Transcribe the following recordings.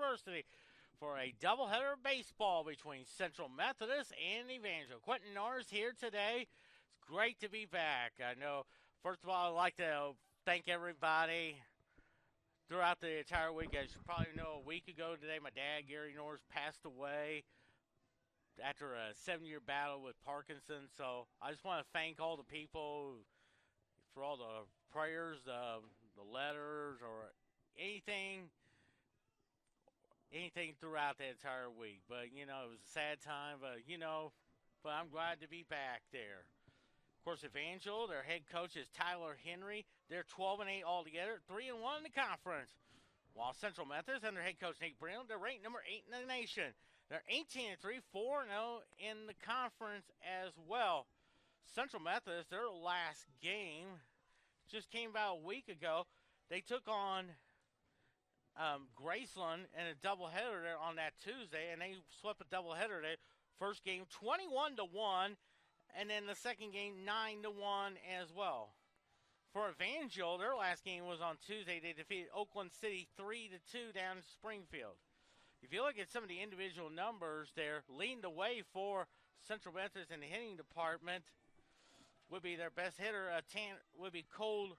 University for a doubleheader of baseball between Central Methodist and Evangel. Quentin Norris here today. It's great to be back. I know, first of all, I'd like to thank everybody throughout the entire week. As you probably know, a week ago today, my dad, Gary Norris, passed away after a 7-year battle with Parkinson's. So I just want to thank all the people for all the prayers, the letters, or anything throughout the entire week. But, you know, it was a sad time, but, but I'm glad to be back there. Of course, Evangel, their head coach is Tyler Henry. They're 12-8 altogether, 3-1 in the conference. While Central Methodist and their head coach Nate Brown, they're ranked number 8 in the nation. They're 18-3, 4-0 in the conference as well. Central Methodist, their last game just came about a week ago. They took on Graceland in a doubleheader there on that Tuesday, and they swept a doubleheader there. First game 21-1, and then the second game 9-1 as well. For Evangel, their last game was on Tuesday. They defeated Oakland City 3-2 down in Springfield. If you look at some of the individual numbers there, leading the way for Central Methodist in the hitting department would be their best hitter, would be Cole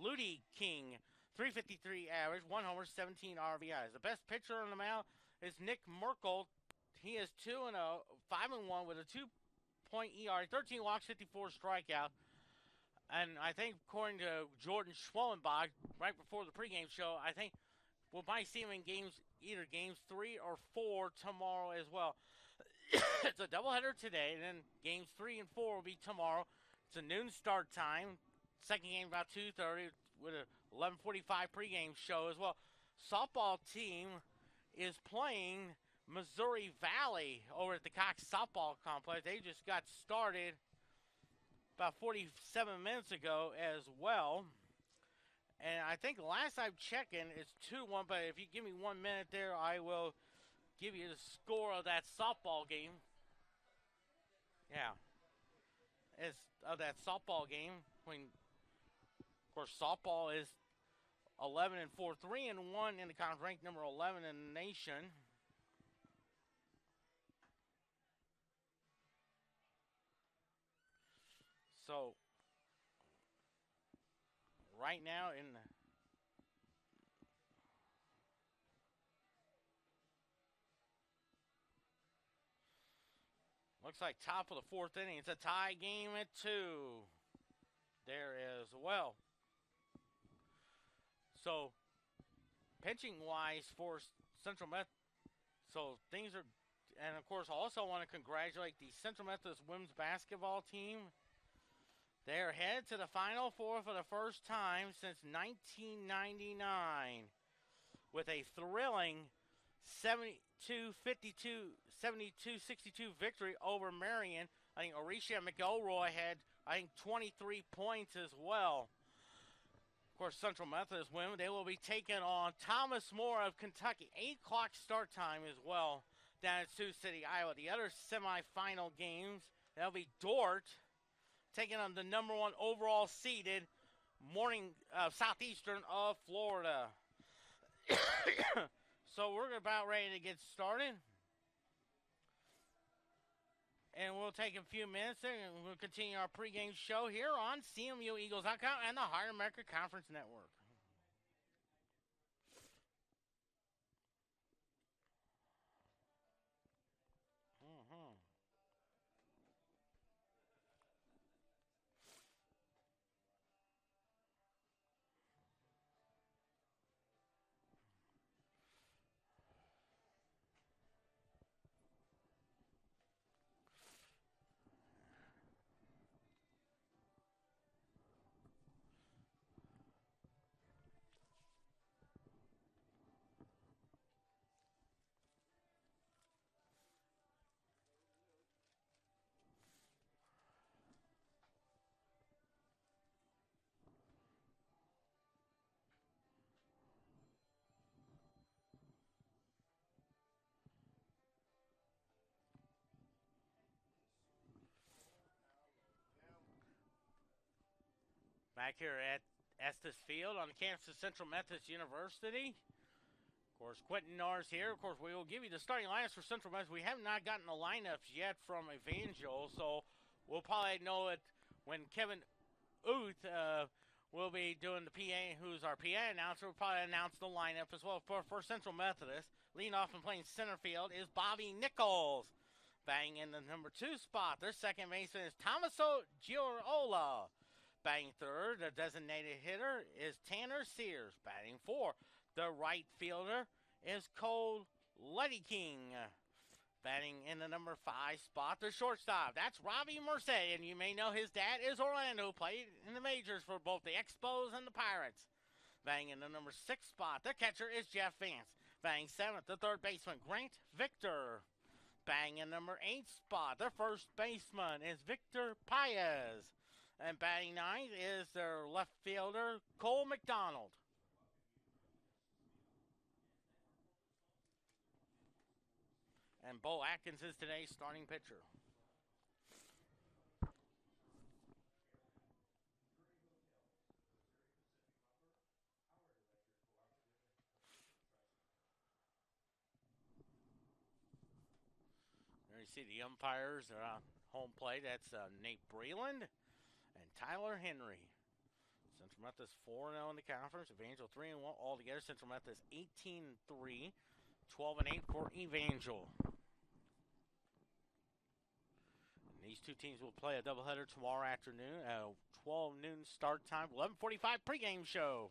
Ludy King, 353 average, 1 homer, 17 RBIs. The best pitcher on the mound is Nick Merkel. He is 2-0, 5-1 with a 2.0 ERA, 13 walks, 54 strikeouts. And I think according to Jordan Schwellenbach, right before the pregame show, I think we might see him in either games 3 or 4 tomorrow as well. It's a doubleheader today, and then games 3 and 4 will be tomorrow. It's a noon start time. Second game about 2:30 with a 11:45 pregame show as well. Softball team is playing Missouri Valley over at the Cox Softball Complex. They just got started about 47 minutes ago as well. And I think the last I'm checking, it's 2-1. But if you give me 1 minute there, I will give you the score of that softball game. Yeah. It's of that softball game. When, of course, softball is 11-4, 3-1 in the conference, ranked number 11 in the nation. So, right now in the looks like top of the 4th inning. It's a tie game at 2 there as well. So, pitching-wise for Central Methodist, so things are, and of course, I also want to congratulate the Central Methodist women's basketball team. They are headed to the Final Four for the first time since 1999 with a thrilling 72-62 victory over Marion. I think Orisha McElroy had, 23 points as well. Of course, Central Methodist women, they will be taking on Thomas More of Kentucky. 8 o'clock start time as well down at Sioux City, Iowa. The other semifinal games, that'll be Dort taking on the number 1 overall seeded Southeastern of Florida. So we're about ready to get started. And we'll take a few minutes there, and we'll continue our pregame show here on CMUEagles.com and the Higher America Conference Network. Back here at Estes Field on the campus of Central Methodist University. Of course, Quentin Norris here. Of course, we will give you the starting lineups for Central Methodist. We have not gotten the lineups yet from Evangel, so we'll probably know it when Kevin Uth will be doing the PA, who's our PA announcer. We'll probably announce the lineup as well for Central Methodist. Leading off and playing center field is Bobby Nichols. Batting in the number 2 spot, their second baseman is Tommaso Girola. Batting third, the designated hitter is Tanner Sears. Batting fourth, the right fielder is Cole Letty King. Batting in the number 5 spot, the shortstop, that's Robbie Merced, and you may know his dad is Orlando, played in the majors for both the Expos and the Pirates. Batting in the number 6 spot, the catcher is Jeff Vance. Batting 7th, the third baseman, Grant Victor. Batting in number 8 spot, their first baseman is Victor Paez. And batting 9th is their left fielder, Cole McDonald. And Bo Atkins is today's starting pitcher. There you see the umpires are on home plate. That's Nate Breland and Tyler Henry. Central Methodist 4-0 in the conference. Evangel 3-1 altogether. Central Methodist 18-3, 12-8 for Evangel. And these two teams will play a doubleheader tomorrow afternoon at 12 noon start time, 11:45 pregame show.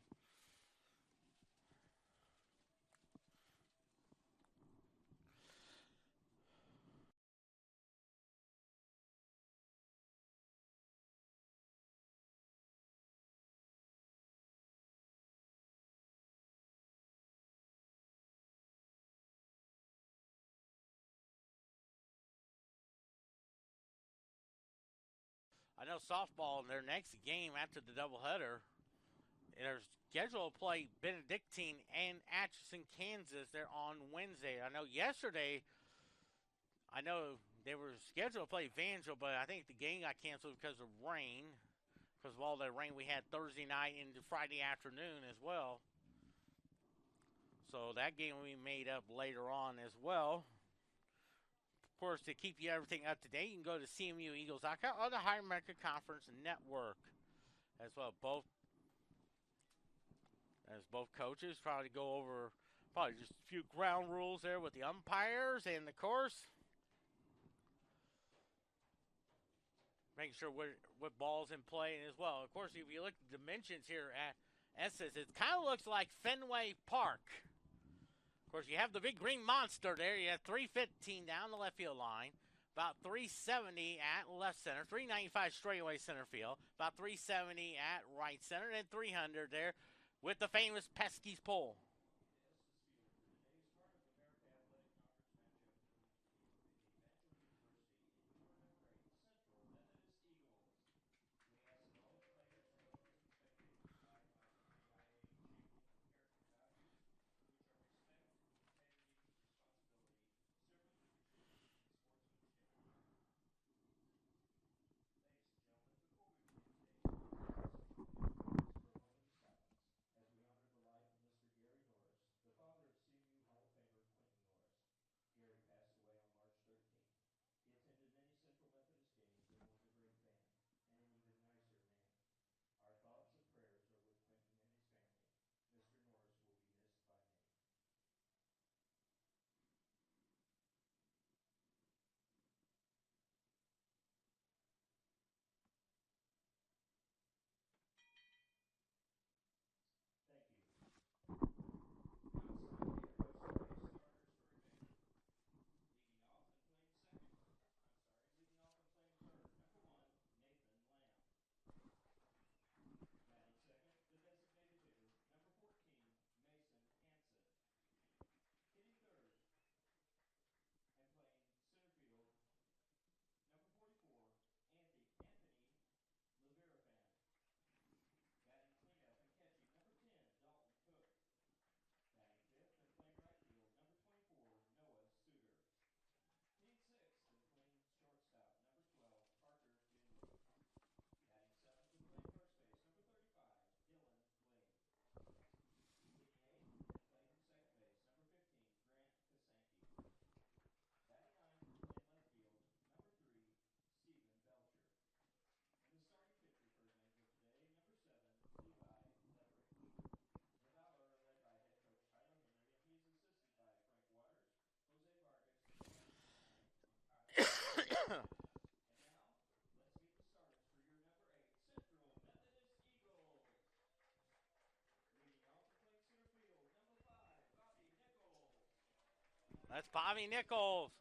I know softball, their next game after the doubleheader, they're scheduled to play Benedictine and Atchison, Kansas. They're on Wednesday. I know yesterday, they were scheduled to play Evangel, but I think the game got canceled because of rain. Because of all the rain we had Thursday night into Friday afternoon as well. So that game will be made up later on as well. Of course, to keep you everything up to date, you can go to CMUEagles.com or the Higher America Conference Network as well. Both coaches probably go over just a few ground rules there with the umpires and the course. Making sure what ball's in play as well. Of course, if you look at the dimensions here at Estes, it kind of looks like Fenway Park. Of course, you have the big green monster there. You have 315 down the left field line, about 370 at left center, 395 straightaway center field, about 370 at right center, and 300 there with the famous Pesky's pole. That's Bobby Nichols.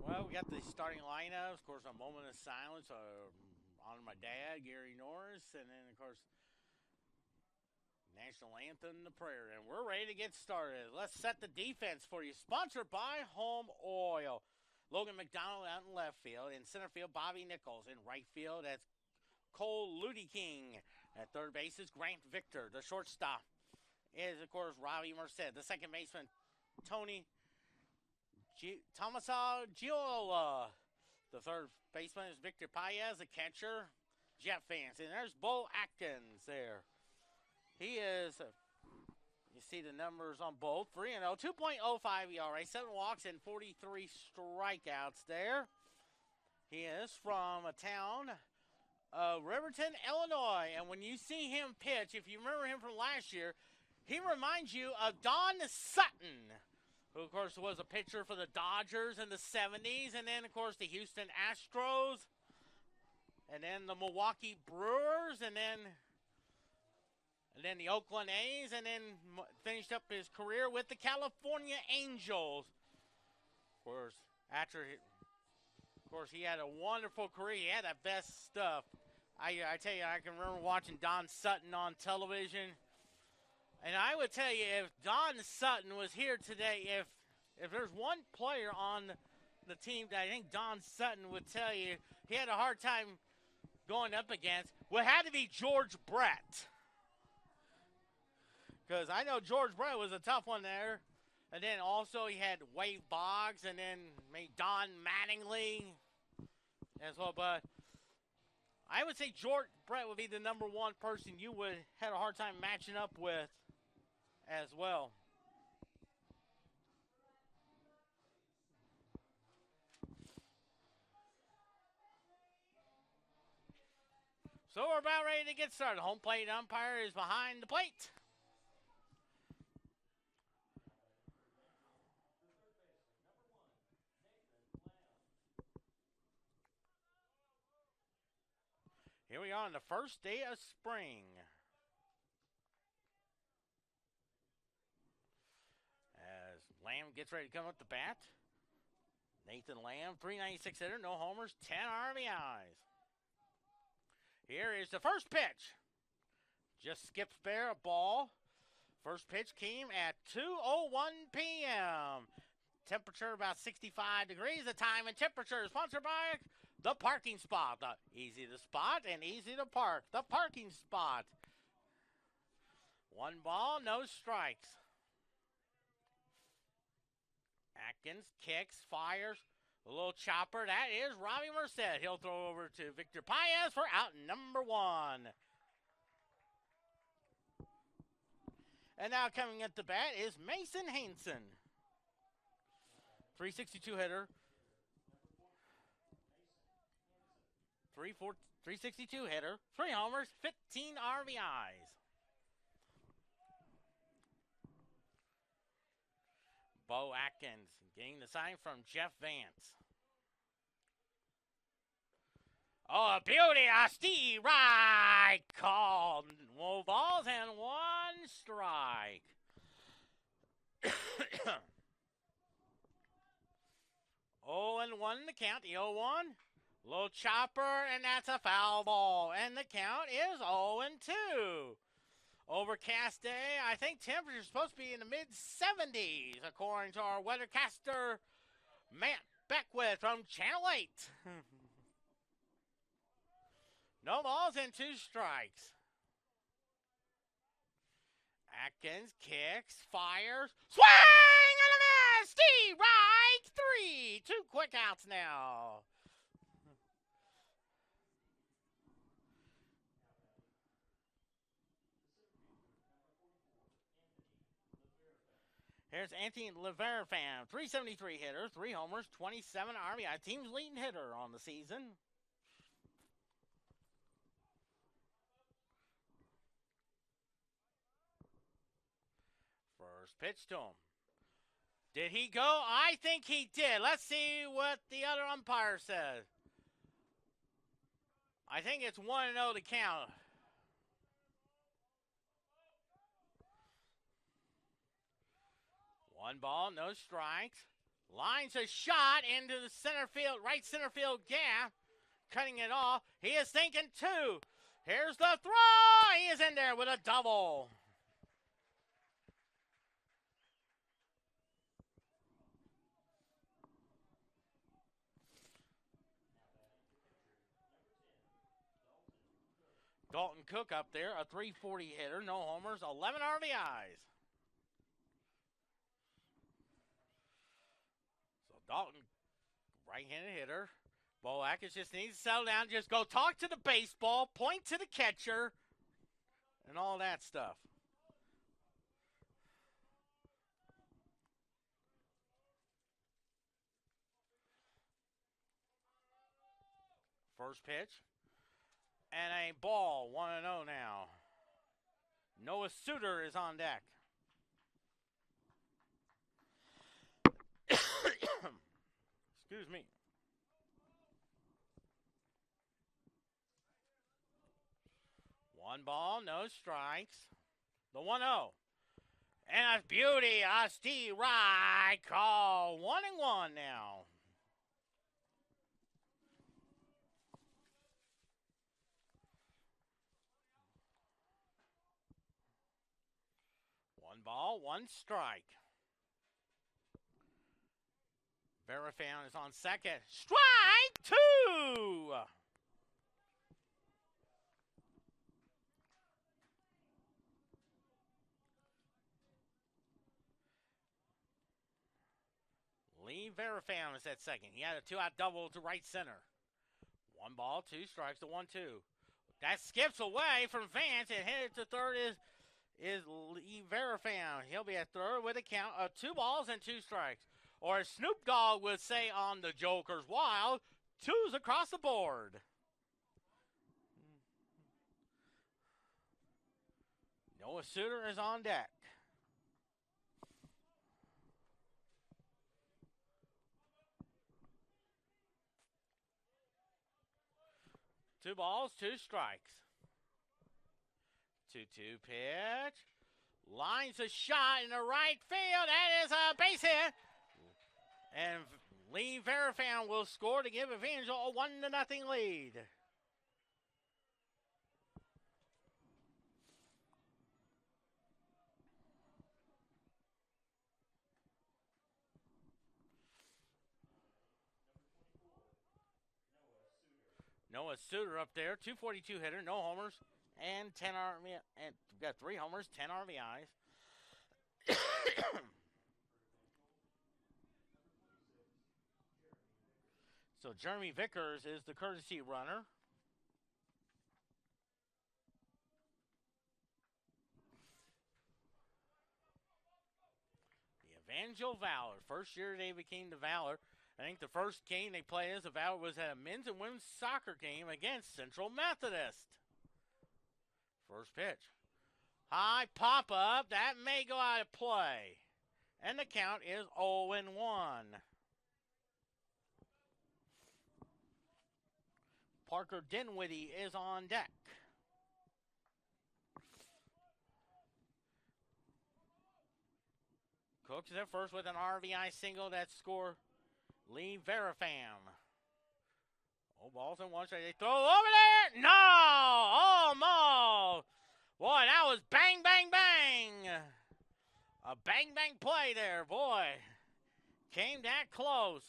Well, we got the starting lineups. Of course, a moment of silence on my dad, Gary Norris, and then, of course, national anthem, the prayer. And we're ready to get started. Let's set the defense for you. Sponsored by Home Oil. Logan McDonald out in left field. In center field, Bobby Nichols. In right field, that's Cole Ludy King. At third base is Grant Victor. The shortstop is, of course, Robbie Merced. The second baseman, Tony Tomasa Giola. The third baseman is Victor Paez. The catcher, Jet fans. And there's Bo Atkins there. He is, you see the numbers on both, 3-0, 2.05 ERA, 7 walks and 43 strikeouts there. He is from a town of Riverton, Illinois. And when you see him pitch, if you remember him from last year, he reminds you of Don Sutton, who, of course, was a pitcher for the Dodgers in the 70s. And then, of course, the Houston Astros. And then the Milwaukee Brewers. And then the Oakland A's, and then finished up his career with the California Angels. Of course, he had a wonderful career. He had that best stuff. I tell you, I can remember watching Don Sutton on television. And I would tell you, if Don Sutton was here today, if there's one player on the team that I think Don Sutton would tell you he had a hard time going up against, would have to be George Brett. Because I know George Brett was a tough one there. And then also he had Wade Boggs and then maybe Don Mattingly as well. But I would say George Brett would be the number one person you would have a hard time matching up with as well. So we're about ready to get started. Home plate umpire is behind the plate. Here we are on the first day of spring. As Lamb gets ready to come up the bat. Nathan Lamb, 396 hitter, no homers, 10 RBIs. Here is the first pitch. Just skips bare a ball. First pitch came at 2:01 p.m. Temperature about 65 degrees. The time and temperature is sponsored by the parking spot. Easy to spot and easy to park. The parking spot. 1 ball, no strikes. Atkins kicks, fires. A little chopper. That is Robbie Merced. He'll throw over to Victor Paez for out number 1. And now coming at the bat is Mason Hanson. 362 hitter. 362 hitter. 3 homers, 15 RBIs. Bo Atkins getting the sign from Jeff Vance. Oh, a beauty, a Steve Wright called. 1 balls and 1 strike. 0-1 the count, the 0-1. Low chopper, and that's a foul ball. And the count is 0-2. Overcast day. I think temperature is supposed to be in the mid-70s, according to our weathercaster, Matt Beckwith from Channel 8. No balls and 2 strikes. Atkins kicks, fires, swing and a miss! Steve Wright, 3. 2 quick outs now. Here's Anthony Leverfan, 373 hitter, 3 homers, 27 RBI. Team's leading hitter on the season. First pitch to him. Did he go? I think he did. Let's see what the other umpire says. I think it's 1-0 to count. One ball, no strikes. Lines a shot into the center field, right center field gap. Cutting it off. He is thinking 2. Here's the throw. He is in there with a double. Dalton Cook up there, a 340 hitter, no homers, 11 RBIs. So Dalton, right-handed hitter. Bo Atkins just needs to settle down, just go talk to the baseball, point to the catcher, and all that stuff. First pitch. And a ball, 1-0 now. Noah Suter is on deck. Excuse me. One ball, no strikes. The 1-0. And a beauty, a Steve Wright call. 1-1 now. Ball, 1 strike. Verifan is on second. Strike 2! Lee Verifan is at second. He had a 2-out double to right center. 1 ball, 2 strikes to 1-2. That skips away from Vance and headed to third is Lee Verifan. He'll be at third with a count of 2 balls and 2 strikes. Or as Snoop Dogg would say on the Joker's Wild, 2s across the board. Noah Suter is on deck. Two balls, two strikes. 2-2 pitch. Lines a shot in the right field. That is a base hit. And Lee Verifan will score to give Evangel a 1-0 lead. Noah Suter up there, 242 hitter, no homers, and 10 RBI. And we've got 3 homers, 10 RBIs. So Jeremy Vickers is the courtesy runner. The Evangel Valor. First year they became the Valor. I think the first game they played as a Valor was at a men's and women's soccer game against Central Methodist. First pitch. High pop-up. That may go out of play. And the count is 0-1. Parker Dinwiddie is on deck. Cooks is at first with an RBI single that score Lee Verifam. Oh, balls in one strike. They throw over there. No! Almost! Boy, that was bang, bang, bang. A bang, bang play there, boy. Came that close.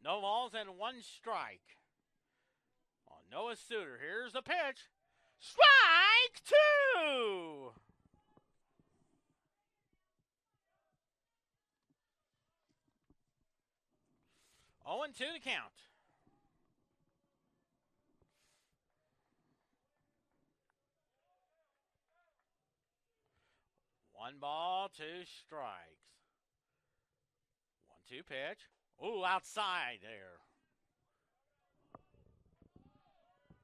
No balls and 1 strike. On Noah Suter. Here's the pitch. Strike 2! Oh, and 2 to count. One ball, 2 strikes. 1-2 pitch. Ooh, outside there.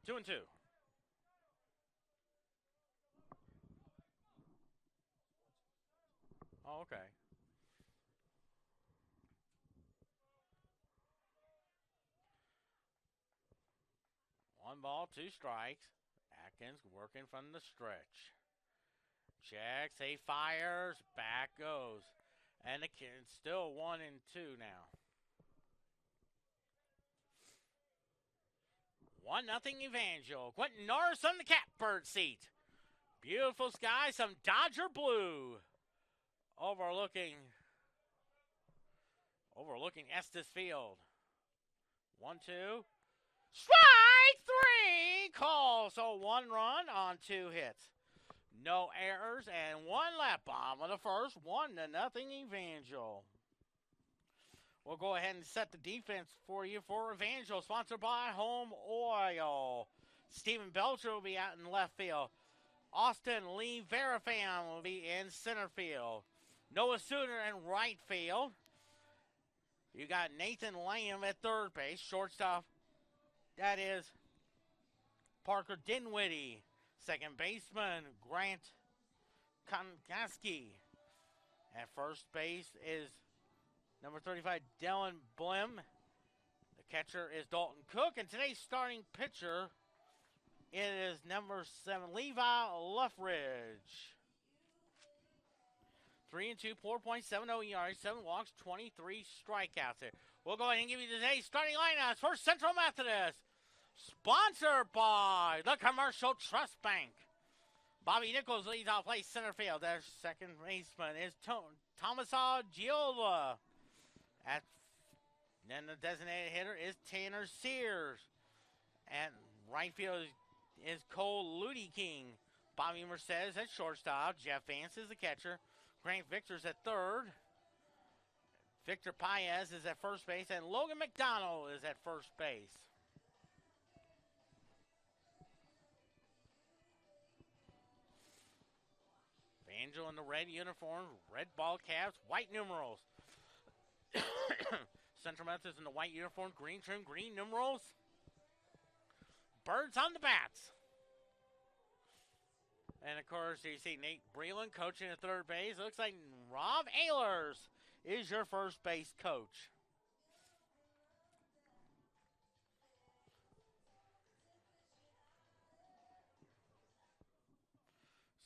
2-2. Oh, okay. One ball, 2 strikes. Atkins working from the stretch. Checks, he fires, back goes. And the kid's still 1-2 now. 1-0 Evangel. Quentin Norris on the catbird seat. Beautiful sky, some Dodger blue. Overlooking Estes Field. 1-2. Strike 3! Call. So 1 run on 2 hits. No errors and 1 left. Bottom of the first. 1-0 Evangel. We'll go ahead and set the defense for you for Evangel, sponsored by Home Oil. Stephen Belcher will be out in left field. Austin Lee Verifam will be in center field. Noah Suter in right field. You got Nathan Lamb at third base. Shortstop, that is Parker Dinwiddie. Second baseman, Grant Konkaski. At first base is number 35, Dylan Blim. The catcher is Dalton Cook. And today's starting pitcher, it is number 7, Levi Luffridge. 3-2, 4.70 yards, 7 walks, 23 strikeouts there. We'll go ahead and give you today's starting lineups for Central Methodist. Sponsored by the Commercial Trust Bank. Bobby Nichols leads off play center field. Their second baseman is Tomaso Giola. Then the designated hitter is Tanner Sears. At right field is Cole Ludy King. Bobby Mercedes at shortstop. Jeff Vance is the catcher. Grant Victor's at third. Victor Paez is at first base. And Logan McDonald is at first base. Evangel in the red uniform, red ball caps, white numerals. Central Methodist in the white uniform, green trim, green numerals. Birds on the bats. And, of course, you see Nate Breland coaching at third base. Looks like Rob Ehlers is your first base coach.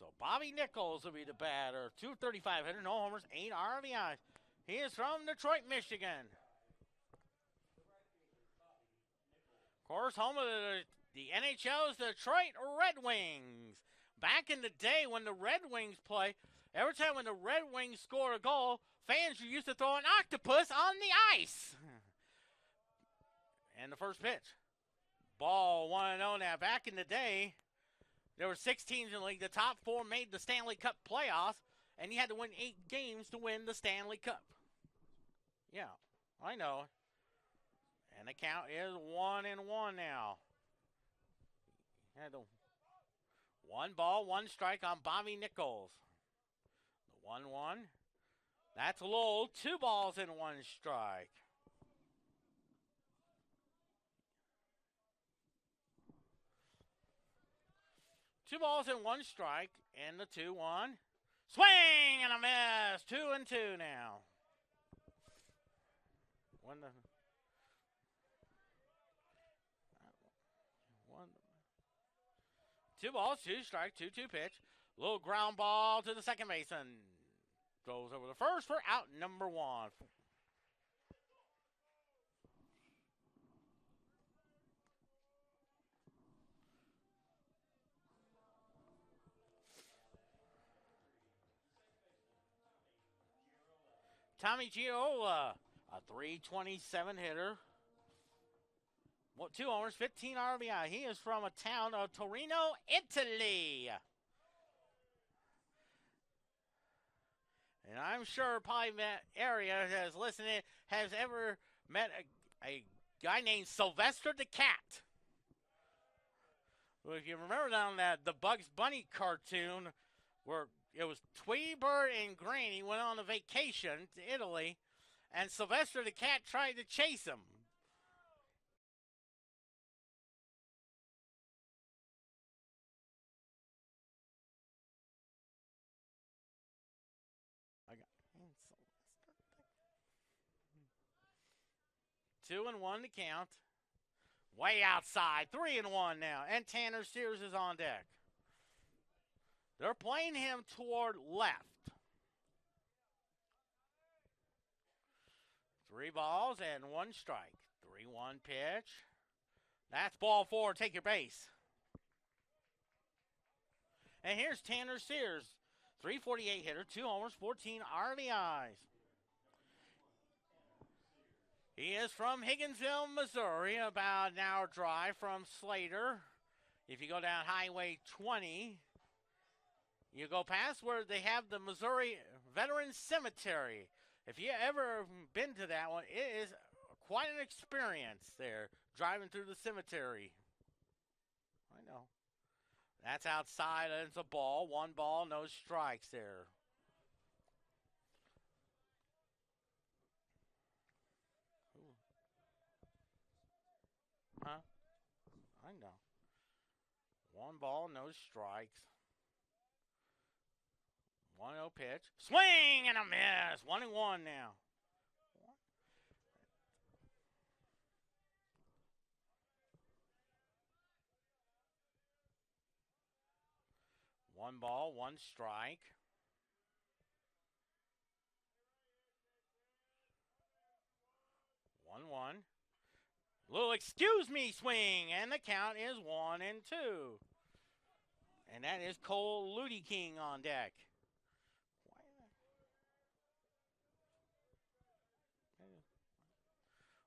So Bobby Nichols will be the batter. 235 hitter, no homers, 8 RBIs. He is from Detroit, Michigan. Of course, home of the NHL's Detroit Red Wings. Back in the day when the Red Wings play, every time when the Red Wings score a goal, fans used to throw an octopus on the ice. And the first pitch. Ball 1-0 now. Back in the day, there were 6 teams in the league. The top 4 made the Stanley Cup playoffs, and you had to win 8 games to win the Stanley Cup. Yeah, I know. And the count is 1-1 now. Had the 1 ball, 1 strike on Bobby Nichols. The 1-1. That's Lowell. 2 balls and 1 strike. Two balls and 1 strike, and the 2-1. Swing and a miss. 2-2 now. One. 2 balls, 2 strike, 2-2 pitch. Little ground ball to the second baseman. Goes over the first for out number 1. Tommy Giola, a 327 hitter. 2 homers, 15 RBI. He is from a town of Torino, Italy. And I'm sure probably that area has listened, has ever met a guy named Sylvester the Cat. Well, if you remember down that the Bugs Bunny cartoon where it was Tweety Bird and Granny went on a vacation to Italy, and Sylvester the Cat tried to chase him. Two and 1 to count. Way outside. 3-1 now. And Tanner Sears is on deck. They're playing him toward left. 3 balls and 1 strike. 3-1 pitch. That's ball 4. Take your base. And here's Tanner Sears. 348 hitter, 2 homers, 14 RBIs. He is from Higginsville, Missouri, about an hour drive from Slater. If you go down Highway 20, you go past where they have the Missouri Veterans Cemetery. If you ever been to that one, it is quite an experience there, driving through the cemetery. I know. That's outside. It's a ball. 1 ball, no strikes there. Huh? I know. 1 ball, no strikes. 1-0 pitch. Swing and a miss. 1-1 now. 1 ball, 1 strike. 1-1. Little excuse me swing, and the count is 1-2. And that is Cole Ludy King on deck.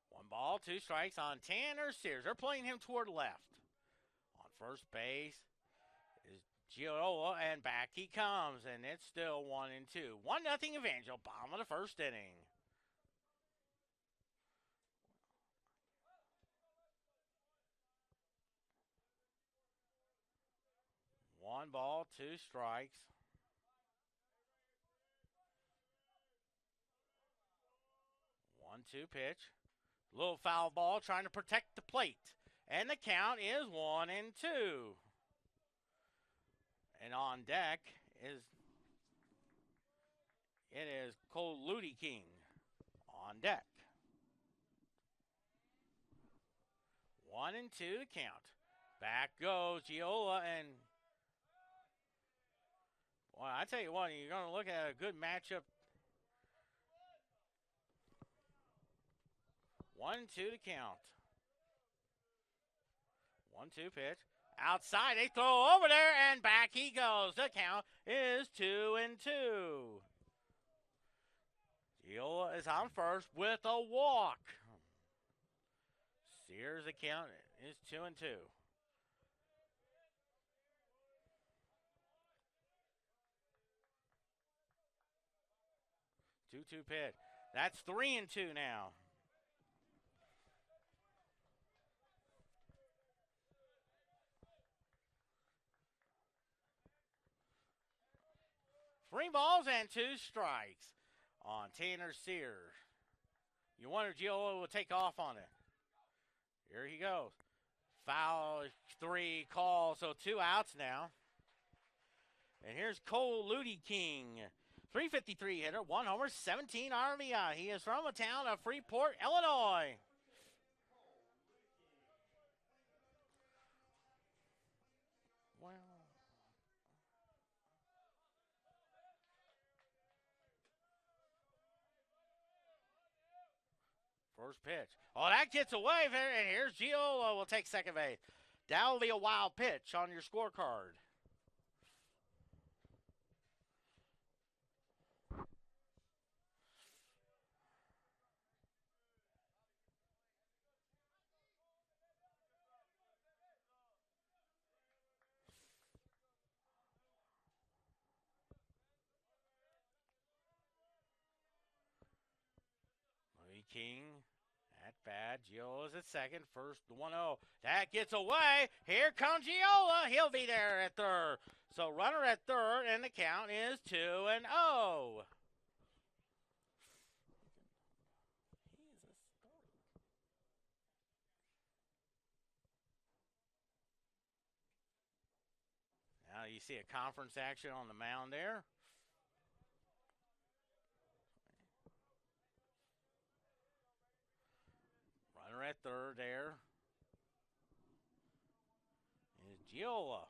1 ball, 2 strikes on Tanner Sears. They're playing him toward left. On first base is Giola, and back he comes, and it's still 1-2. 1-0 Evangel, bottom of the first inning. One ball, 2 strikes. 1-2 pitch. Little foul ball trying to protect the plate. And the count is 1-2. And on deck is Cole Ludy King on deck. 1-2 to count. Back goes Giola, and well, I tell you what, you're going to look at a good matchup. 1-2 to count. 1-2 pitch. Outside, they throw over there, and back he goes. The count is 2-2. Giola is on first with a walk. Sears, the count is 2-2. 2-2 pitch. That's 3-2 now. Three balls and 2 strikes on Tanner Sears. You wonder if Giola will take off on it. Here he goes. Foul 3 call, so 2 outs now. And here's Cole Ludy King. 353 hitter, 1 homer, 17 RBI. He is from the town of Freeport, Illinois. Well, first pitch. Oh, that gets away there, and here's Giola will take second base. That'll be a wild pitch on your scorecard. King at bat. Giola's at second. First, the 1-0. That gets away. Here comes Giola. He'll be there at third. So runner at third, and the count is 2-0. Now you see a conference action on the mound there. Runner at third there is Giola.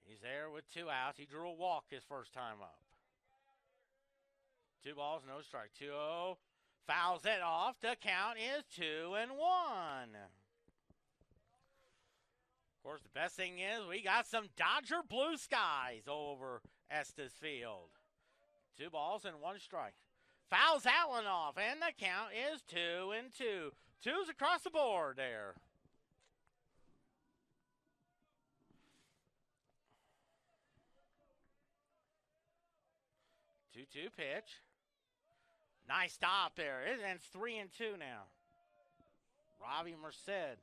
He's there with 2 outs. He drew a walk his first time up. 2 balls, no strike. 2-0. Fouls it off. The count is 2-1. Of course, the best thing is we got some Dodger blue skies over Estes Field. 2 balls and 1 strike. Fouls that one off, and the count is 2-2. 2's across the board there. Two pitch. Nice stop there. It's 3-2 now. Robbie Merced.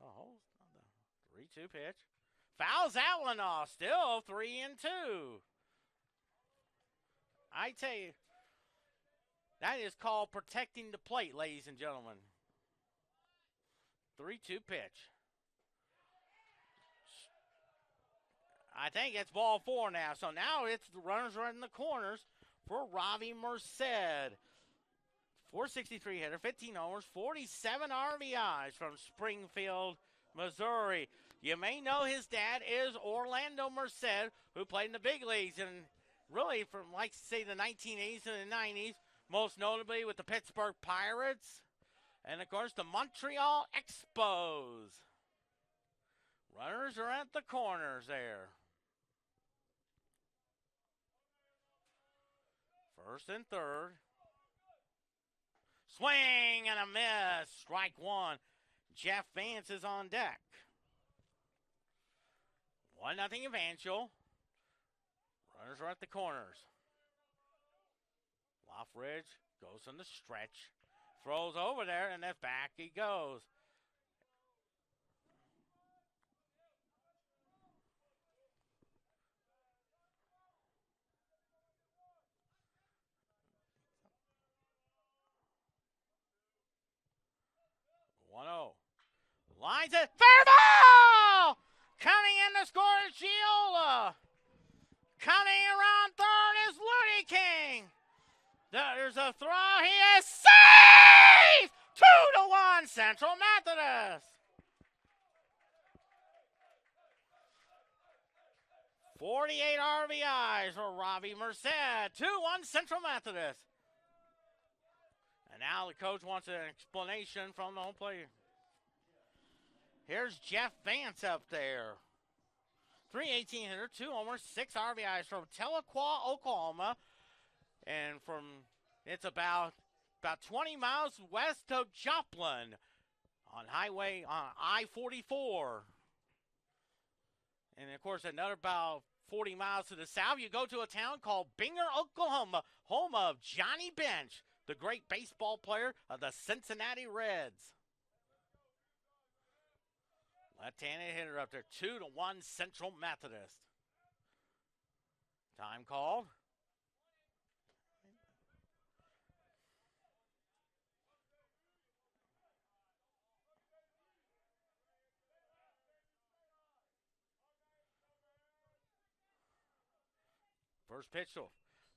Oh, 3-2 pitch. Fouls that one off. Still 3-2. I tell you, that is called protecting the plate, ladies and gentlemen. 3-2 pitch. I think it's ball 4 now. So now it's the runners right in the corners for Robbie Merced. 463 hitter, 15 homers, 47 RBIs from Springfield, Missouri. You may know his dad is Orlando Merced, who played in the big leagues and really from, like, say, the 1980s and the 90s, most notably with the Pittsburgh Pirates and, of course, the Montreal Expos. Runners are at the corners there. First and third. Swing and a miss. Strike 1. Jeff Vance is on deck. 1-0 Evangel. Runners are at the corners. Loftridge goes on the stretch. Throws over there, and then back he goes. Lines it. Fair ball! Coming in to score is Giola. Coming around third is Looney King. There's a throw. He is safe! 2-1 Central Methodist. 48 RBIs for Robbie Merced. 2-1 Central Methodist. And now the coach wants an explanation from the home plate. Here's Jeff Vance up there. 318 hitter, 2 homers, 6 RBIs from Tahlequah, Oklahoma. And it's about 20 miles west of Joplin on I-44. And, of course, another about 40 miles to the south, you go to a town called Binger, Oklahoma, home of Johnny Bench, the great baseball player of the Cincinnati Reds. Left-handed hitter up there, 2-1 Central Methodist. Time called. First pitch,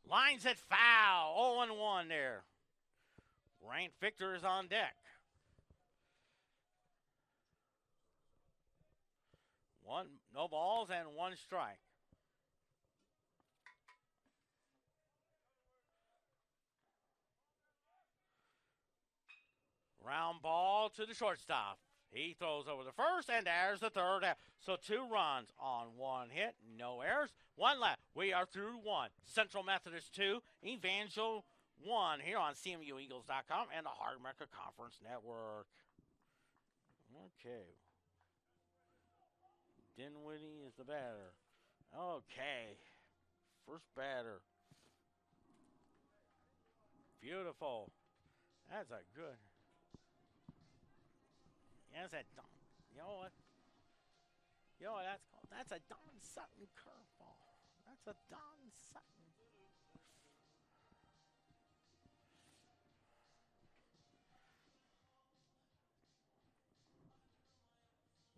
lines it foul. 0-1 there. Rant Victor is on deck. No balls and 1 strike. Round ball to the shortstop. He throws over the first, and there's the third out. So 2 runs on 1 hit, no errors. 1 left. We are through 1. Central Methodist 2, Evangel 1 here on CMUEagles.com and the Hard America Conference Network. Okay. Dinwiddie is the batter. Okay. First batter. Beautiful. That's a good. Yes, you know what? You know what that's called? That's a Don Sutton curveball. That's a Don Sutton.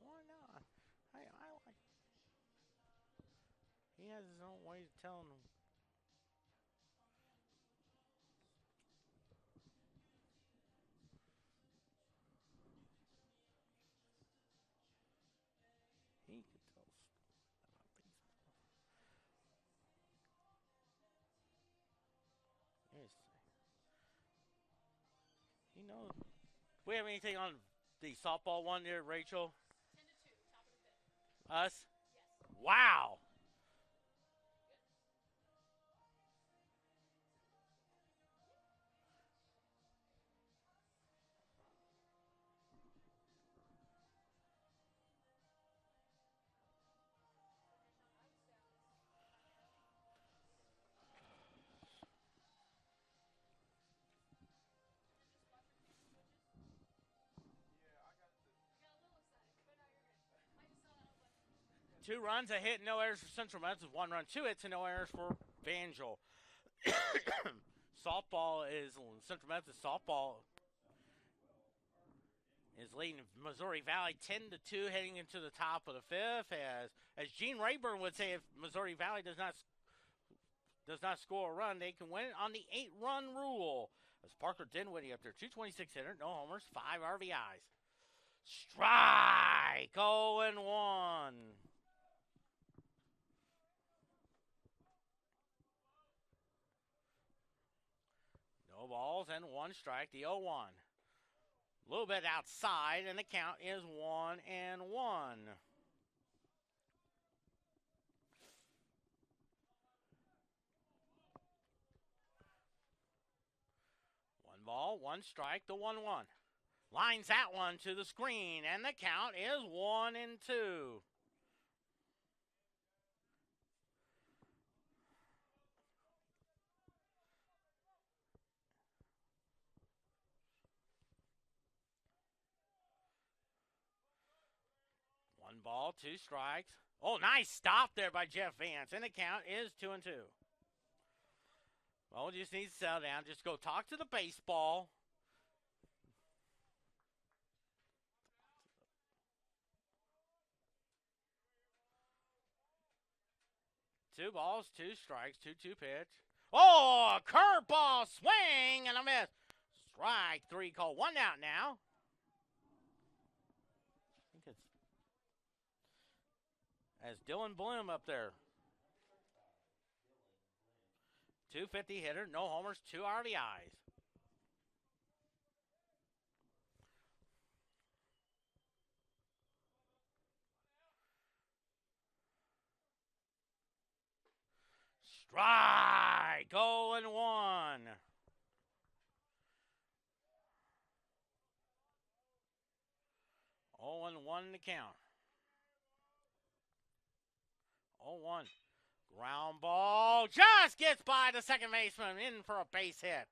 Why not? I like. He has his own way of telling them. He could tell us about things. Yes. You know, we have anything on the softball one there, Rachel? 10-2, top of the 5th. Us? Yes. Wow. Two runs, a hit, no errors for Central Methodist. 1 run, 2 hits, and no errors for Evangel. Central Methodist softball is leading Missouri Valley 10-2 heading into the top of the 5th. As Gene Rayburn would say, if Missouri Valley does not score a run, they can win it on the 8-run rule. As Parker Dinwiddie up there, 226 hitter, no homers, 5 RBIs. Strike, 0-1. No balls and 1 strike, the 0-1. A little bit outside, and the count is 1-1. 1 ball, 1 strike, the 1-1. Lines that one to the screen, and the count is 1-2. Ball, 2 strikes. Oh, nice stop there by Jeff Vance. And the count is 2-2. Well, just needs to settle down. Just go talk to the baseball. 2 balls, 2 strikes, 2-2 pitch. Oh, a curveball swing and a miss. Strike 3 call. 1 out now. I think it's as Dylan Bloom up there. 250 hitter, no homers, 2 RBIs. Strike, 0-1. 0-1 to count. 0-1. Ground ball just gets by the second baseman, in for a base hit.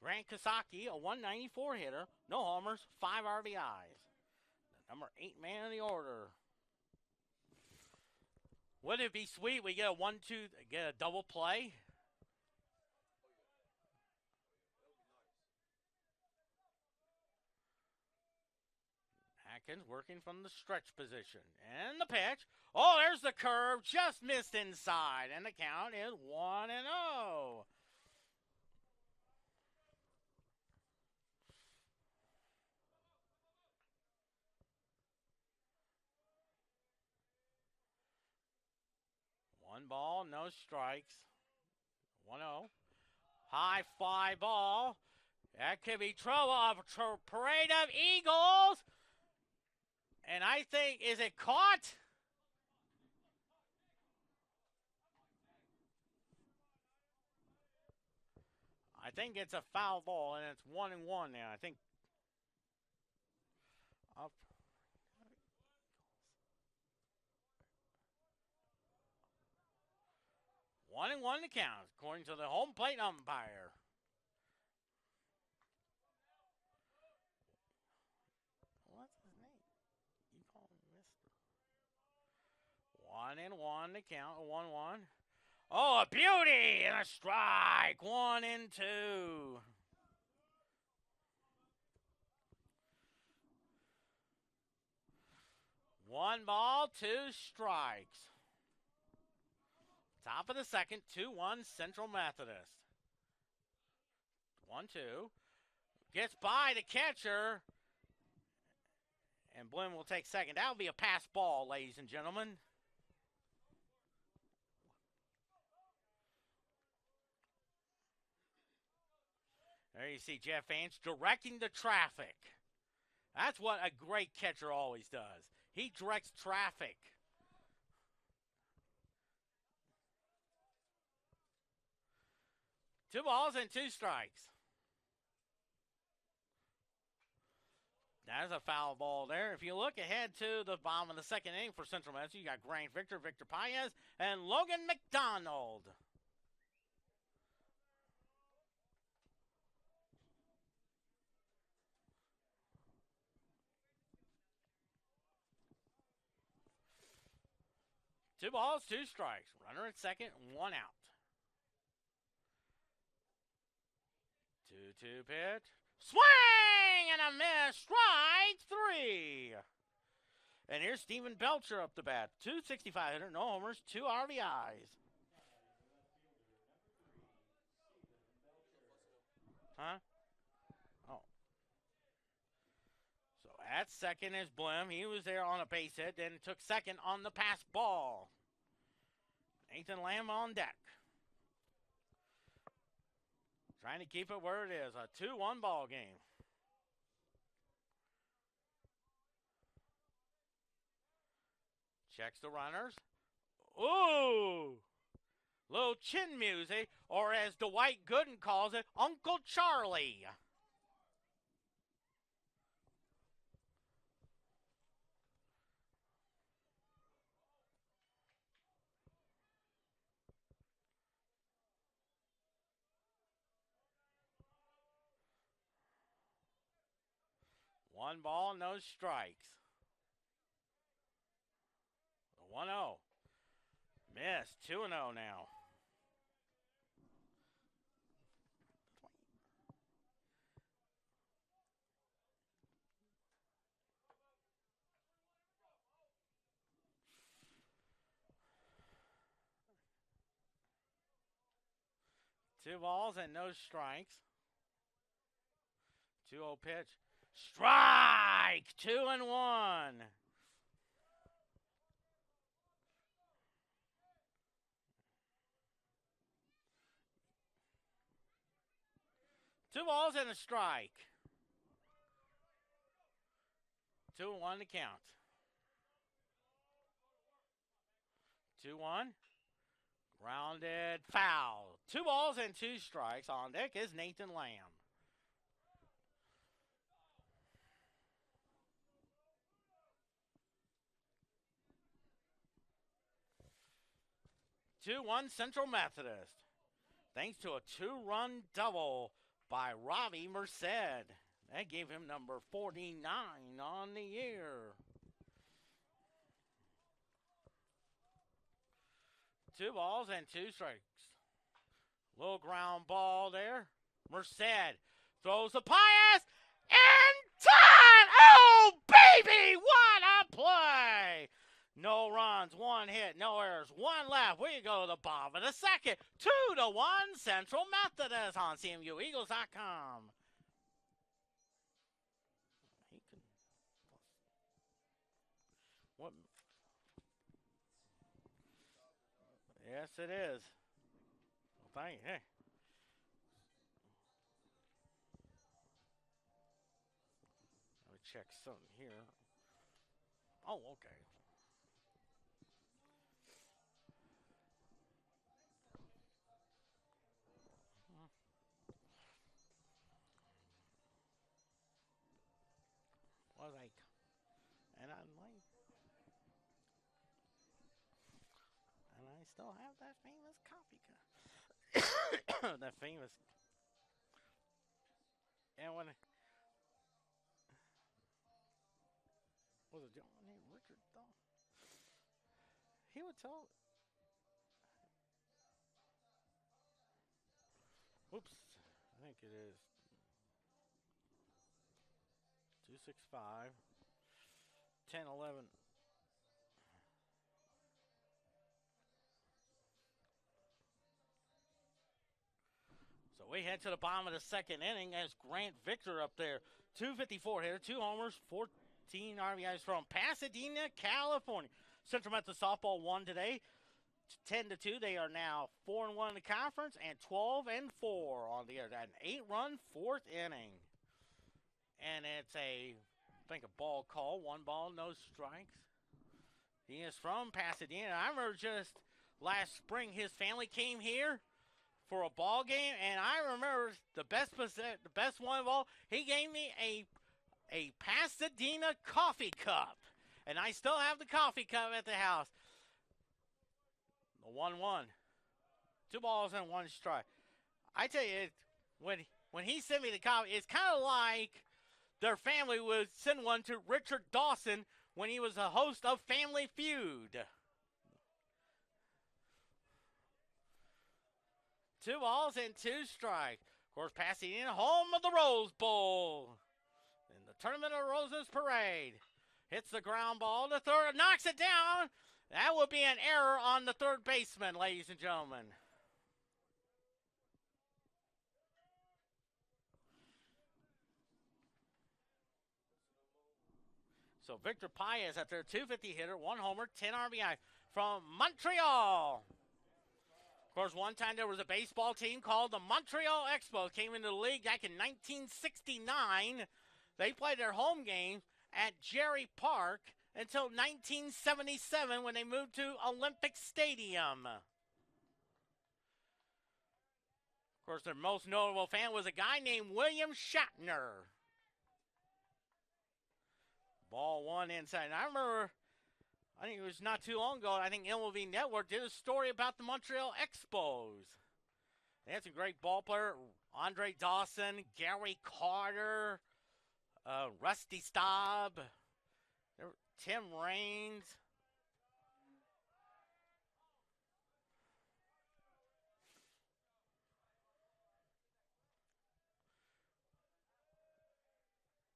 Grant Kasaki, a 194 hitter, no homers, 5 RBIs. The number 8 man of the order. Wouldn't it be sweet? We get a 1-2, get a double play. Atkins working from the stretch position. And the pitch. Oh, there's the curve. Just missed inside. And the count is 1-0. One ball, no strikes. 1-0. High fly ball. That could be trouble. A parade of Eagles. And I think, is it caught? I think it's a foul ball, and it's 1-1 now. I think. Up. 1-1 to count, according to the home plate umpire. What's his name? You call him Mister. 1-1 to count, 1-1. Oh, a beauty and a strike. 1-2. One ball, 2 strikes. Top of the second, 2-1 Central Methodist. 1-2. Gets by the catcher. And Bloom will take second. That will be a pass ball, ladies and gentlemen. There you see Jeff Vance directing the traffic. That's what a great catcher always does. He directs traffic. Two balls and 2 strikes. That's a foul ball there. If you look ahead to the bottom of the second inning for Central Methodist, you got Grant Victor, Victor Paez, and Logan McDonald. Two balls, 2 strikes. Runner at second, 1 out. 2-2 pitch. Swing and a miss. Strike 3. And here's Stephen Belcher up the bat. 265 hitter, no homers, 2 RBIs. Huh? Oh. So at second is Bloom. He was there on a base hit, then took second on the pass ball. Nathan Lamb on deck. Trying to keep it where it is. A 2-1 ball game. Checks the runners. Ooh! Little chin music, or as Dwight Gooden calls it, Uncle Charlie. One ball, no strikes. 1-0. Missed. 2-0 now. 2 balls and no strikes. 2-0 pitch. Strike! 2-1. Two balls and a strike. 2-1 to count. 2-1. Grounded foul. 2 balls and 2 strikes. On deck is Nathan Lamb. Two-1 Central Methodist. Thanks to a 2-run double by Robbie Merced. That gave him number 49 on the year. 2 balls and 2 strikes. Little ground ball there. Merced throws the pass in time. Oh, baby, what a play. No runs, 1 hit, no errors, 1 left. We go to the bottom of the second. 2-1 Central Methodist on CMUEagles.com. What? Yes, it is. Well, thank you. Hey. Let me check something here. Oh, okay. Was like, and I'm like, and I still have that famous coffee cup. That famous. And when was a gentleman named Richard though, he would tell. Oops, I think it is 265, 10-11. So we head to the bottom of the second inning as Grant Victor up there. 254 hitter, 2 homers, 14 RBIs from Pasadena, California. Central Methodist softball won today, 10-2. They are now 4-1 in the conference and 12-4 on the year. An 8-run 4th inning. And it's I think a ball call. 1 ball, no strikes. He is from Pasadena. I remember just last spring his family came here for a ball game, and I remember the best one of all. He gave me a Pasadena coffee cup, and I still have the coffee cup at the house. The 1-1, 2 balls and 1 strike. I tell you, when he sent me the coffee, it's kind of like their family would send one to Richard Dawson when he was a host of Family Feud. 2 balls and 2 strikes. Of course, Pasadena, home of the Rose Bowl. In the Tournament of Roses Parade. Hits the ground ball to third, knocks it down. That would be an error on the third baseman, ladies and gentlemen. So Victor Paez out there, 250 hitter, 1 homer, 10 RBI from Montreal. Of course, one time there was a baseball team called the Montreal Expos. Came into the league back in 1969. They played their home games at Jerry Park until 1977 when they moved to Olympic Stadium. Of course, their most notable fan was a guy named William Shatner. Ball 1 inside. And I remember, I think it was not too long ago, I think MLB Network did a story about the Montreal Expos. They had some great ball players. Andre Dawson, Gary Carter, Rusty Staub, Tim Raines.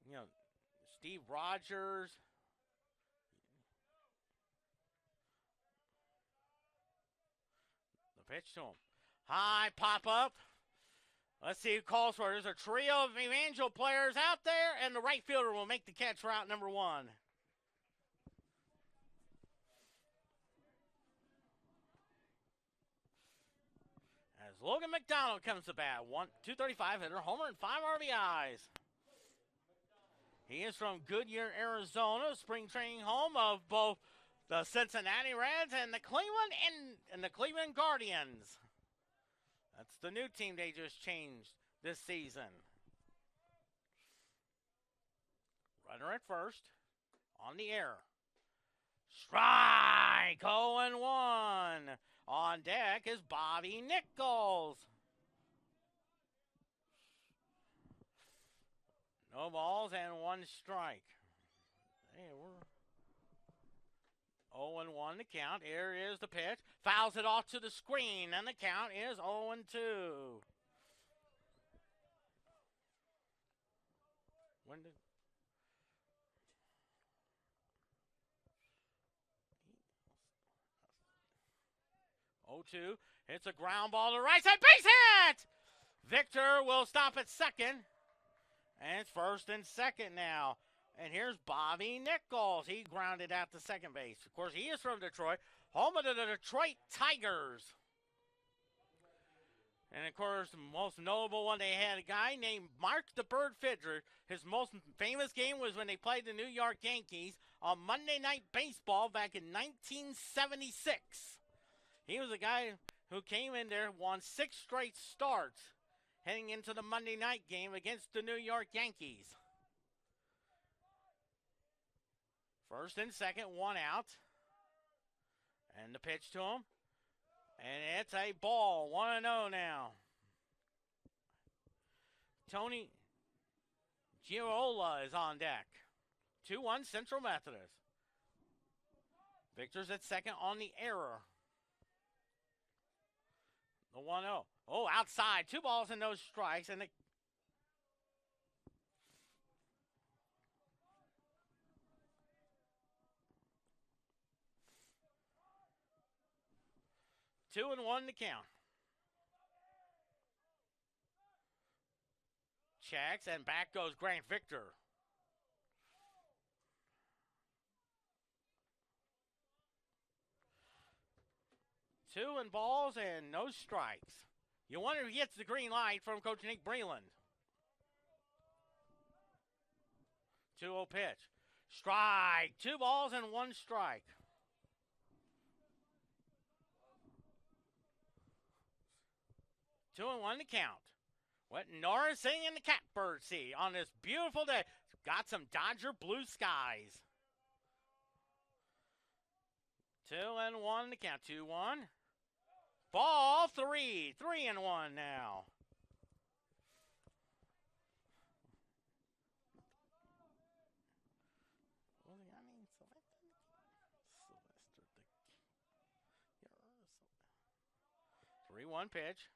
You know, Steve Rogers. The pitch to him. High pop up. Let's see who calls for it. There's a trio of Evangel players out there, and the right fielder will make the catch for out number 1. As Logan McDonald comes to bat, 235 hitter, homer, and 5 RBIs. He is from Goodyear, Arizona, spring training home of both the Cincinnati Reds and the Cleveland Guardians. That's the new team they just changed this season. Runner at first, on the air. Strike, 0-1. On deck is Bobby Nichols. No balls and 1 strike. Hey, we're 0-1 the count. Here is the pitch. Fouls it off to the screen, and the count is 0-2. When did 0-2. It's a ground ball to right side. Base hit! Victor will stop at second. And it's first and second now. And here's Bobby Nichols. He grounded out to second base. Of course, he is from Detroit, home of the Detroit Tigers. And, of course, the most notable one, they had a guy named Mark the Bird Fidger. His most famous game was when they played the New York Yankees on Monday Night Baseball back in 1976. He was a guy who came in there, won 6 straight starts, heading into the Monday night game against the New York Yankees. First and second, 1 out. And the pitch to him. And it's a ball, 1-0 now. Tony Giola is on deck. 2-1 Central Methodist. Victor's at second on the error. The 1-0. Oh, outside. 2 balls and no strikes. And the 2-1 to count. Checks, and back goes Grant Victor. Two and balls and no strikes. You wonder if he gets the green light from Coach Nick Breland. 2-0 pitch. Strike. 2 balls and 1 strike. Two and 1 to count. What Nora singing in the catbird sea on this beautiful day. Got some Dodger blue skies. 2-1 to count. 2-1. Ball 3. 3-1 now. What do I mean? Sylvester. 3-1 pitch.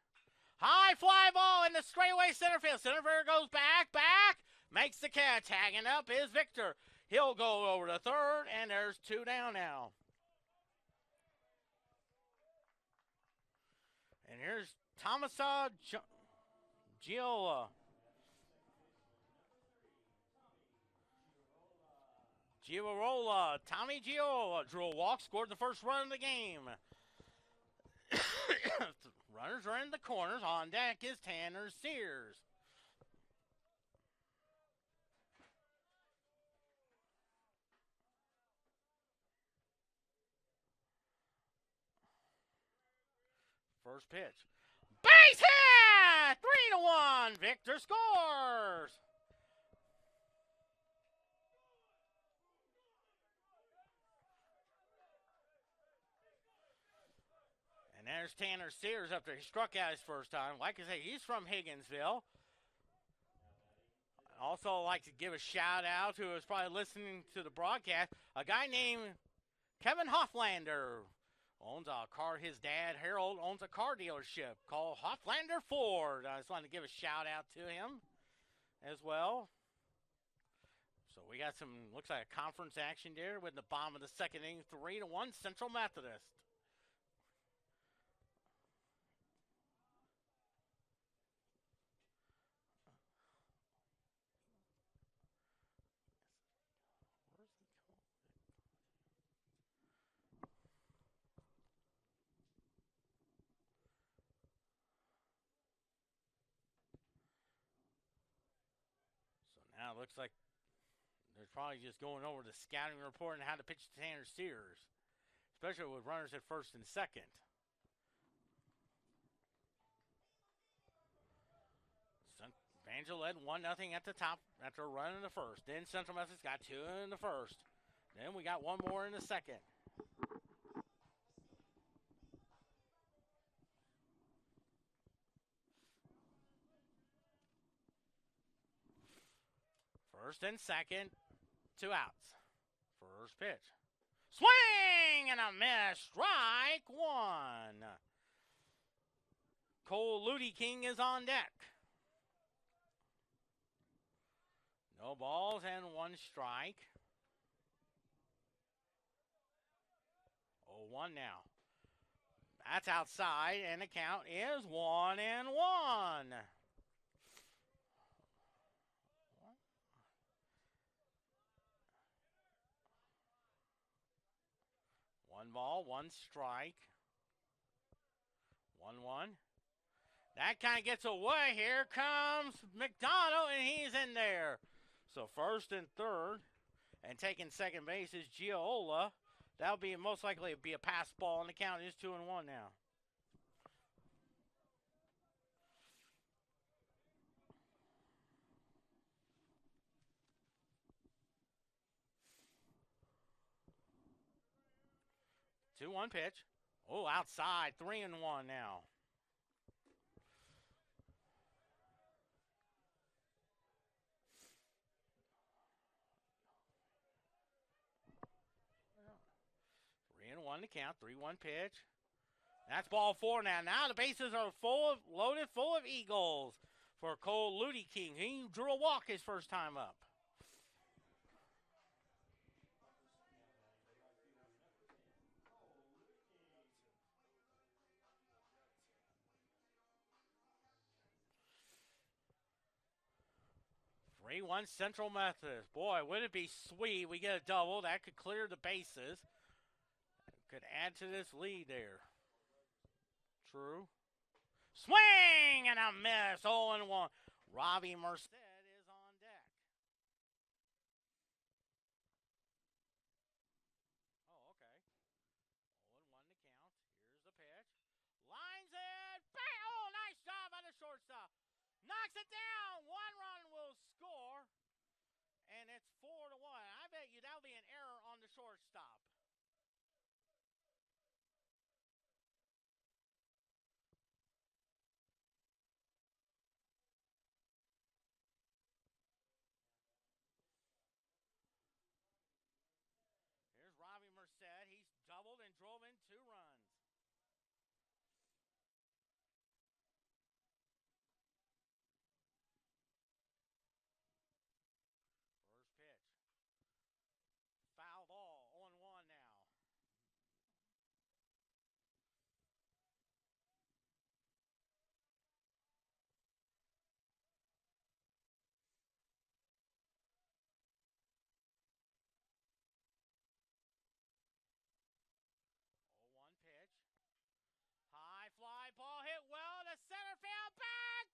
High fly ball in the straightaway center field. Center fielder goes back. Makes the catch. Tagging up is Victor. He'll go over to third, and there's 2 down now. And here's Tomasa Giola. Tommy Giola drew a walk, scored the first run of the game. Runners are in the corners. On deck is Tanner Sears. First pitch. Base hit! 3-1. Victor scores. And there's Tanner Sears up there. He struck out his first time. Like I say, he's from Higginsville. I'd also like to give a shout out who is probably listening to the broadcast. A guy named Kevin Hofflander owns a car. His dad, Harold, owns a car dealership called Hofflander Ford. I just wanted to give a shout out to him as well. So we got some, looks like a conference action there with the bottom of the second inning, 3-1 Central Methodist. Now it looks like they're probably just going over the scouting report and how to pitch to Tanner Sears, especially with runners at first and second. Evangel led 1-0 at the top after a run in the first. Then Central Methodist got 2 in the first. Then we got 1 more in the second. First and second, 2 outs. First pitch. Swing and a miss. Strike 1. Cole Ludy King is on deck. No balls and 1 strike. 0-1 now. That's outside, and the count is 1-1. 1 ball, 1 strike. 1-1. That kind of gets away. Here comes McDonald, and he's in there. So first and third, and taking second base is Giola. That'll be most likely be a pass ball, and the count is 2-1 now. Two-one pitch. Oh, outside. 3-1 now. One to count, 3-1 pitch. That's ball 4 now. Now the bases are loaded full of Eagles for Cole Ludy King. He drew a walk his first time up. Three one Central Methodist. Boy, would it be sweet. We get a double. That could clear the bases. Could add to this lead there. True. Swing and a miss. 0-1. Robbie Merced is on deck. Oh, okay. 0-1 to count. Here's the pitch. Lines it. Bang! Oh, nice job on the shortstop. Knocks it down. 1 run will score. And it's 4-1. I bet you that'll be an error on the shortstop. He's doubled and drove in 2 runs. First pitch. Foul ball. 0-1 now. Fly ball hit well to center field. Back.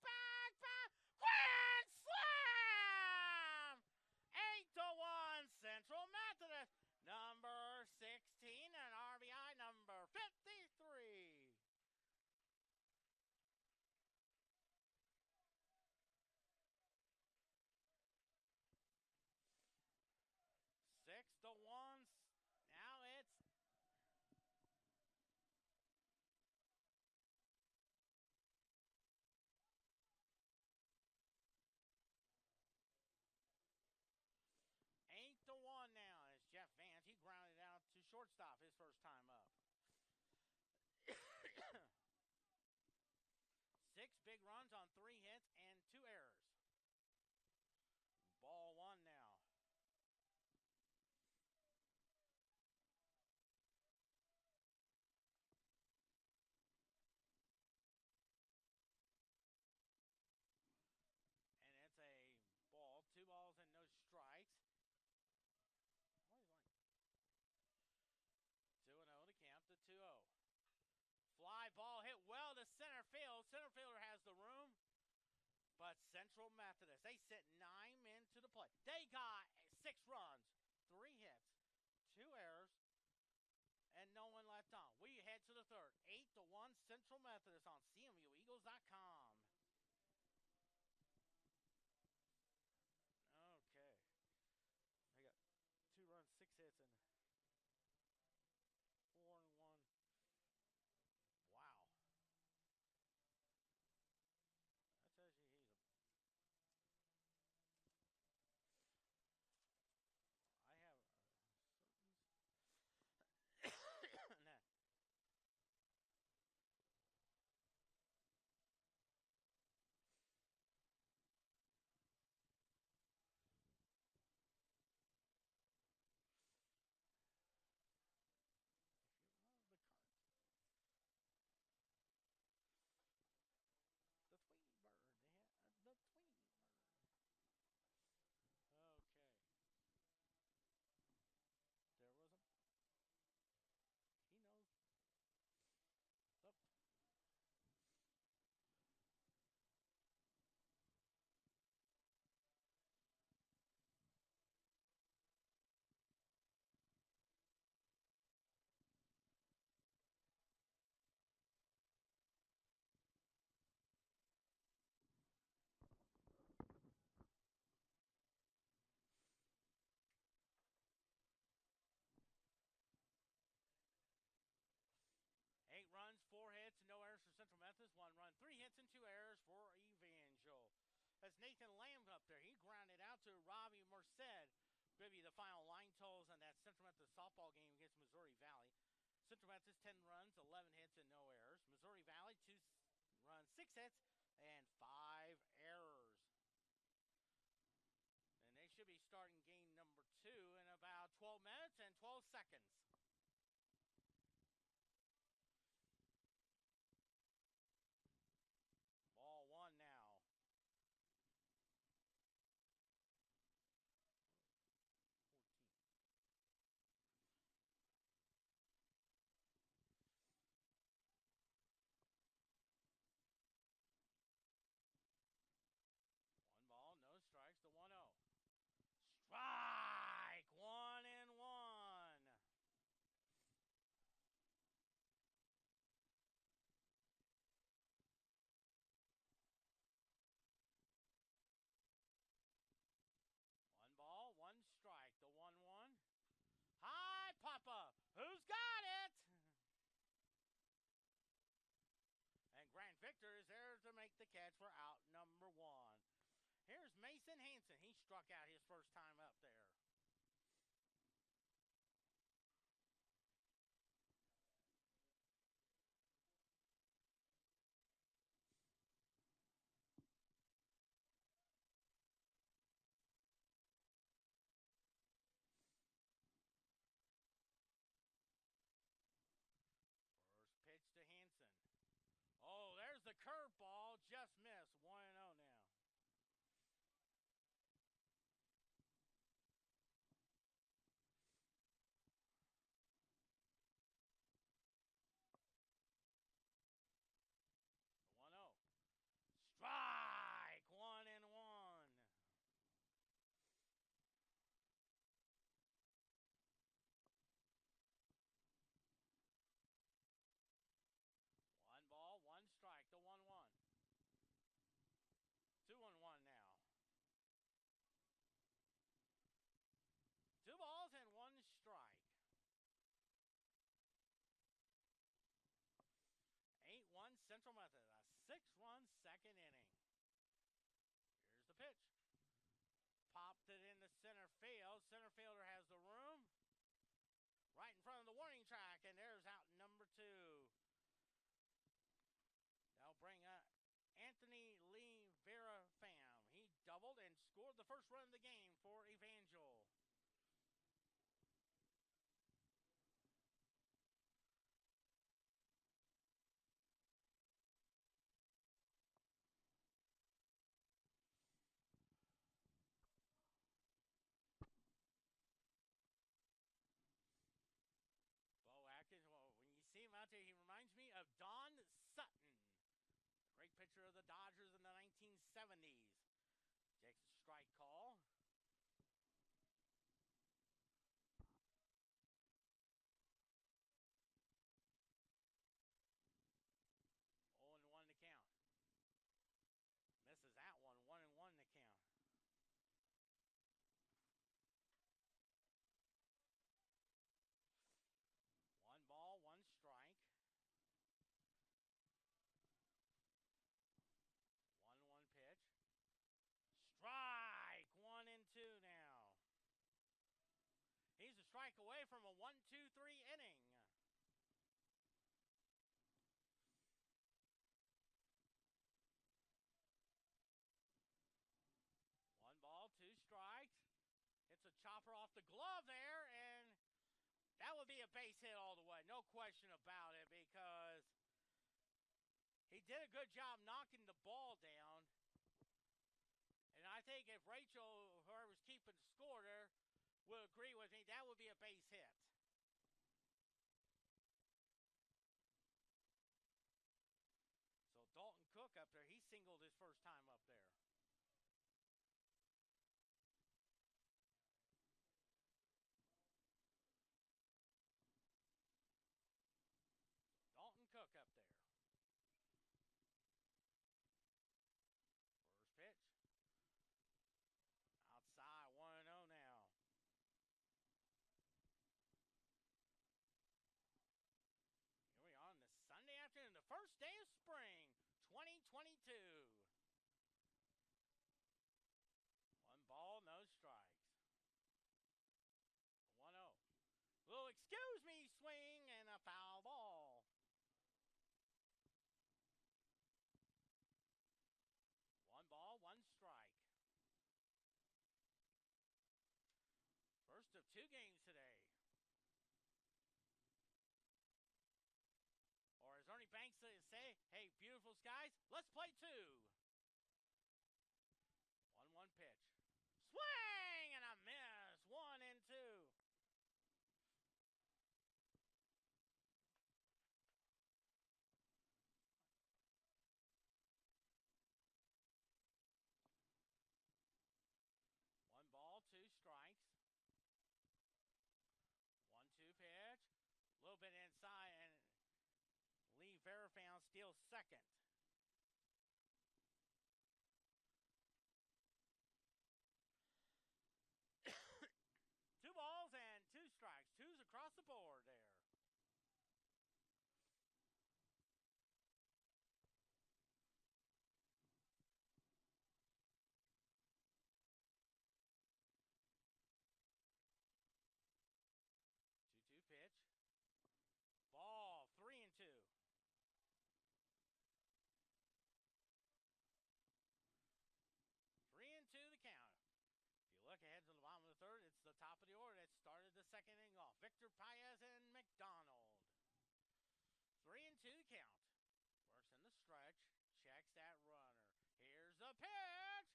Grand slam! 8-1 Central Methodist. Number 16 and RBI number 53. 6-1. Now it's shortstop his first time up. 6 big runs on 3 hits and 2 errors. Ball 1 now. And it's a ball, 2 balls and no strikes. 2-0 to count to 2-0. Fly ball hit well to center field. Center fielder has the room, but Central Methodist. They sent 9 men to the plate. They got 6 runs, 3 hits, 2 errors, and no one left on. We head to the third. 8-1 Central Methodist on CMUEagles.com. Okay. They got 2 runs, 6 hits, and 4 and 1. Wow. That tells you he's a. I have a certain. Nah. If you love the cards, the Tweety Bird, the Tweety Bird. Okay, there was a. He knows the. 8 runs, 4 hits, and no errors for Central Methodist. 1 run, 3 hits, and 2 errors for Evangel. That's Nathan Lamb up there. He grounded out to Robbie Merced. Give you the final line totals on that Central Methodist softball game against Missouri Valley. Central Methodist 10 runs, 11 hits, and no errors. Missouri Valley 2 runs, 6 hits, and 5 errors. And they should be starting game number 2 in about 12 minutes and 12 seconds. Ball 1 now. Ball, no strikes, the 1-0. Strike! 1-1. One ball, 1 strike, the 1-1. Hi, Papa! Who's got it? And Grant Victor is there to make the catch for out number 1. Here's Mason Hanson. He struck out his first time up there. First pitch to Hanson. Oh, there's the curveball. Just missed. 1-0 now. The 1-0. Strike! 1-1. One ball, 1 strike, the 1-1. 2-1 now. 2 balls and 1 strike. 8-1 Central Methodist. A 6-run second inning. Here's the pitch. Popped it into center field. Center fielder has the room. Right in front of the warning track, and there's out number 2. They'll bring Anthony Lee Vera Pham. He doubled and scored the first run of the game for Evangel. Bo Atkins, well, when you see him out there, he reminds me of Don Sutton. Great pitcher of the Dodgers in the 1970s. strike call. Oh, and 1 to count. Misses that one. 1-1 to count. One ball, 1 strike. 1-1 pitch. Strike! 1-2 now. He's a strike away from a 1-2-3 inning. One ball, 2 strikes. Hits a chopper off the glove there, and that would be a base hit all the way. No question about it, because he did a good job knocking the ball down. And I think if Rachel, whoever's keeping score there, would agree with me, that would be a base hit. So Dalton Cook up there, he singled his first time up there. Dalton Cook up there. First pitch. Outside, 1-0 now. Here we are on this Sunday afternoon, the first day of spring, 2022. 1 ball, no strikes. 1-0. Little excuse me swing and a foul ball. 1 ball, 1 strike. First of 2 games today. Or as Ernie Banks say, hey, beautiful skies, let's play 2. 1-1 pitch. Swing and a miss. 1-2. One ball, 2 strikes. 1-2 pitch. A little bit inside, and Lee Verifan steals second. Two balls and 2 strikes. 2's across the board there. Two pitch. Ball, 3-2. Three and two the count. If you look ahead to the bottom of the 3rd, it's the top of the order that started the 2nd inning off. Victor Paez and McDonald. 3-2 the count. Works in the stretch. Checks that runner. Here's the pitch.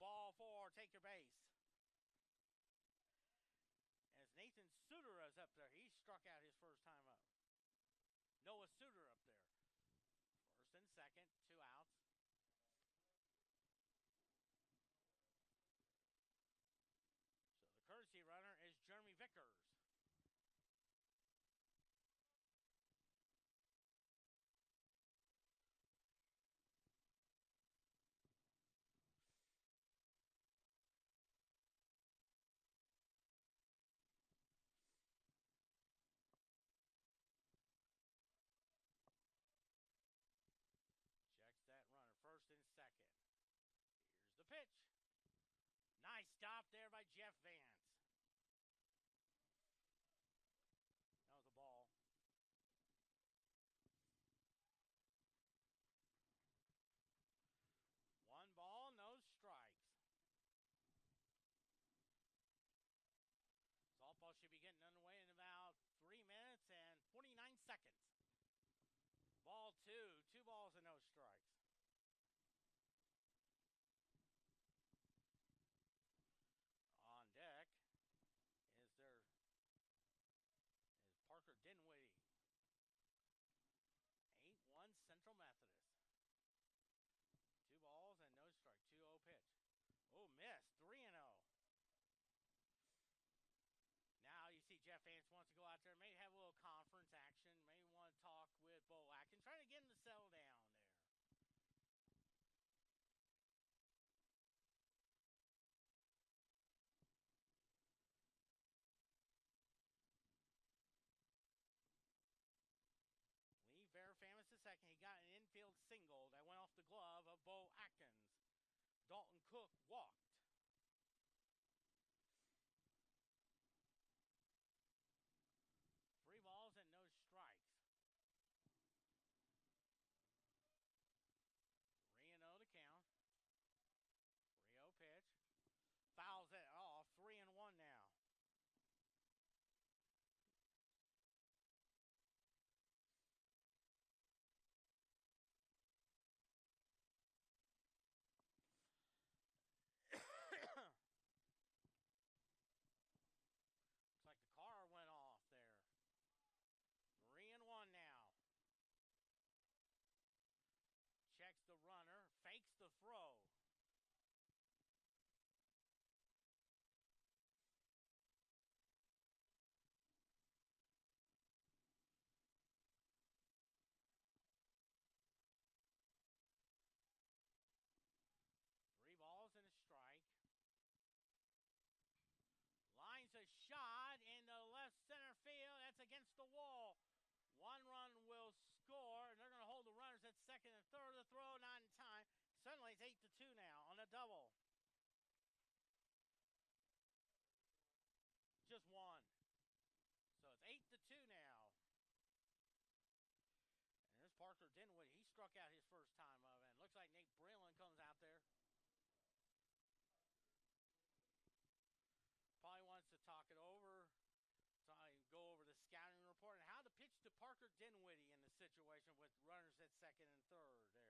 Ball 4. Take your base. As Nathan Suter is up there, he struck out his first time up. Noah Suter up there. 1st and 2nd, 2 outs. So the courtesy runner is Jeremy Vickers. Checks that runner, 1st and 2nd. Here's the pitch. Nice stop there by Jeff Vance. That was a ball. One ball, no strikes. Softball should be getting underway in about 3 minutes and 49 seconds. Ball 2, 2 balls and no strikes. On deck, there. May have a little conference action. May want to talk with Bo Atkins. Trying to get him to settle down there. Lee Fairfamis II. He got an infield single that went off the glove of Bo Atkins. Dalton Cook walked. Three balls and no strikes. 3-0 to count. 3-0 pitch. Fouls it off. 3-1 now. Looks like the car went off there. 3-1 now. Checks the runner. Fakes the throw. Three balls and a strike. Lines a shot into left center field. That's against the wall. One run will score, and they're going to hold the runners at second and third. The throw not in time. Suddenly it's 8-2 now on a double. Just one. So it's 8-2 now. And there's Parker Dinwiddie. He struck out his first time of it. Looks like Nate Breland comes out there. Probably wants to talk it over. So I go over the scouting report and how to pitch to Parker Dinwiddie in the situation with runners at second and third there.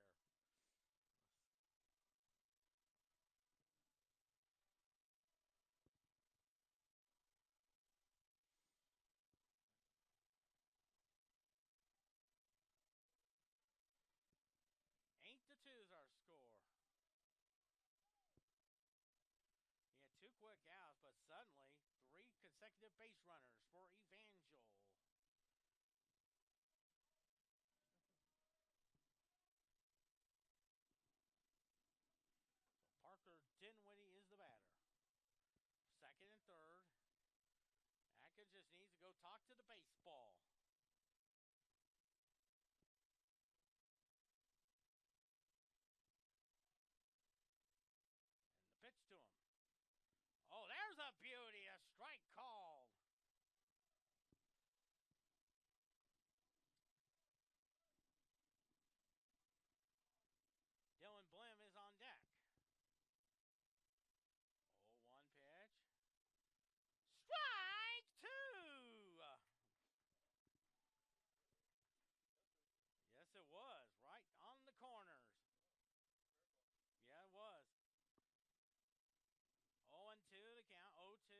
Ain't the 2 is our score. He had 2 quick outs, but suddenly 3 consecutive base runners for Evangel. So Parker Dinwiddie is the batter. Second and third. Atkins just needs to go talk to the baseball. And the pitch to him. Oh, there's a beauty, a strike called. Dylan Blim is on deck. 0-1 pitch. Strike 2! Yes, it was. Right on the corners. Yeah, it was. 0-2 the count. 0-2.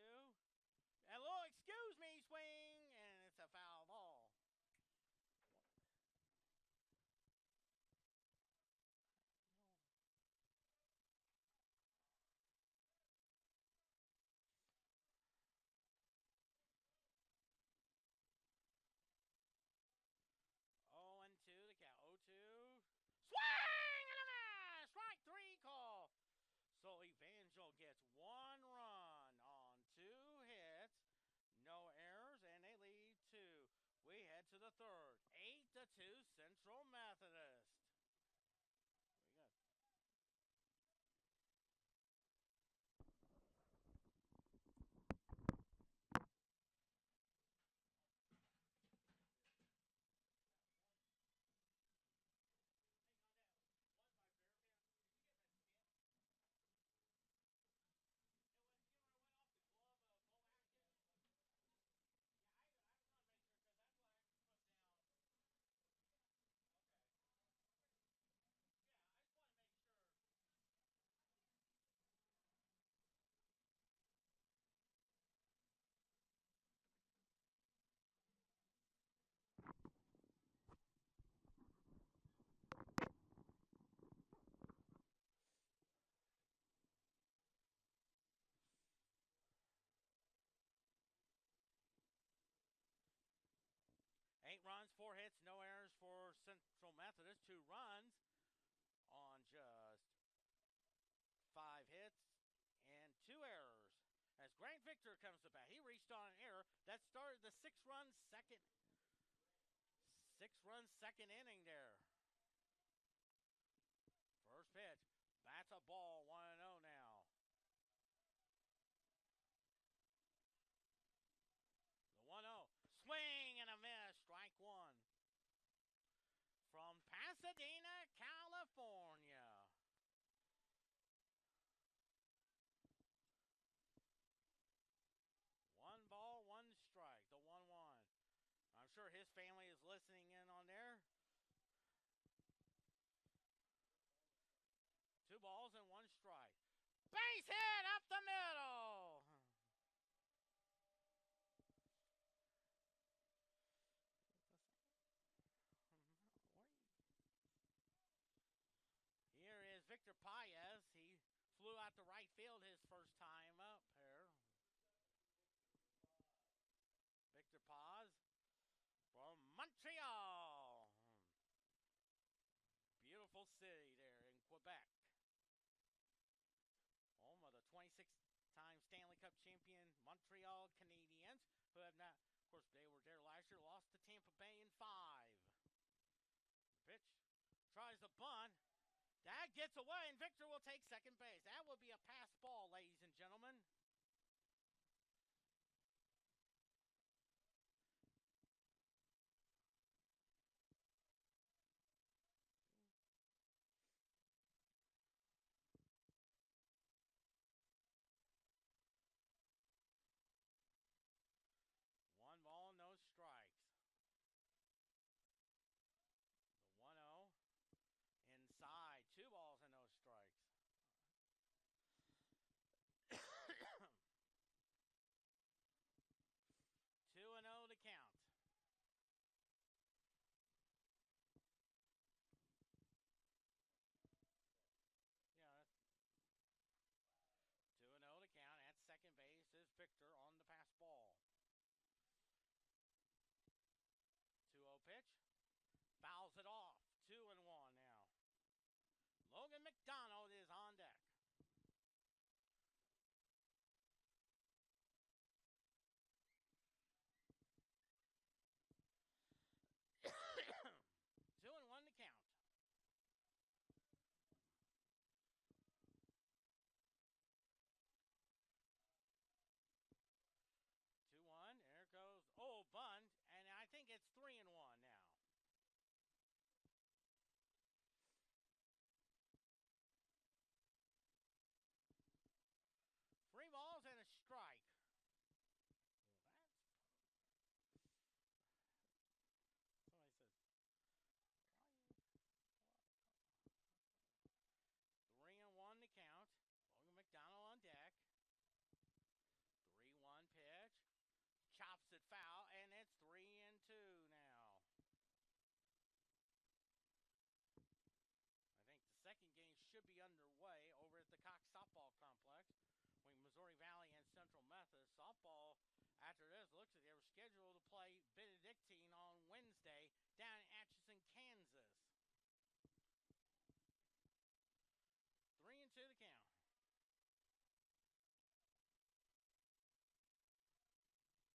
A little excuse me swing, and it's a foul ball. Oh, and 2 the count. 0-2. Swing and a miss! Strike 3 call. So Evangel gets 1 run on 2 hits, no errors, and they lead 2. We head to the third. 8-2 Central Methodist. We got. 8 runs, 4 hits, no errors for Central Methodist. 2 runs on just 5 hits and 2 errors. As Grant Victor comes to bat, he reached on an error that started the 6-run second inning there. First pitch, bats a ball, 1-0 now. The 1-0, swing and a miss, strike 1. From Pasadena, California. One ball, 1 strike, the 1-1. I'm sure his family is listening in on there. 2 balls and 1 strike. Base hit up the middle. Here is Victor Paez. He flew out to right field his first time up here. Victor Paez from Montreal. Beautiful city there in Quebec. Home of the 26-time Stanley Cup champion Montreal Canadiens, who have not, of course, they were there last year, lost to Tampa Bay in 5. The pitch tries to bunt. That gets away, and Victor will take second base. That will be a pass ball, ladies and gentlemen. One ball, no strikes. The 1-0. Inside, 2 balls and no strikes. 2-0 to count. Yeah, 2-0 to count. At second base is Victor on the pass ball. 2-0 pitch. Fouls it off. 2-1 now. Logan McDonald is on deck. Two and one to count. Two one. There goes. Oh, bunt, and I think it's 3-1 now. Three balls and a strike. Well, that's somebody says 3-1 to count. Logan McDonald on deck. 3-1 pitch. Chops it foul, and it's 3-2 now. I think the second game should be underway over at the Cox Softball Complex. When Missouri Valley and Central Methodist softball, after this, looks like they were scheduled to play Benedictine on Wednesday down in Atchison, Kansas. 3-2 to count.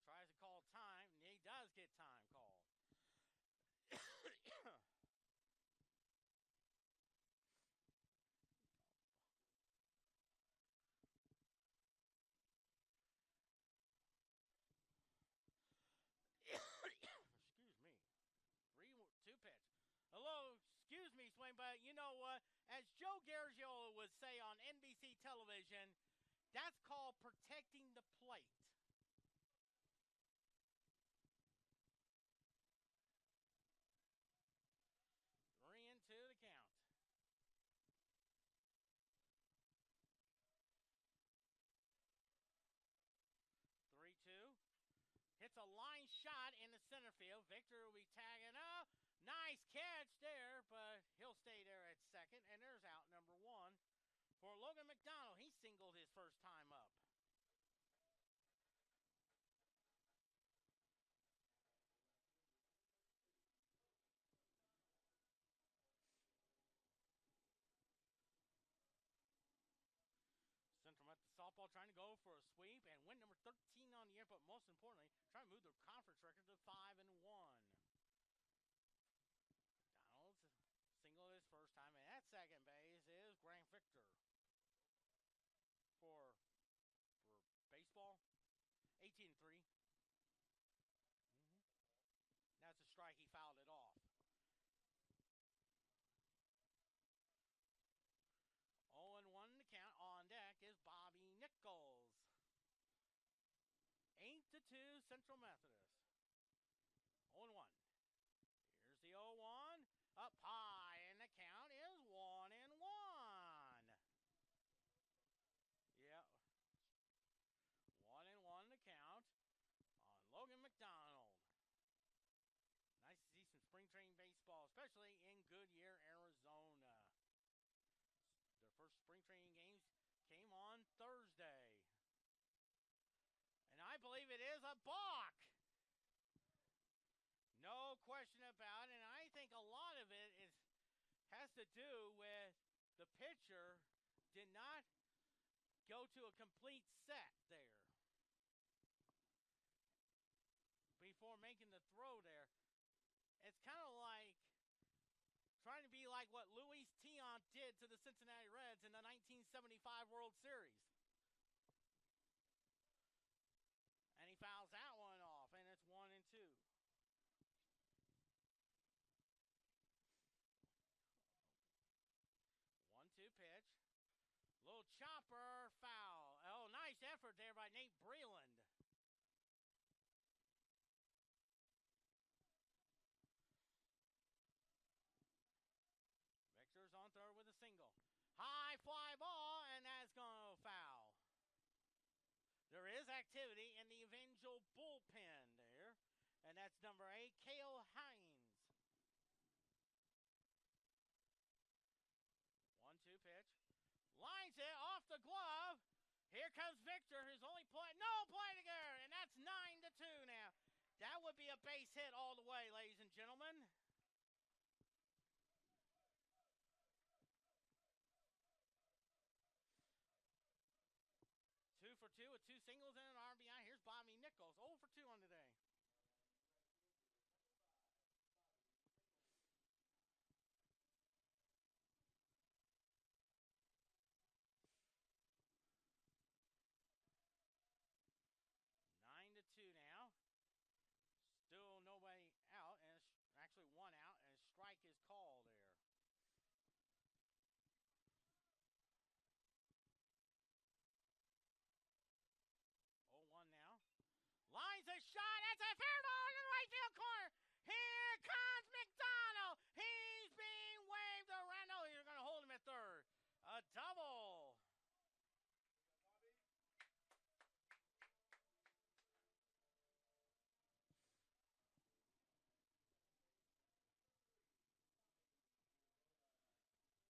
Tries to call time, and he does get time called. Excuse me. 3-2 pitch. Hello, excuse me, Swain, but you know what? As Joe Garagiola would say on NBC television, that's called protecting the plate. 3-2 to count. 3-2. Hits a line shot in the center field. Victor will be tagging up. Nice catch there, but he'll stay there at second. And there's out number 1 for Logan McDonald. He singled his first time up. baseball trying to go for a sweep and win number 13 on the year, but most importantly, trying to move their conference record to 5-1. Donald's single his first time, and at second base is Grant Victor for baseball. 18-3. That's a strike. He fouled it off. 0-1 to count. On deck is Bobby Nichols. 8-2 Central Methodist. 0-1. Here's the 0-1. Up high, and the count is 1-1. Yep. 1-1 to count on Logan McDonald. Nice to see some spring training baseball, especially in Goodyear, Arizona. Their first spring training games came on Thursday. And I believe it is a balk. No question about it. And I think a lot of it has to do with the pitcher did not go to a complete set there before making the throw there. It's kind of like trying to be like what Luis Tiant did to the Cincinnati Reds in the 1975 World Series. And he fouls that one off, and it's 1-2. One-two pitch. Little chopper foul. Oh, nice effort there by Nate Breland. Victor's on third with a single. High fly ball, and that's going to foul. There is activity in the Evangel bullpen there, and that's number 8, Cale Hines. 1-2 pitch. Lines it off the glove. Here comes Victor, who's only no play together, and that's 9-2 now. That would be a base hit all the way, ladies and gentlemen. Two for two with 2 singles and an RBI. Here's Bobby Nichols, 0 for 2 on the day. Nine to 2 now. Still nobody out, and it's actually 1 out, and a strike is called there. 0-1 now. Lines a shot. That's a fair ball in the right field corner. Here comes McDonald. He's being waved around. No, you're going to hold him at third. A double.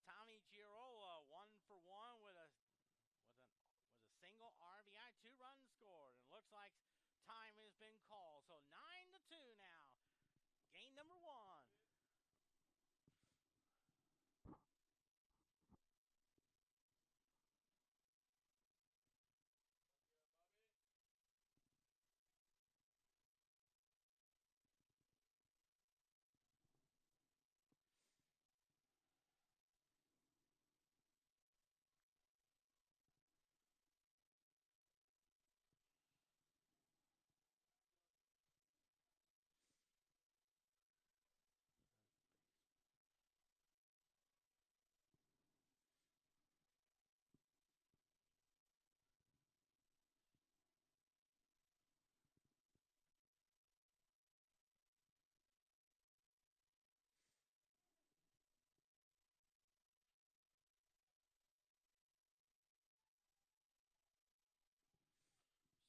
Tommy Girola, 1 for 1 with a single RBI, 2 runs scored, and looks like time has been called. So 9-2 now. Game number 1.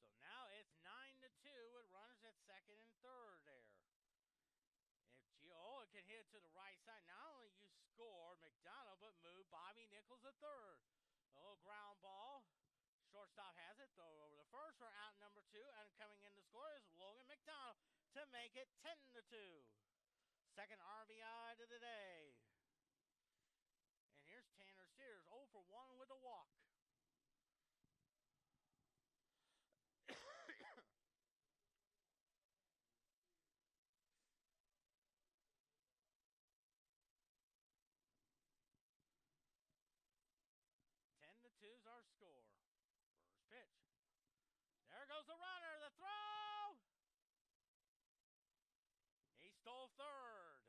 So now it's 9-2 with runners at second and third there. If Giola can hit it to the right side, not only you score McDonald, but move Bobby Nichols to third. A little ground ball. Shortstop has it, throw over the first for out number 2, and coming in to score is Logan McDonald to make it 10-2. Second RBI of the day. And here's Tanner Sears, 0 for 1 with a walk. is our score. First pitch. There goes the runner. The throw. He stole third.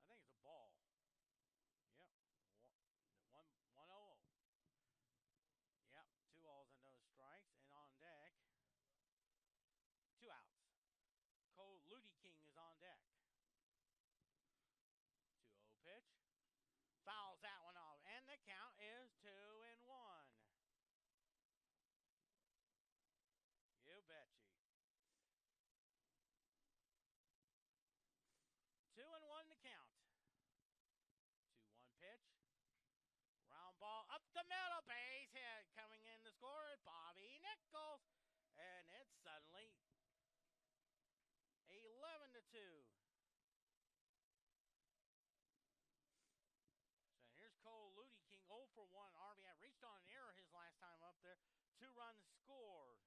I think it's a ball. Yep. 1-0. Yep. 2 balls and no strikes. And on deck, 2 outs. Cole Ludy King is on deck. 2-0 pitch. Fouls that one off. And the count is 2-1. You betcha. 2-1 to count. 2-1 pitch. Round ball up the middle. Base hit. Coming in to score is Bobby Nichols. And it's suddenly 11-2. So here's Cole Ludy King 0 for 1 RBI. Reached on an error his last time up there. 2 runs scored.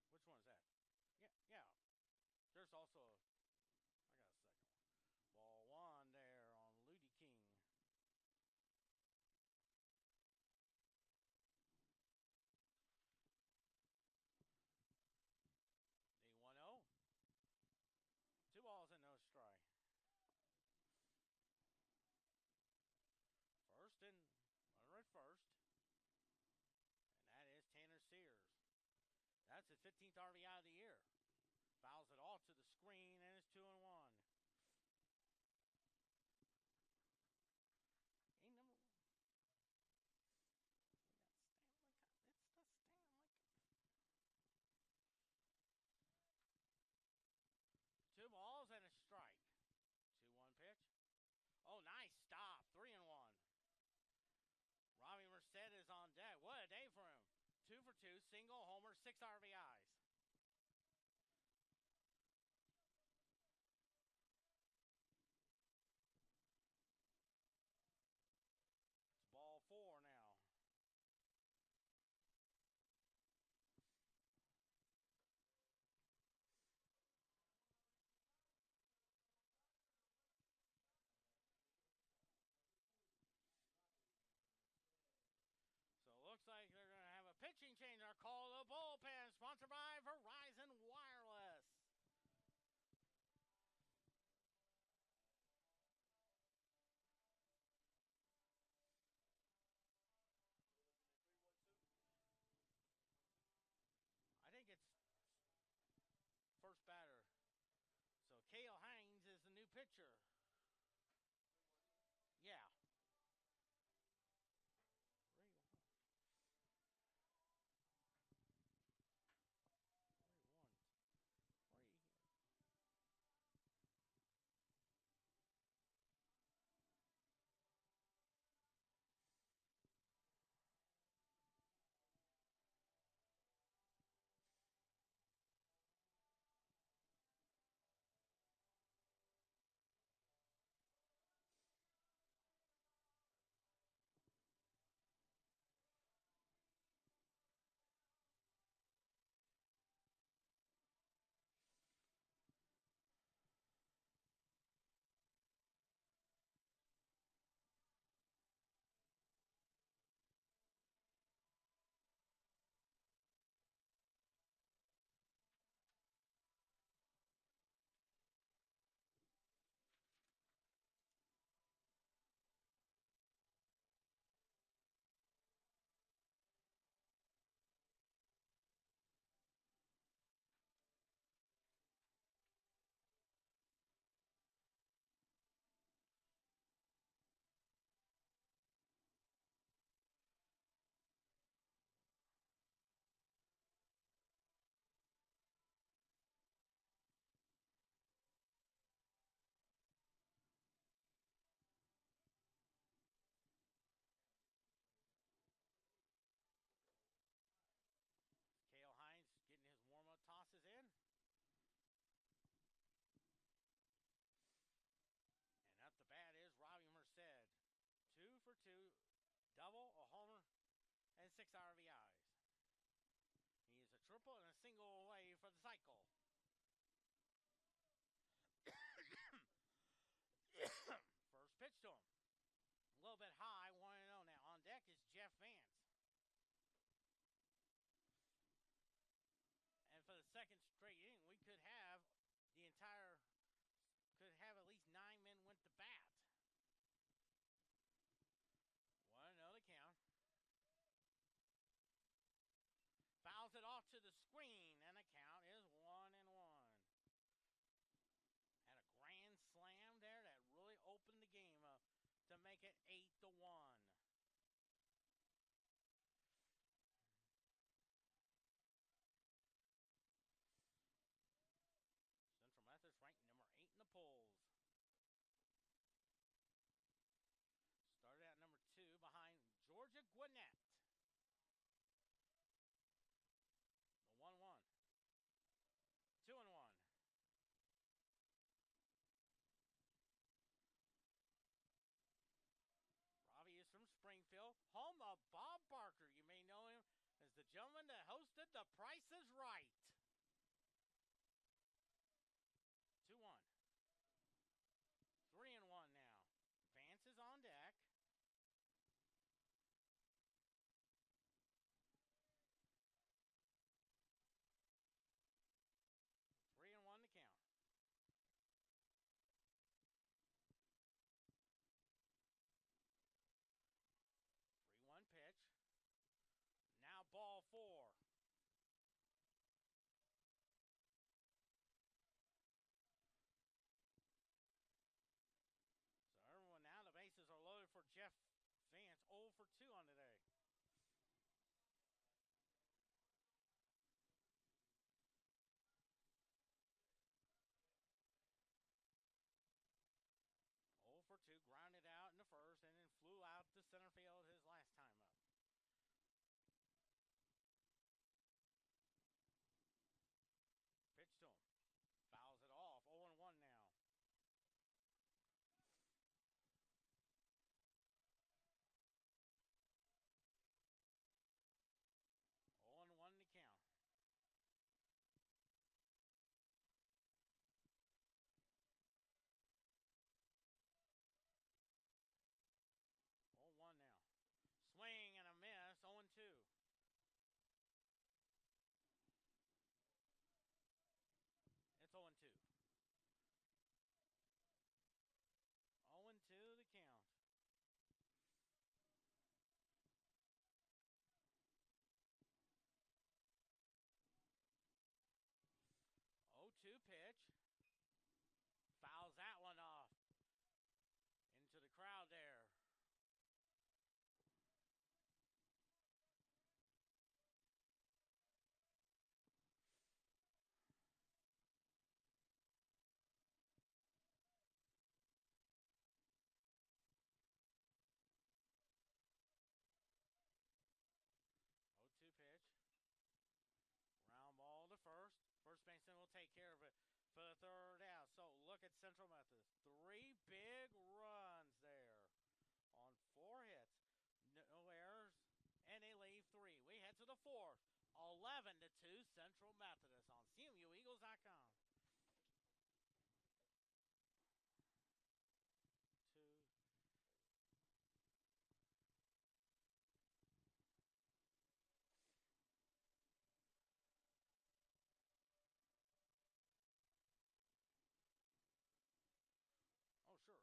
Which one is that? Yeah. There's also I got a second one. Ball 1 there on Ludy King. The 1-0. 2 balls and no strike. First and runner at first. And that is Tanner Sears. That's his 15th RBI of the year. Fouls it all to the screen, and it's 2-1. Ain't number 1. We got Stanley Cup. It's the Stanley Cup. 2 balls and a strike. 2-1 pitch. Oh, nice stop. 3-1. Robbie Merced is on deck. What a day for him. 2 for 2, single, homer, 6 RBIs. It's ball 4 now. So it looks like they're going to have a pitching change. Our call to the bullpen, sponsored by Verizon Wireless. I think it's first batter. So Cale Hines is the new pitcher. Yeah. 3-1. 2, double, a homer, and 6 RBIs. He is a triple and a single away for the cycle. First pitch to him. A little bit high, 1-0 now. On deck is Jeff Vance. And for the second straight inning, we could have at least 9 men went to bat. 1-0 to count. Fouls it off to the screen, and the count is 1-1. Had a grand slam there that really opened the game up to make it 8-1. Central Methodist ranked number 8 in the polls. Started at number 2 behind Georgia Gwinnett. The 1-1. 2-1. Robbie is from Springfield, home of Bob Barker. You may know him as the gentleman that hosted The Price is Right. 2-1. 3-1 now. Vance is on deck. Three and one to count. 3-1 pitch. Now ball 4. So everyone now, the bases are loaded for Jeff Vance. 0 for 2 on today. For 2, grounded out in the first, and then flew out to center field his last time up. Pitch to him. Fouls it off. 0-1 now. 0-1 to count. 0-1 now. Swing and a miss. 0-2. It's 0-2. 0-2 the count. Oh-2 pitch. Fouls that one off. Into the crowd there. Oh-2 pitch. Ground ball to first. First baseman will take care of it for the third out. So look at Central Methodist. 3 big runs there on 4 hits. No errors, and they leave 3. We head to the 4th. 11-2 Central Methodist on CMUEagles.com. 2. Oh, sure.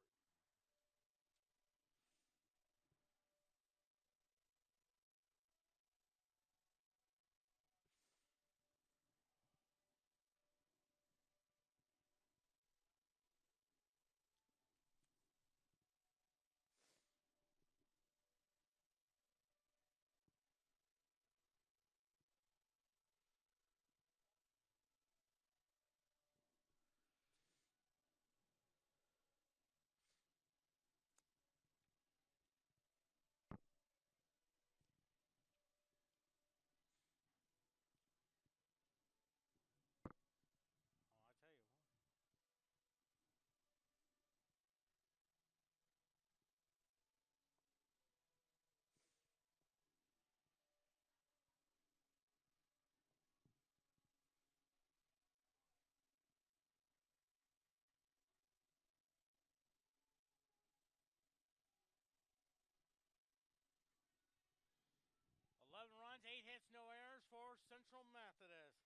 Central Methodist.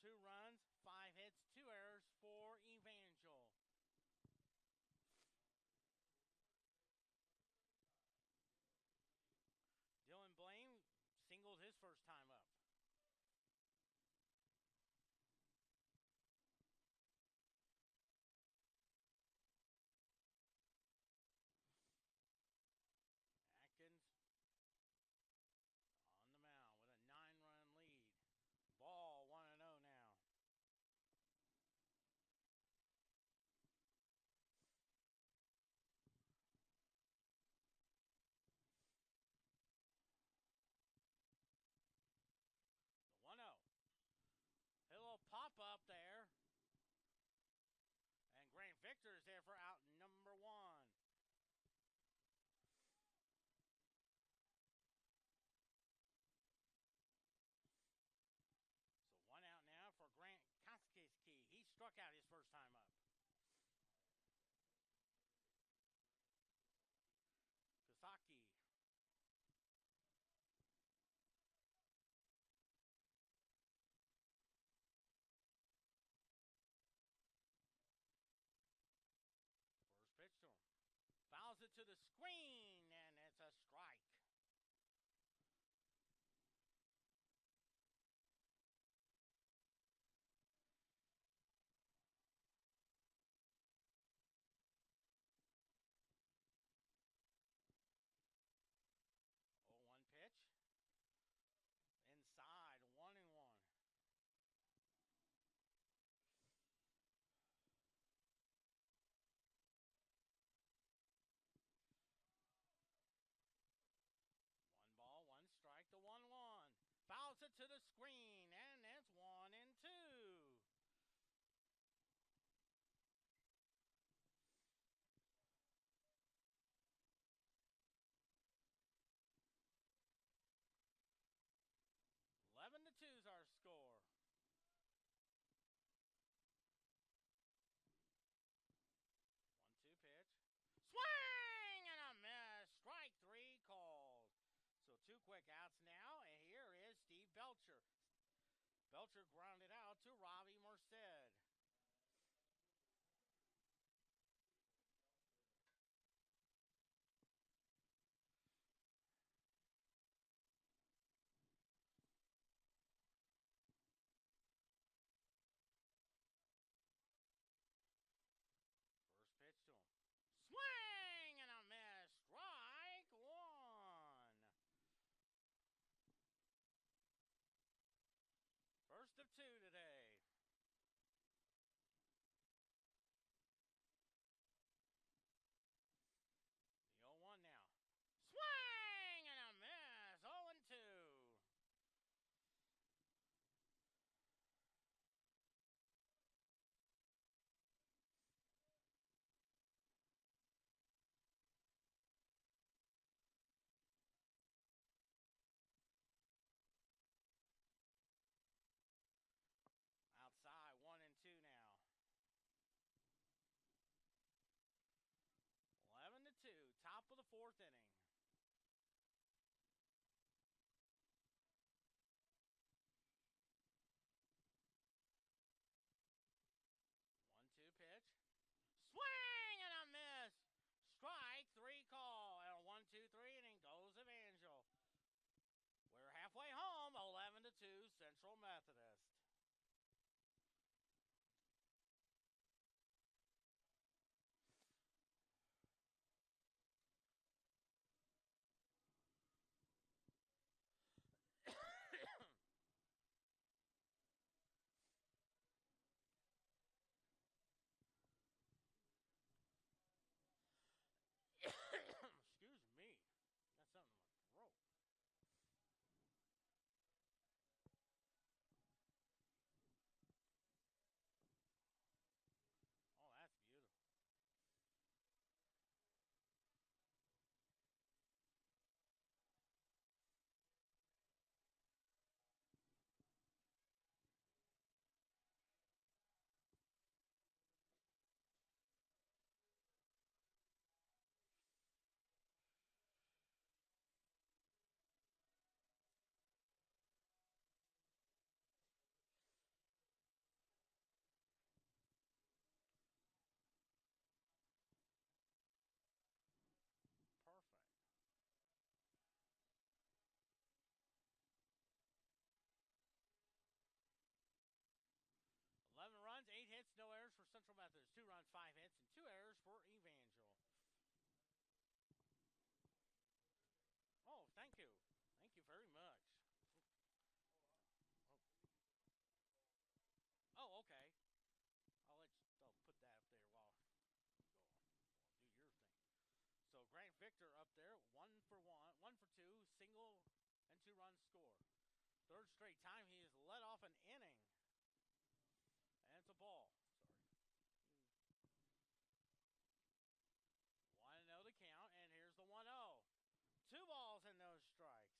2 runs, 5 hits, 2 errors for Evangel. Dylan Blaine singled his first time up. Atkins on the mound with a 9-run lead. Ball 1-0 now. The 1-0. Hit a little pop up there. And Grant Victor is there for out number 1. So 1 out now for Grant Koski. He struck out his first time up. Kosaki. First pitch to him. Fouls it to the screen, and it's a strike. Oh, 1 pitch. Inside, 1-1. One ball, 1 strike, the 1-1. Fouls it to the screen, and it's 1-2. Eleven to 2 is our score. 1-2 pitch. Swing and a miss. Strike 3 called. So 2 quick outs now, and here is Steve Belcher. Belcher grounded out to Robbie Merced. First pitch to him. Swing and a miss. Strike 1. First of 2 today. The 0-1 now. Swing and a miss. 0-2. Outside, 1-2 now. 11-2, top of the 4th inning. One-two pitch. Swing and a miss. Strike 3 call. And a 1-2-3 inning goes Evangel. We're halfway home, 11-2 Central Methodist. Excuse me. Got something in my throat. Methodist. 2 runs, 5 hits, and 2 errors for Evangel. Oh, thank you. Thank you very much. Oh, okay. I'll put that up there while you go do your thing. So Grant Victor up there, 1 for 2, single, and 2 runs score. Third straight time he has led off an inning. And it's a ball. Sorry. 1-0 the count, and here's the 1-0. 2 balls and no strikes.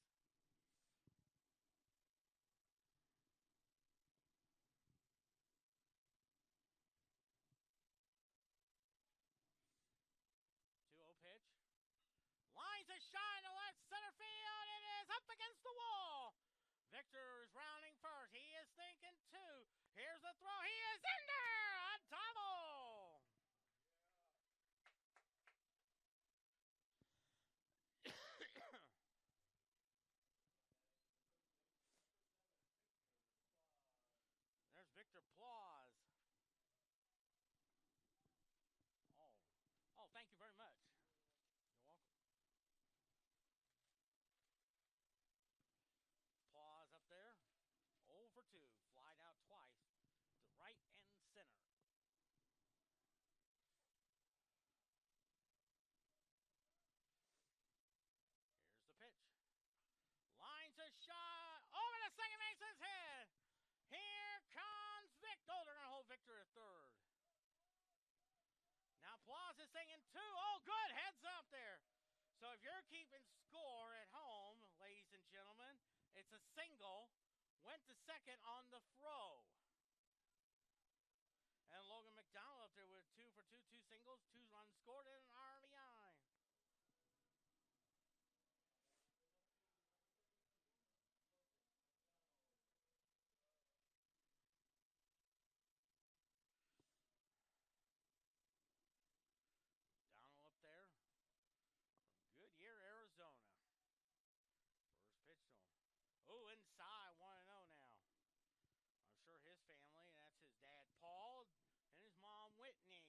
Pitch. Lines a shot in the left center field. It is up against the wall. Victor is rounding first. He is thinking 2. Here's the throw. He is in there. A double. There's Victor Plaus. Oh, thank you very much. You're welcome. Plaus up there. 0 for 2. Flied out twice to right and center. Here's the pitch. Lines a shot over the second baseman's head. Here comes Victor. Oh, they're going to hold Victor at third. Now Plaus is singing 2. Oh, good. Heads up there. So if you're keeping score at home, ladies and gentlemen, it's a single. Went to second on the throw. And Logan McDonald up there with 2 for 2, 2 singles, 2 runs scored, and an RBI. McDonald up there from Goodyear, Arizona. First pitch to him. Oh, inside, 1-0 now. I'm sure his family, and that's his dad, Paul, and his mom, Whitney.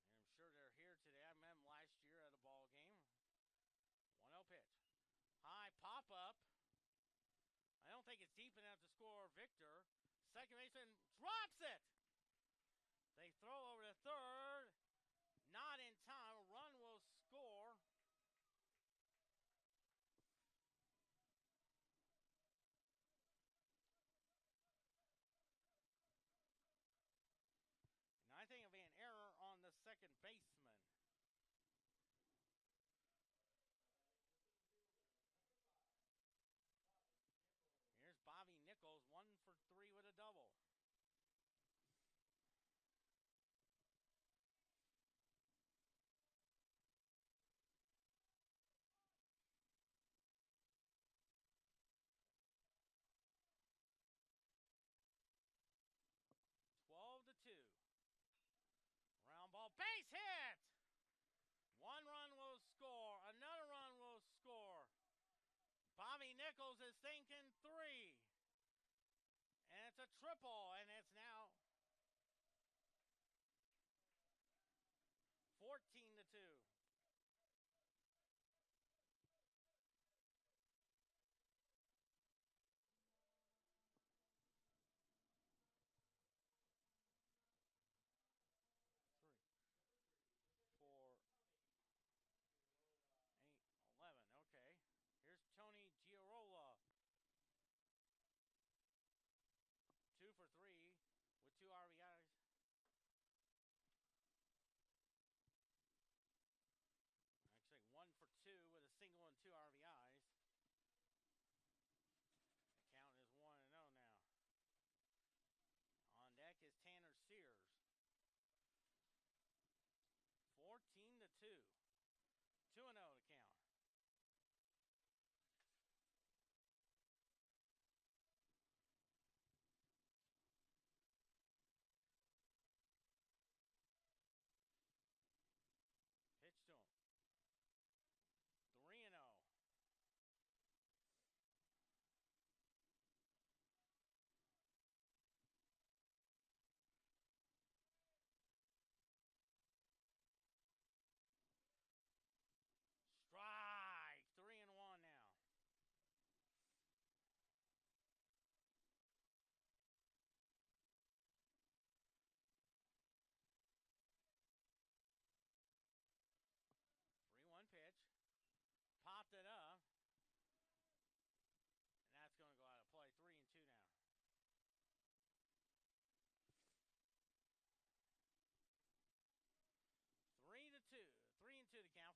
And I'm sure they're here today. I met them last year at a ball game. 1-0 pitch. High pop-up. I don't think it's deep enough to score Victor. Second baseman drops it. They throw over to third. Not in time. A run will score. And I think it'll be an error on the second baseman. Here's Bobby Nichols, 1 for 3 with a double. to 2. Round ball, base hit! 1 run will score. Another run will score. Bobby Nichols is thinking 3. And it's a triple, and it's now 14 to 2. For 8, 11. Okay. Here's Tony Giarola. 2 for 3 with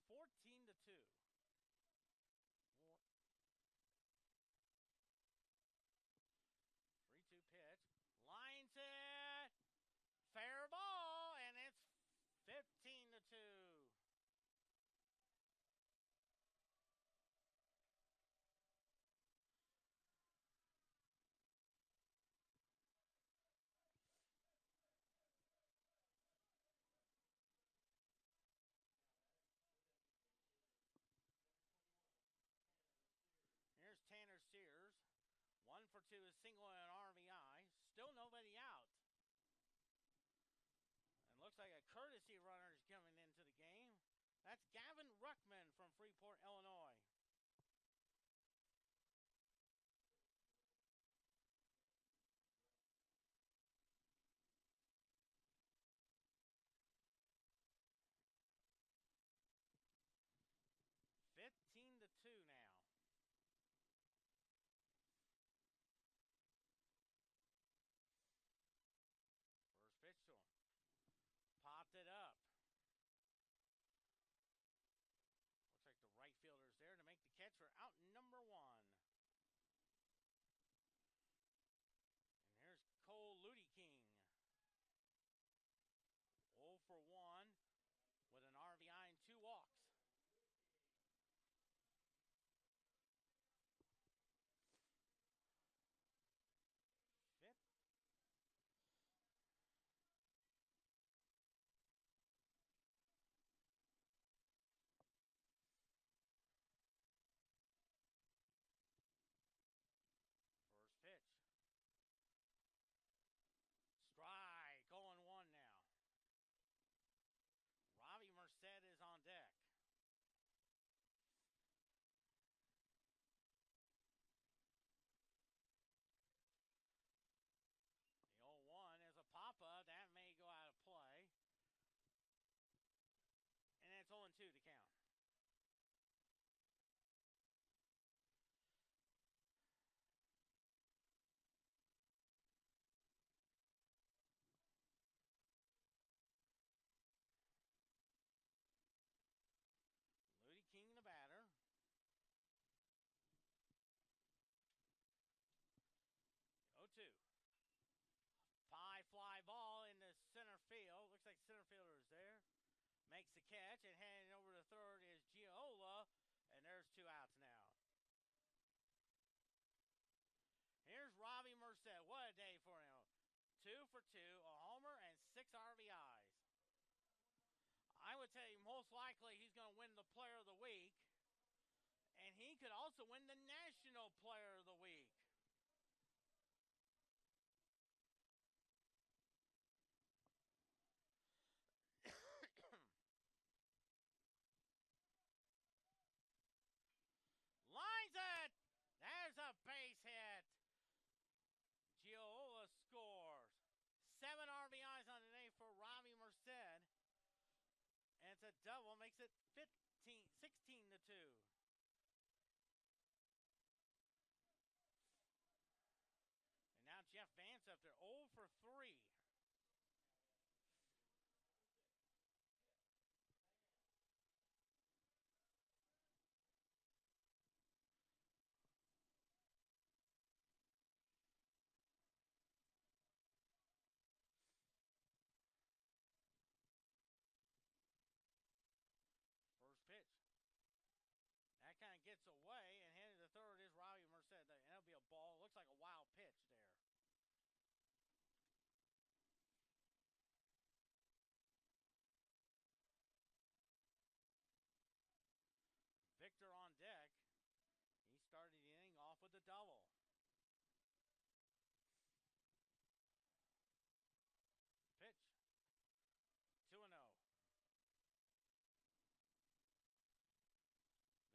14-2. 3-2 pitch. Lines it. Fair ball, and it's 15-2. Here's Tanner Sears. 1 for 2 is single and an RBI. Still nobody out. And looks like a courtesy runner is coming into the game. That's Gavin Ruckman from Freeport, Illinois. $15-2 now. First pitch to him. Popped it up. Looks like the right fielder's there to make the catch for out number 1. And here's Cole Ludeking. 0 for 1 with an RBI and 2 walks. First pitch. Strike, 0-1 now. Robbie Merced is on deck. The 0-1 is a pop-up. That may go out of play. And it's 0-2 to count. Ludeking the batter. 0-2. High fly ball into center field. Looks like center fielder is there. Makes the catch, and handing over to third is Giola, and there's 2 outs now. Here's Robbie Merced. What a day for him. 2 for 2, a homer, and 6 RBIs. I would tell you most likely he's going to win the Player of the Week, and he could also win the National Player of the Week. Lines it! There's a base hit. Giola scores. 7 RBIs on the day for Robbie Merced. And it's a double, makes it 16-2. And now Jeff Vance up there, 0 for 3. First pitch. That kind of gets away, and headed to third is Robbie Merced. And that'll be a ball. Looks like a wild pitch there. Victor on deck. He started the inning off with a double. Pitch. 2-0.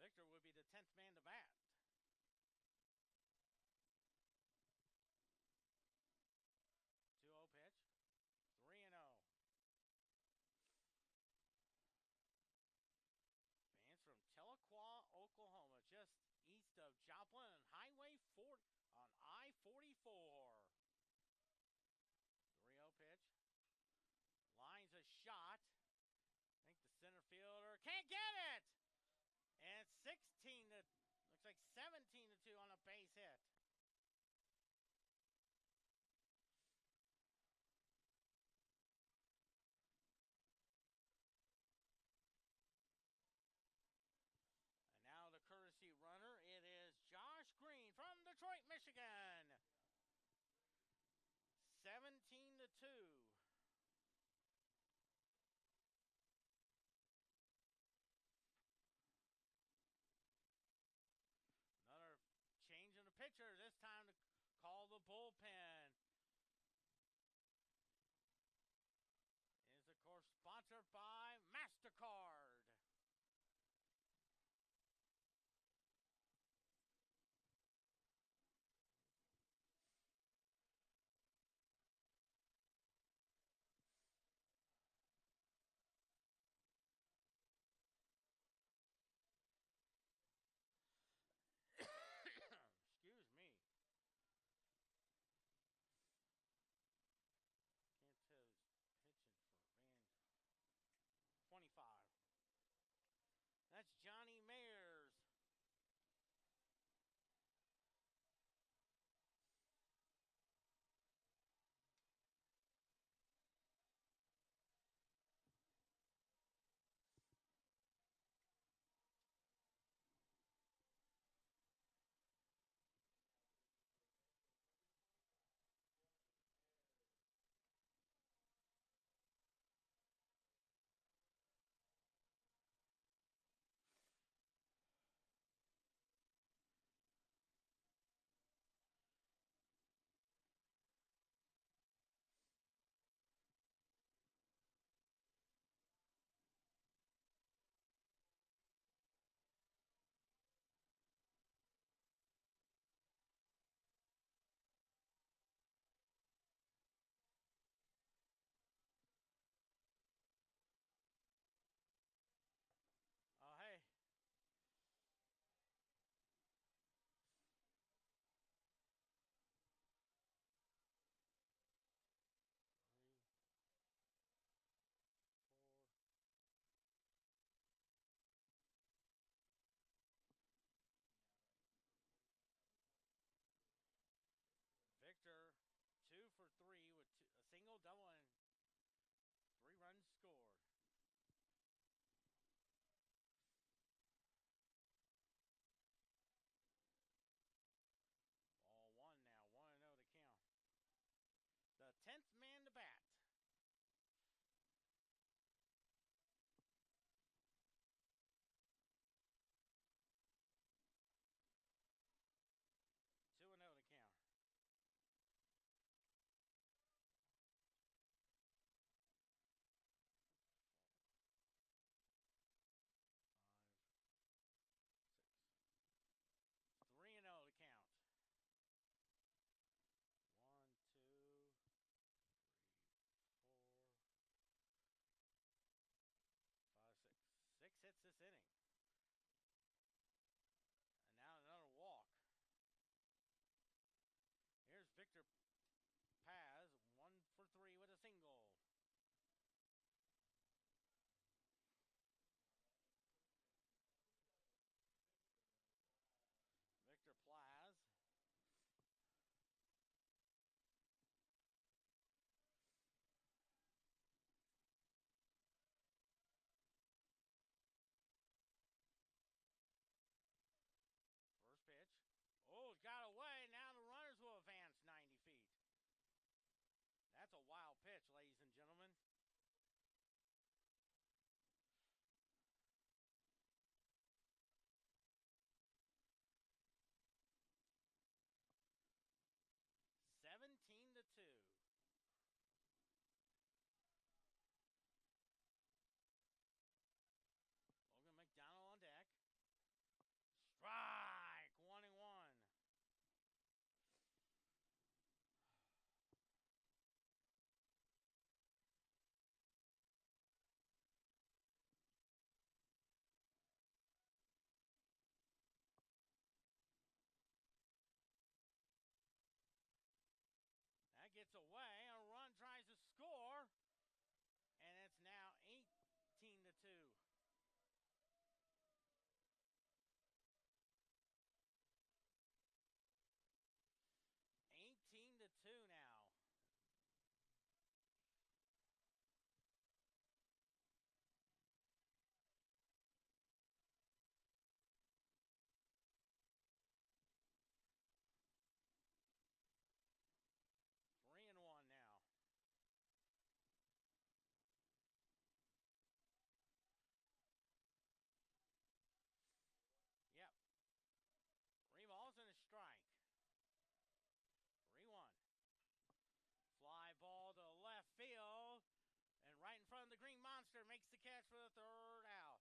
Victor would be the 10th man to bat. 2-0 pitch. 3-0. Fans from Tahlequah, Oklahoma, just east of Joplin on Highway 40 on I-44. 3-0 pitch. Lines a shot. I think the center fielder can't get it. makes 17-2 on a base hit. And now the courtesy runner, it is Josh Green from Detroit, Michigan. 17-2. Another change in the pitcher, this time to call the bullpen. Is, of course, sponsored by MasterCard. Excuse me. Can't tell who's pitching for Van. 25. That's Johnny Mayers. Oh, hey. Three, 4. Victor, 2 for 3 with a single, double, and 3 runs scored. Ball 1 now, 1-0 to count. The 10th man to bat. Two and 0 to count. Five, 6. 3-0 to count. 1, 2, 3, 4, 5, 6. 6 hits this inning. And now another walk. Here's Victor Paz, 1 for 3 with a single. Victor Paz. First pitch. Oh, it got away. Now the runners will advance 90 feet. That's a wild pitch, ladies and gentlemen. (17-2). Logan McDonald on deck. Strike, 1-1. That gets away. A run tries to score. And it's now 18-2. for the third out.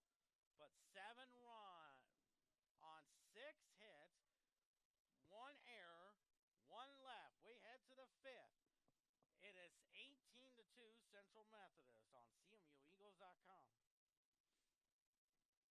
But 7 runs on 6 hits, 1 error, 1 left. We head to the 5th. It is 18-2 Central Methodist on CMUEagles.com. 8-2. Oh, yeah.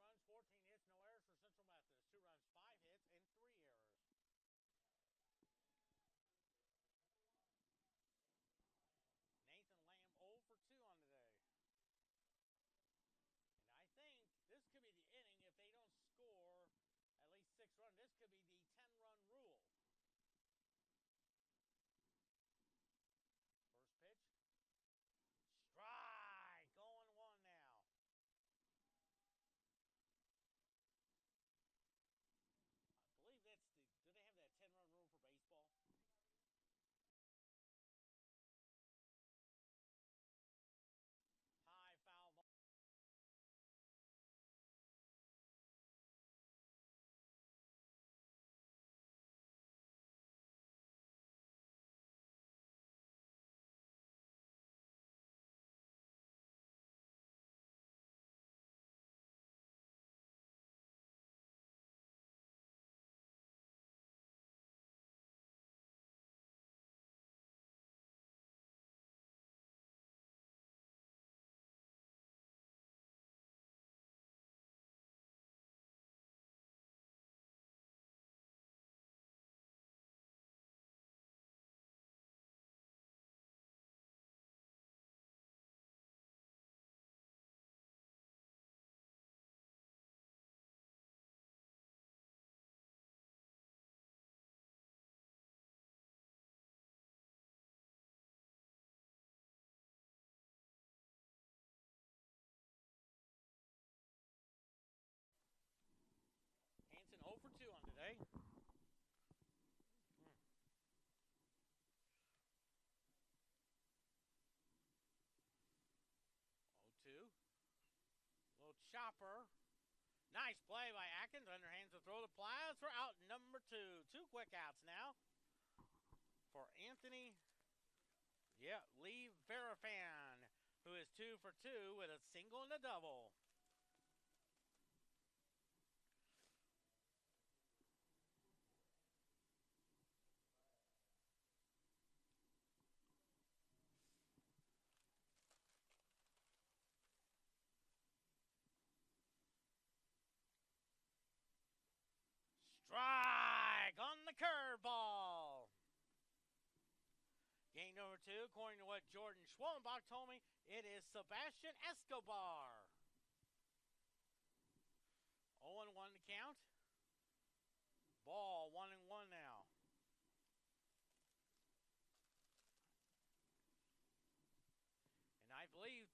So what the? Oh, I need some more. Put him on boy. Oh. 18 runs, 14 hits, no errors for Central Methodist. 2 runs, 5 hits, and 3 errors. Nathan Lamb 0 for 2 on the day. And I think this could be the inning if they don't score at least 6 runs. This could be the 10-run rule. First pitch. Strike. 0-1 now. I believe that's the. Do they have that 10-run rule for baseball? High foul ball. Hanson 0 for 2 on today. 0-2. Little chopper. Nice play by Atkins. Underhands to throw the pliers for out number 2. 2 quick outs now for Anthony. Yeah, Lee Verifan, who is 2 for 2 with a single and a double. Strike on the curveball. Game number 2, according to what Jordan Schwellenbach told me, it is Sebastian Escobar. 0-1 to count. Ball 1-1 now. And I believe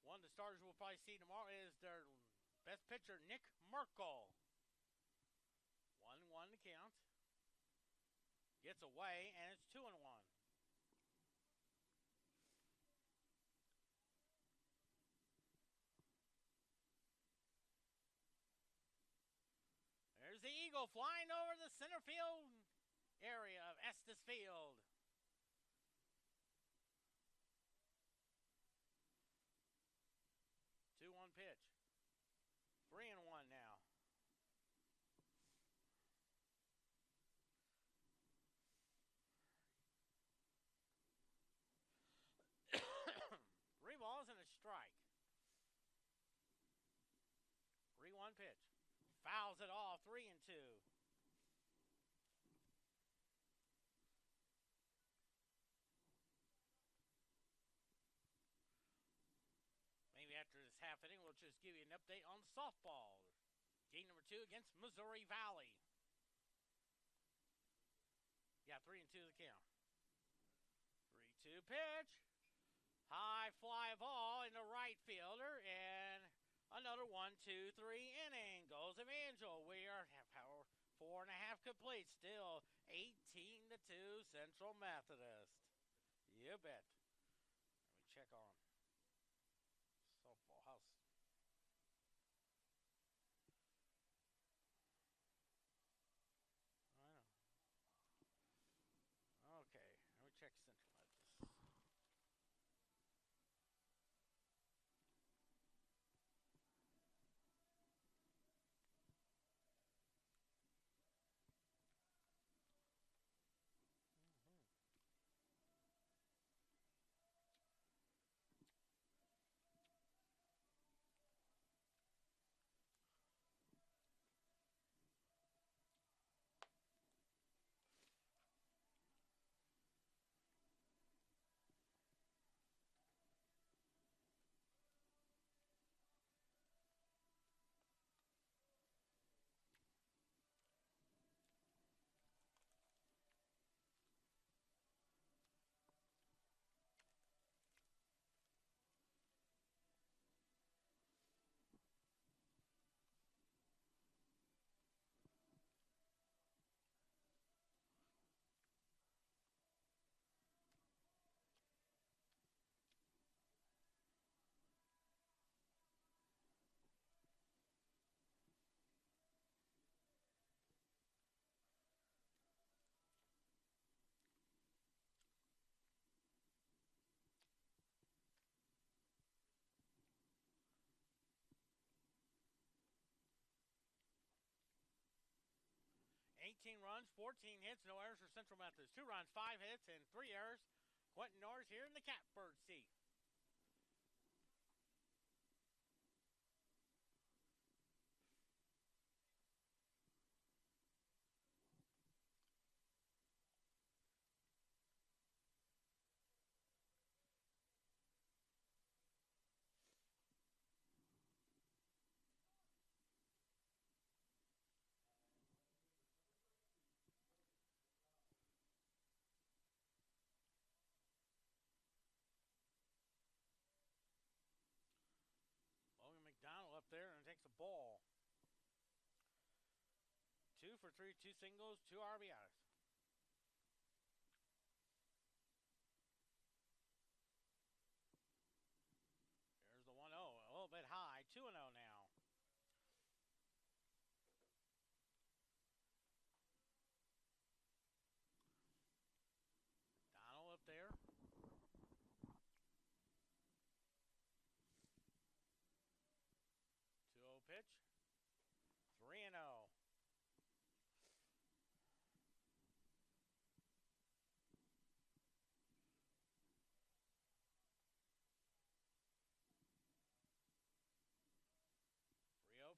one of the starters we'll probably see tomorrow is their best pitcher, Nick Merkel. 1-1 to count. Gets away, and it's 2-1. There's the Eagle flying over the center field area of Estes Field. Two-one pitch. 3-1 now. Three balls and a strike. 3-1 pitch. Fouls it off. 3-2. Maybe after this half inning, we'll just give you an update on softball. Game number 2 against Missouri Valley. Yeah, 3-2 the count. 3-2 pitch. High fly ball in the right fielder, and another 1-2-3 inning. Goes Evangel. We are 4.5 complete. Still 18-2 Central Methodist. You bet. Let me check on softball house. I know. Okay, let me check Central Methodist. Mm-hmm. 18 runs, 14 hits, no errors for Central Methodist. 2 runs, 5 hits, and 3 errors. Quentin Norris here in the catbird seat. Logan McDonald up there and takes a ball. 2 for 3, 2 singles, 2 RBIs. There's the 1-0, a little bit high, 2-0 now. Donald up there. 2-0 pitch. 3-0.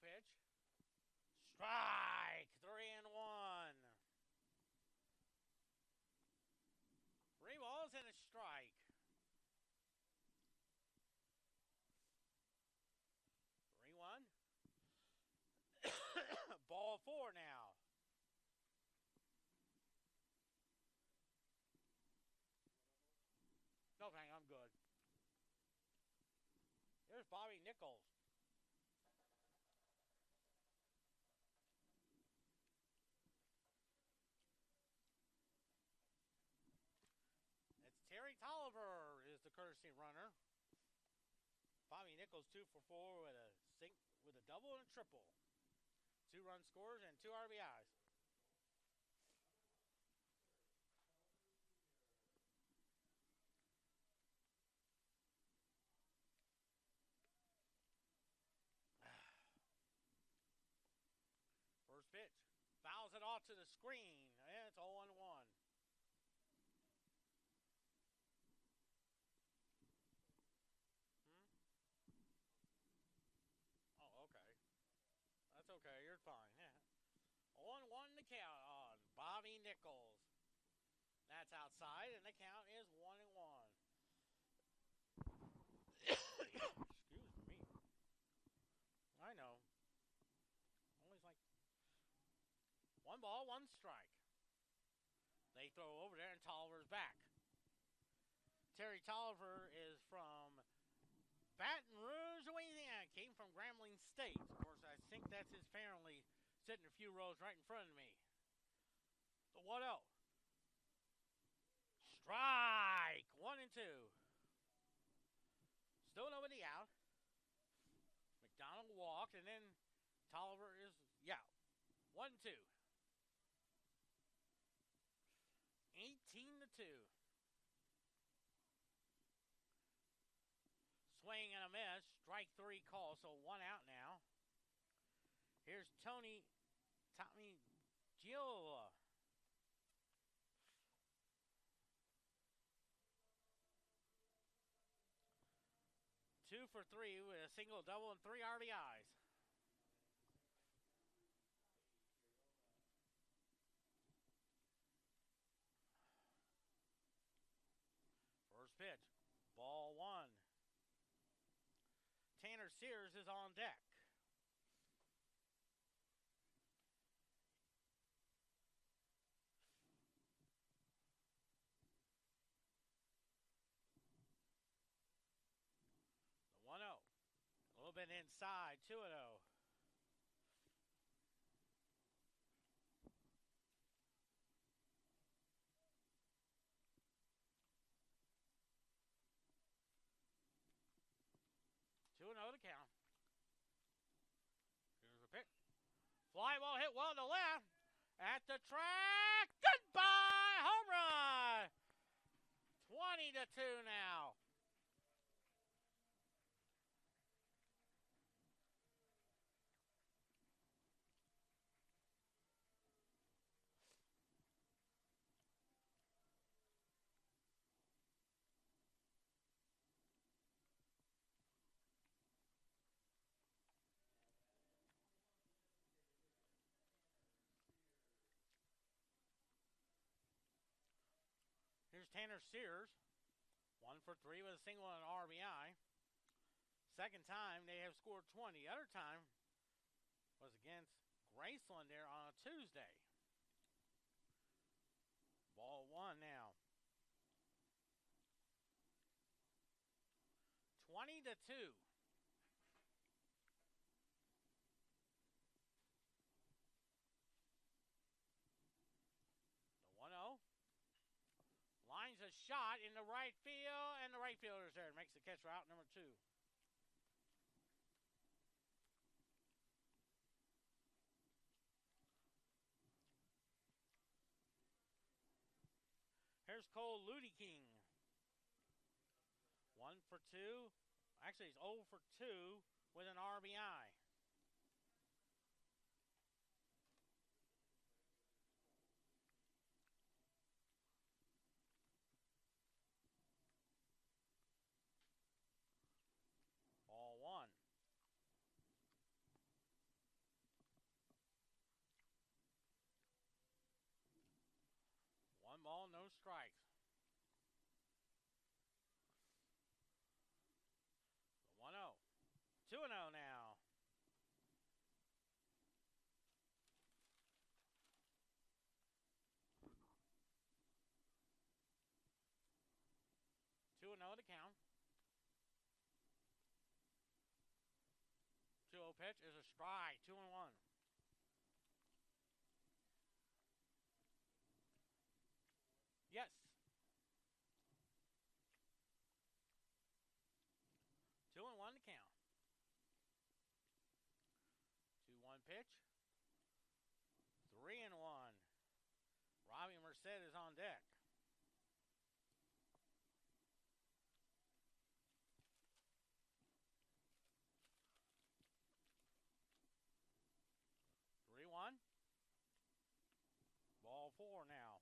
Pitch. Strike. 3-1. 3 balls and a strike. 3-1. Ball 4 now. No, thank you, I'm good. Here's Bobby Nichols. Terry Tolliver is the courtesy runner. Bobby Nichols 2 for 4 with a double and a triple. 2 run scores and 2 RBIs. pitch. Fouls it off to the screen. It's 0-1. Oh, okay. That's okay. You're fine. Yeah. 0-1 the count on Bobby Nichols. That's outside, and the count is 1-1. Excuse me. I know. Always like 1 ball, 1 strike. They throw over there, and Tolliver's back. Terry Tolliver is from Baton Rouge, Louisiana. Came from Grambling State. Of course, I think that's his family sitting a few rows right in front of me. The 1-0. Strike. 1-2. Still nobody out. McDonald walked, and then Tolliver is, 1-2. 18-2. Swing and a miss. Strike 3 call, so 1 out now. Here's Tommy Giola. Two for 3 with a single, double, and 3 RBIs. First pitch. Ball 1. Tanner Sears is on deck. The 1-0. A little bit inside. 2-0. To count. Here's a pitch. Fly ball hit well to left. At the track. Goodbye. Home run. 20-2 now. Here's Tanner Sears. 1 for 3 with a single and an RBI. Second time they have scored 20. Other time was against Graceland there on a Tuesday. Ball 1 now. 20-2. The 1-0. Lines a shot in the right field, and the right fielder's there. Makes the catch for out number 2. Here's Cole Ludy King. 1 for 2. Actually, he's 0 for 2 with an RBI. Ball 1. One ball, no strikes. The 1-0. 2-0 now. Two and 0 to count. 2-0 pitch is a strike. 2-1. Yes. 2-1 to count. 2-1 pitch. 3-1. Robbie Merced is on deck. One. 4 now.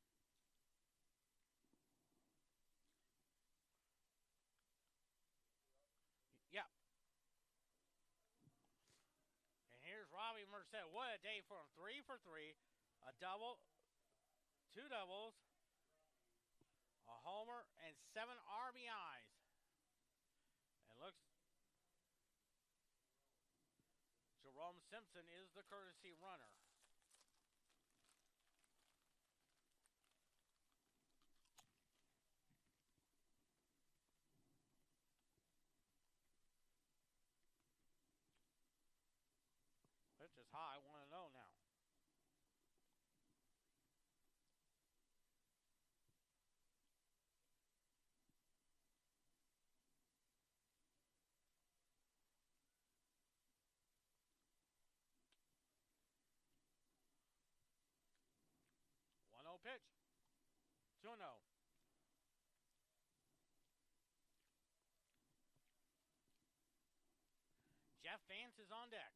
Yep. And here's Robbie Merced. What a day for him. 3 for 3. A double, 2 doubles, a homer, and 7 RBIs. And looks, Jerome Simpson is the courtesy runner. Pitch is high, 1-0 now. Pitch. 2-0. Jeff Vance is on deck.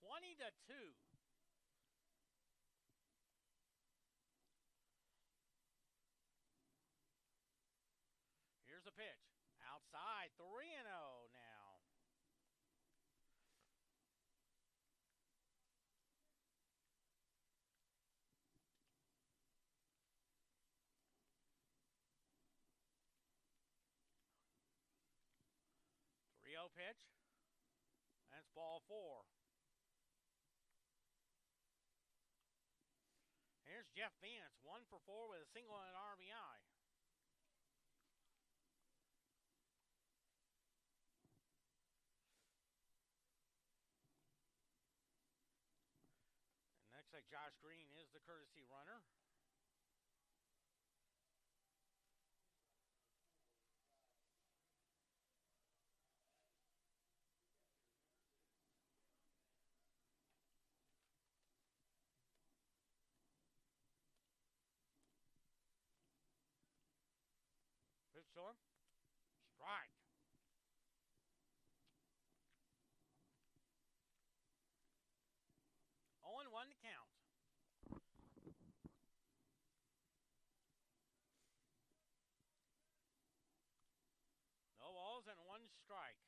20-2. Here's a pitch. Outside, 3-0 now. Pitch. That's ball 4. Here's Jeff Vance, 1 for 4 with a single and an RBI. And looks like Josh Green is the courtesy runner. Pitch to him. Strike. Oh, 1 to count. No balls and 1 strike.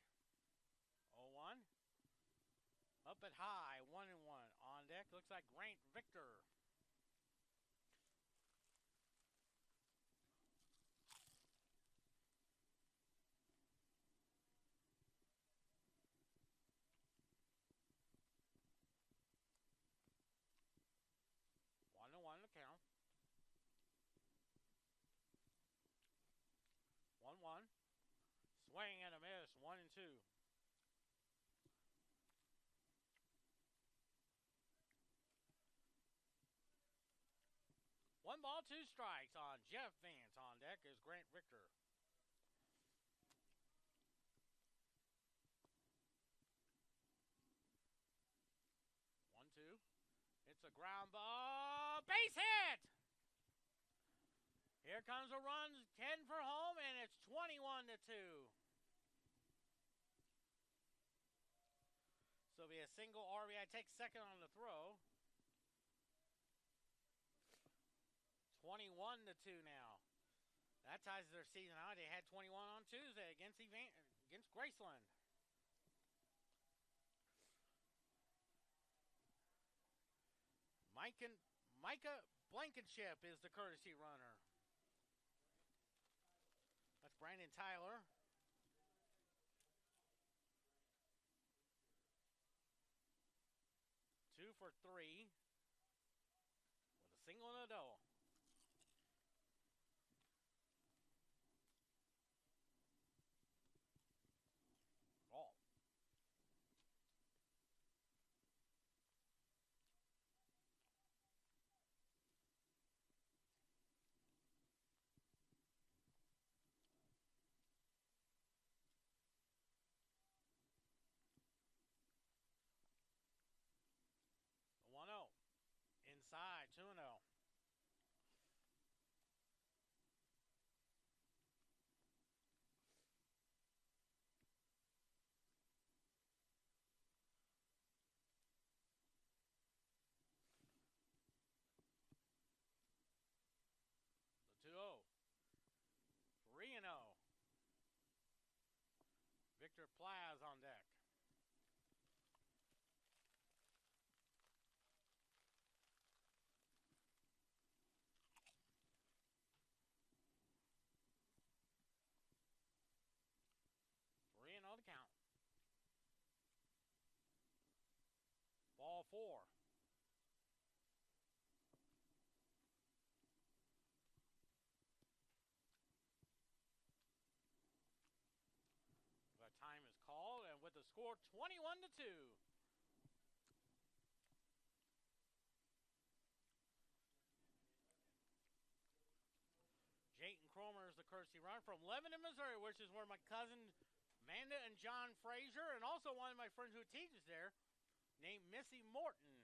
0-1. Up at high, 1-1. On deck, looks like Grant Victor. One to count. 1-1. Swing and a miss. 1-2. One ball, 2 strikes on Jeff Vance. On deck is Grant Victor. It's a ground ball. Base hit! Here comes a run, 10 for home, and it's 21-2. So it'll be a single RBI. Takes second on the throw. 21-2 now. That ties their season out. They had 21 on Tuesday against Graceland. Micah Blankenship is the courtesy runner. That's Brandon Tyler. Two for 3 with a single and a double. Ball. The 1-0. Victor Plaz on deck. Three and 0 to count. Ball 4. The time is called, and with the score 21 to 2. Jayton Cromer is the courtesy run from Lebanon, Missouri, which is where my cousin Amanda and John Frazier, and also one of my friends who teaches there, named Missy Morton.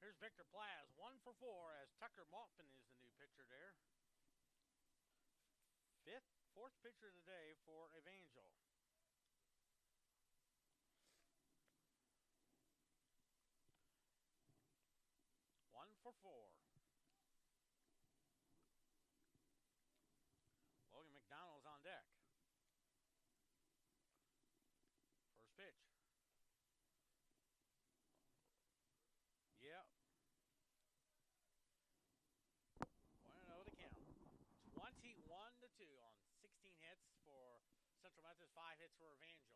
Here's Victor Plaz, 1 for 4, as Tucker Maltman is the new pitcher there. Fourth pitcher of the day for Evangel. One for 4. Logan McDonald's on deck. First pitch. Yep. 1-0 to count. 21 to 2 on 16 hits for Central Methodist, 5 hits for Evangel.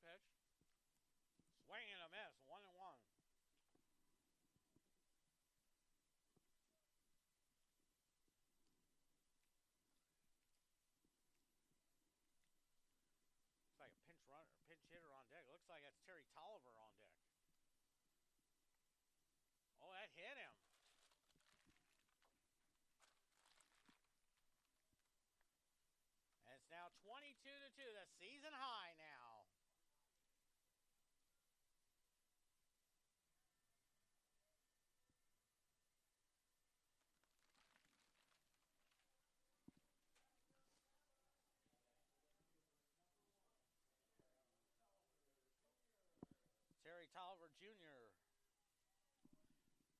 Pitch. Swing and a miss. 1-1. Looks like a pinch hitter on deck. Looks like that's Terry Tolliver on deck. Oh, that hit him. And it's now 22 to 2. The season high now. Terry Tolliver Jr.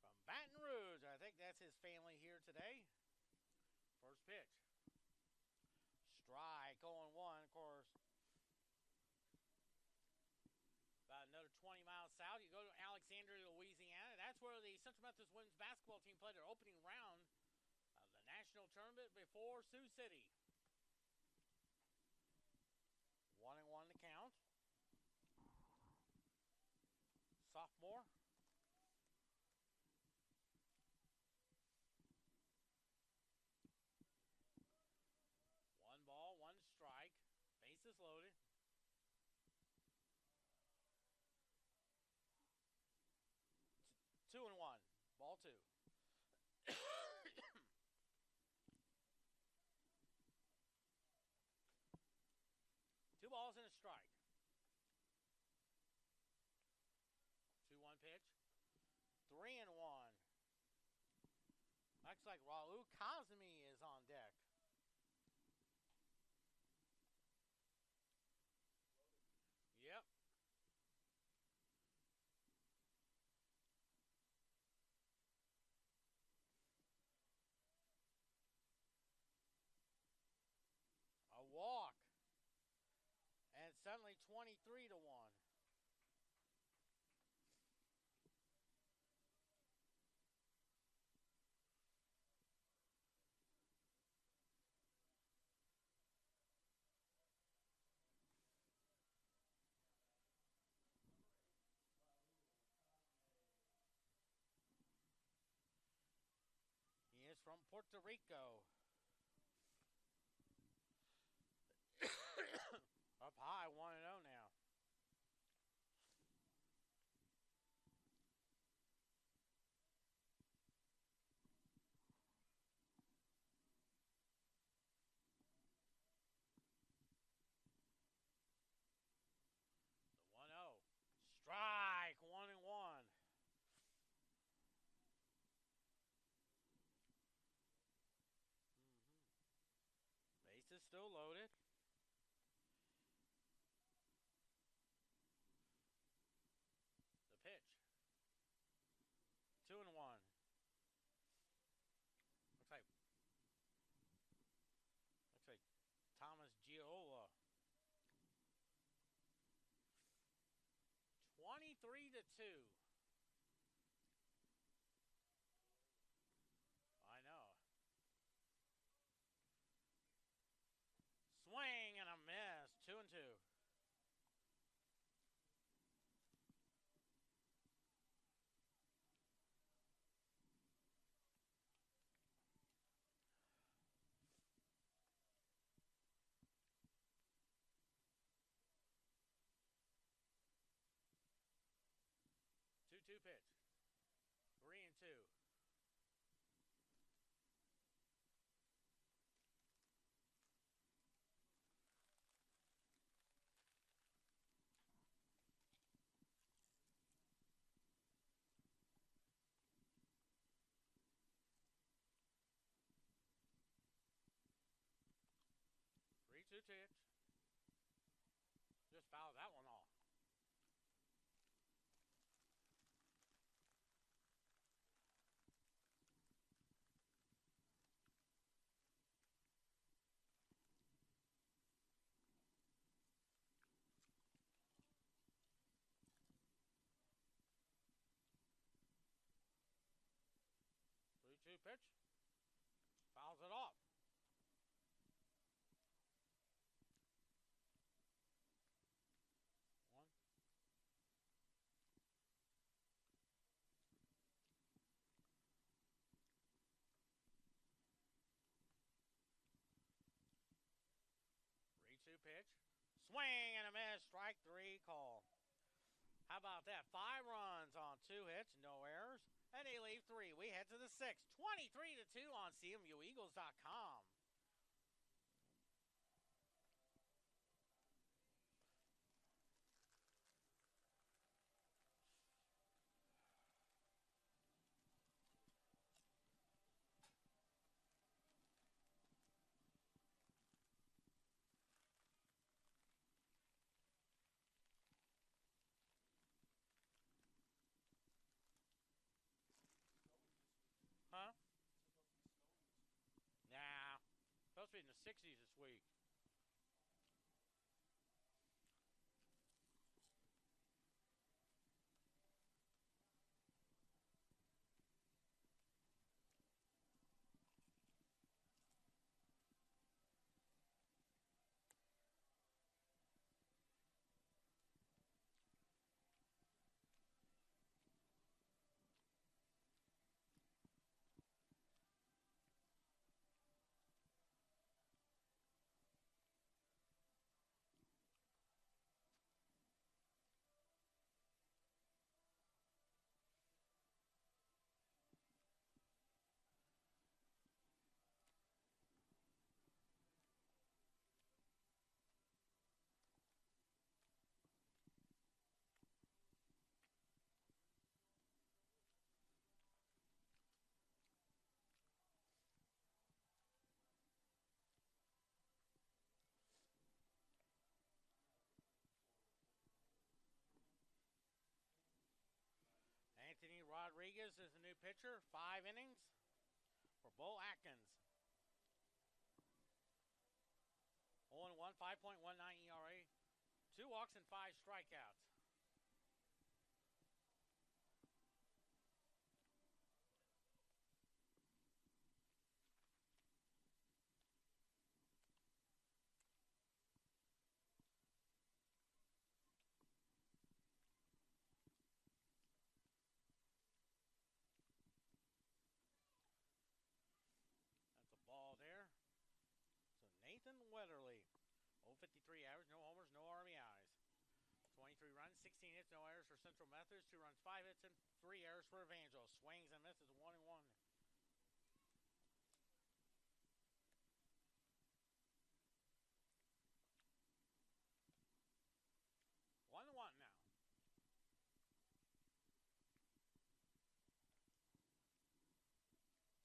from Baton Rouge. I think that's his family here today. First pitch. Strike, 0-1, of course. About another 20 miles south, you go to Alexandria, Louisiana. That's where the Central Methodist women's basketball team played their opening round of the national tournament before Sioux City. more. One ball, one strike. Bases loaded. Two and one. Ball two. Two balls and a strike. 2-1 pitch. 3 and one. Looks like Raul Cosme is on deck. Yep. A walk. And suddenly 23 to 1. He is from Puerto Rico. Up high, 1-0 now. The 1-0. Strike, 1-1. Base is still loaded. The pitch. 2-1. Looks like Thomas Giola. 23 to 2. I know. Swing and a miss. 2-2. 2-2 pitch. 3-2. 3-2 pitch. Just fouled that one off. Two pitch. Fouls it off. One. 3-2 pitch. Swing and a miss. Strike three call. How about that? 5 runs on 2 hits, no errors, and they leave 3. We head to the 6th. 23 to 2 on CMUEagles.com. Huh? Nah. Supposed to be in the 60s this week. Rodriguez is the new pitcher. 5 innings for Bo Atkins. 0-1, 5.19 ERA. 2 walks and 5 strikeouts. That's a ball there. So Nathan Wetterly. 053 average, no homers, no RBIs. 23 runs, 16 hits, no errors for Central Methodist. 2 runs, 5 hits, and 3 errors for Evangel. Swings and misses, 1-1. 1-1 now.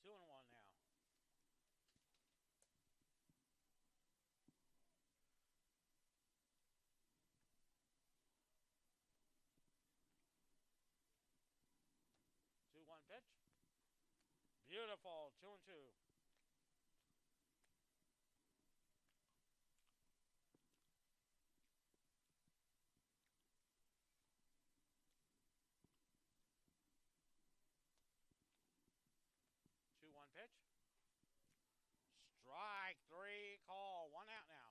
2-1 now. 2-1 pitch. Beautiful. 2-2. One pitch. Strike 3 call. 1 out now.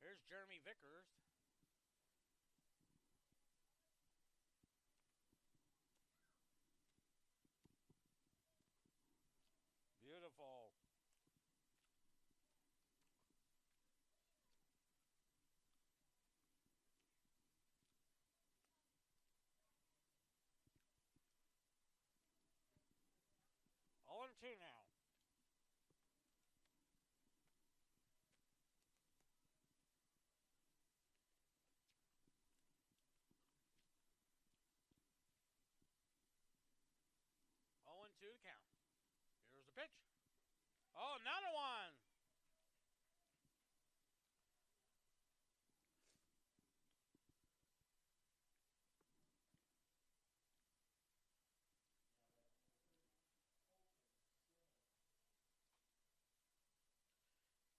Here's Jeremy Vickers. Beautiful. All in 2 now. Oh, and 2 to count. Here's the pitch. Oh, another one.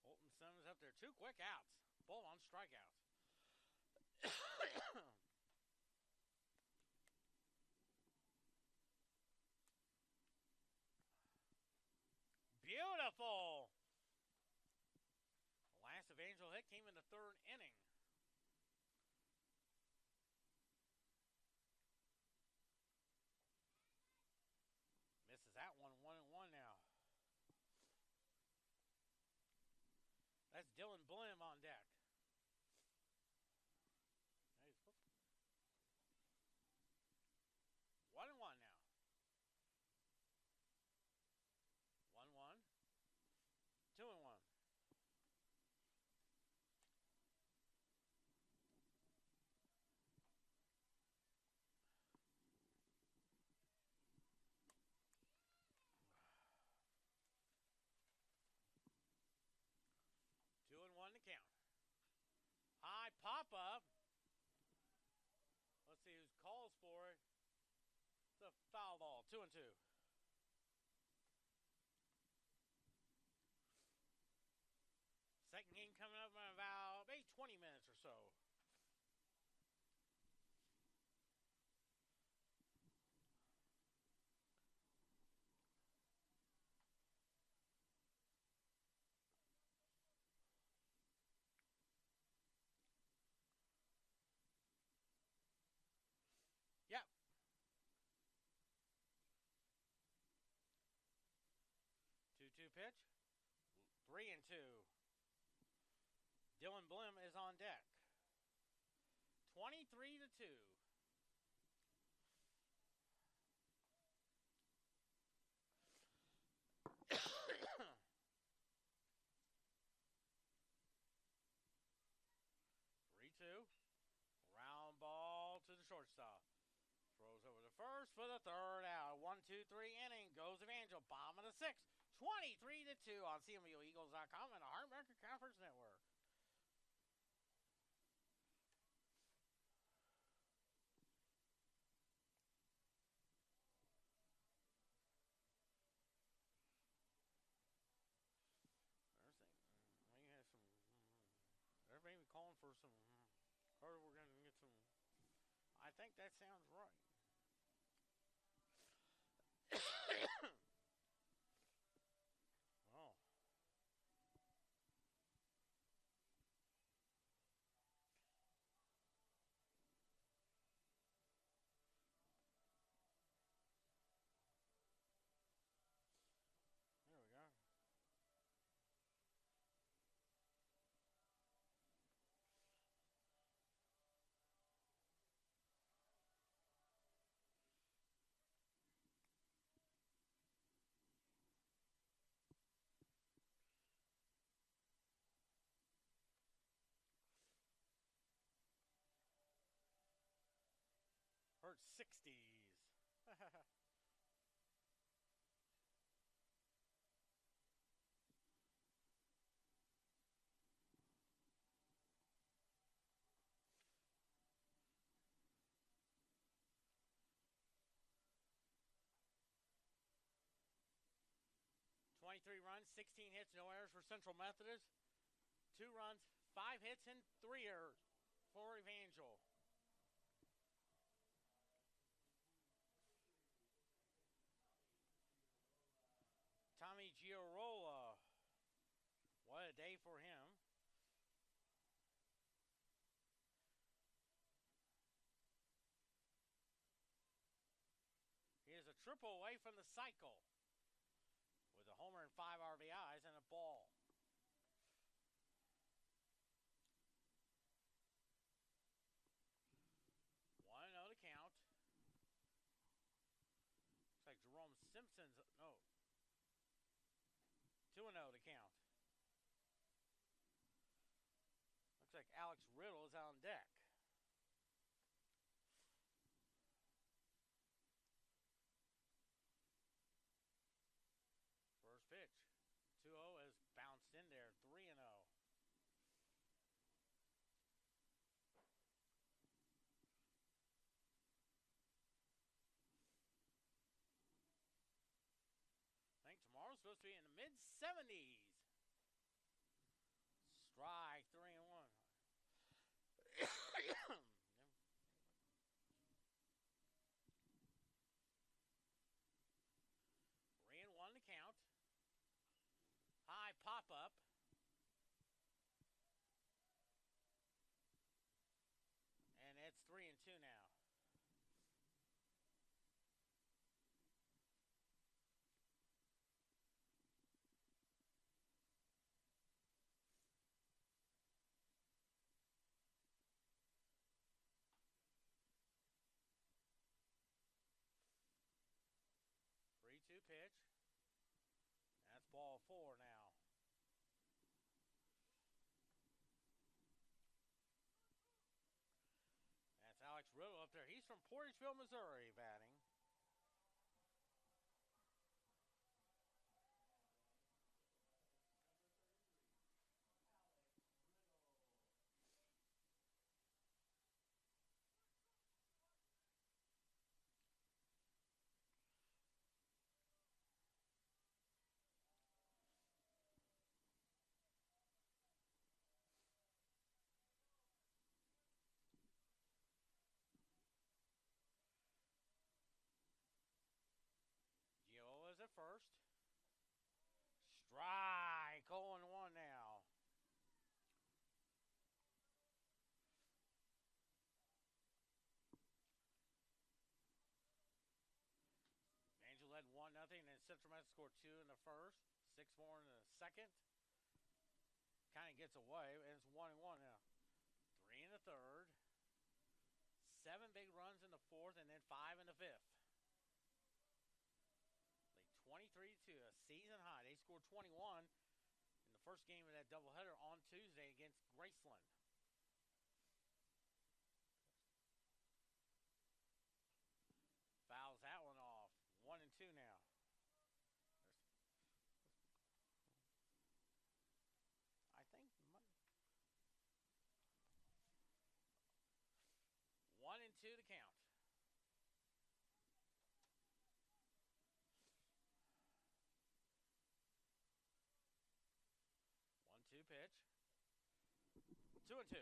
Holton Simmons up there. 2 quick outs. Both on strikeouts. Beautiful. The last Evangel hit came in the 3rd inning. Misses that one. 1-1 now. That's Dylan Blim on deck. 1-1 now. 1-1. 2-1. Two and one to count. High pop up. Let's see who calls for it. It's a foul ball. 2-2. Second game coming up in about maybe 20 minutes or so. Yep. 2-2 pitch. 3-2. Dylan Blim is on deck. 23-2. Round ball to the shortstop. Throws over to first for the 3rd out. 1-2-3 inning. Goes Evangel. Bottom of the 6th. 23-2 on CMUEagles.com and the Heartbreaker Conference Network. They're maybe calling for some, or we're going to get some. I think that sounds right. Oh. There we go. Hurt 60s. "23 runs, 16 hits, no errors for Central Methodist. 2 runs, 5 hits, and 3 errors for Evangel. Tommy Giarola. What a day for him. He is a triple away from the cycle with a homer and 5 RBIs and a ball. One oh to count. Looks like Jerome Simpson's, no. 2-0 to count. Looks like Alex Riddle is on deck. First pitch. 2-0 has bounced in there. 3-0. I think tomorrow's supposed to be in the mid-70s. Strike, 3-1. 3-1 to count. High pop-up. And it's 3-2 now. Three-two pitch. That's ball 4 now. That's Alex Riddle up there. He's from Portageville, Missouri, batting. Giola's at first. Strike, 0-1 now. Angel led 1-0, and Central Methodist scored 2 in the first, 6 more in the second. Kind of gets away, and it's 1-1 now. 3 in the third. 7 big runs in the fourth, and then 5 in the fifth. 23-2, a season high. They scored 21 in the first game of that doubleheader on Tuesday against Graceland. Fouls that one off. 1-2 now. pitch. 2-2.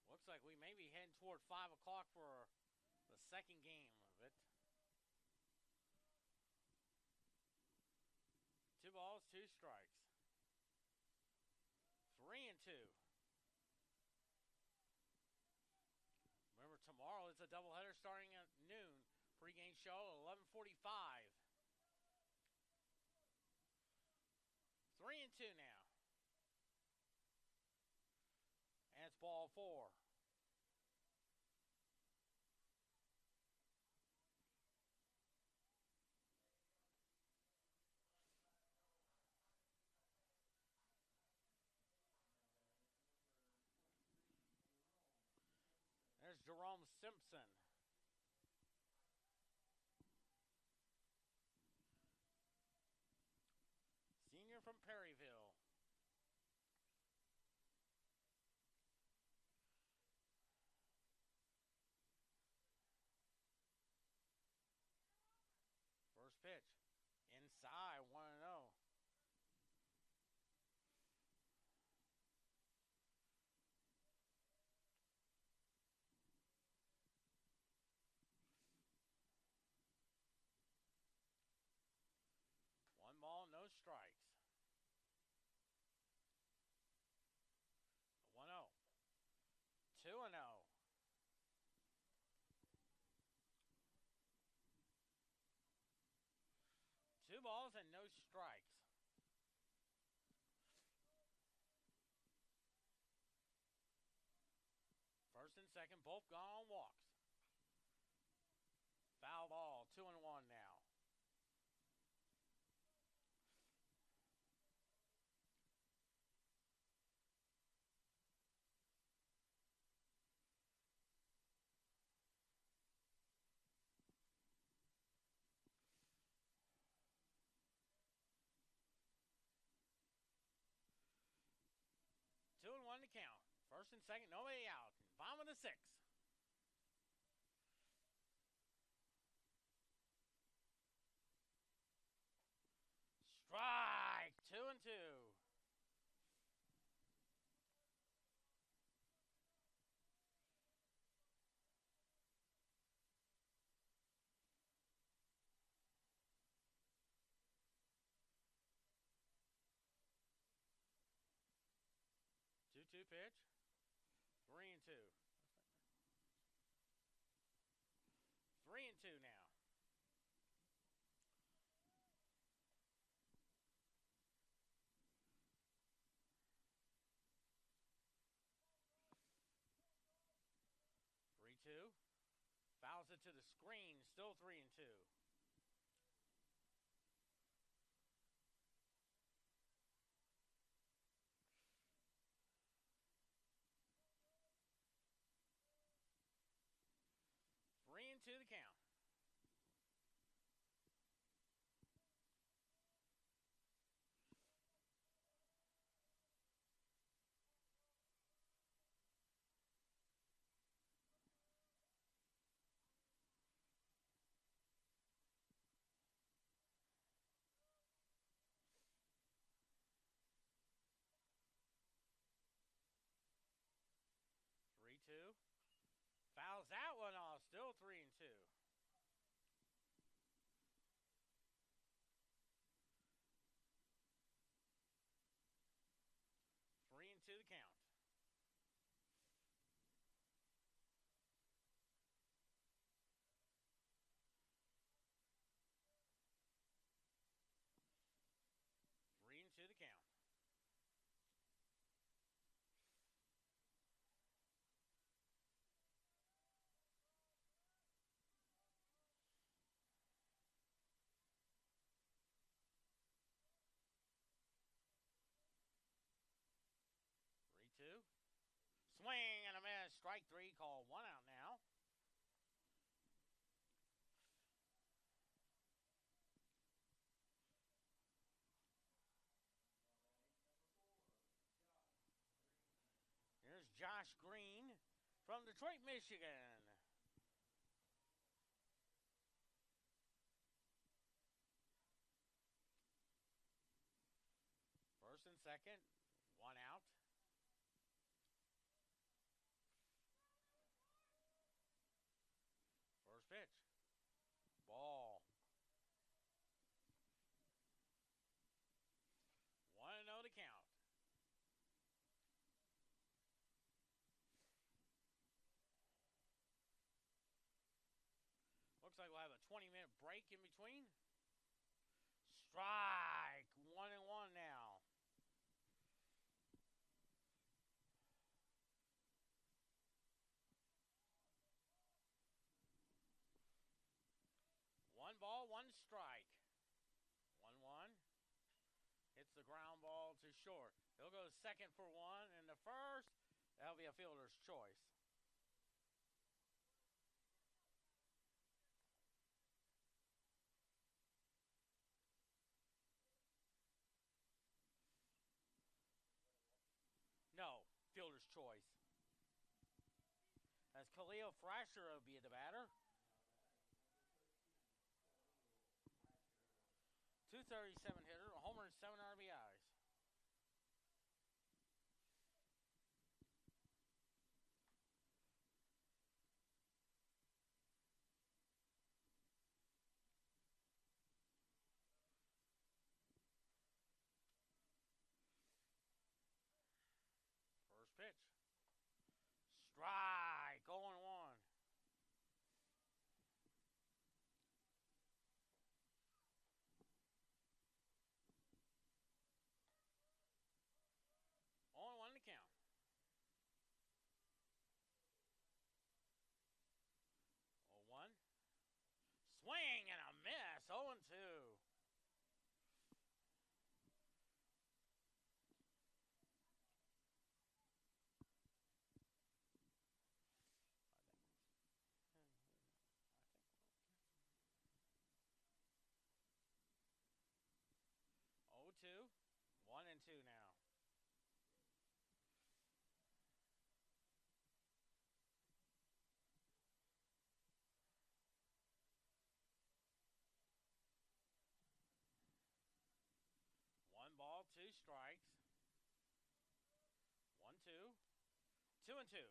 Looks like we may be heading toward 5 o'clock for the second game of it. 2 balls, 2 strikes. 3-2. Remember, tomorrow is a doubleheader starting at noon. Pre-game show at 11:45. 3-2 now. And it's ball 4. There's Jerome Simpson. Senior from Perryville. First pitch. Inside, 1-0. One ball, no strikes. 1-0. 2-0. 2 balls and no strikes. First and second, both gone on walks. Foul ball, 2-1 now. Two and 1 to count. First and second, nobody out. Bottom of the 6th. Strike. 2-2. Two pitch. 3-2. 3-2 now. Two. Fouls it to the screen. Still 3-2. Three and 2 to count. Two. Fouls that one off. Still 3-2. 3-2 to count. Three and 2 to count. Two. Swing and a miss. Strike 3. Call 1 out now. Here's Josh Green from Detroit, Michigan. second. One out. First pitch. Ball. 1-0 to count. Looks like we'll have a 20-minute break in between. Strike. 1-1 now. One ball, one strike. 1-1. Hits the ground ball to short. He'll go second for one, and the first, that'll be a fielder's choice. No, fielder's choice. As Khalil Thrasher will be the batter. 237 hitter, a homer and 7 RBIs. First pitch. Strike. 0-1. On one to count. 0-1. Swing and a miss. 0-2. Oh, 2. 1-2 now. One ball, 2 strikes. 1-2. 2-2.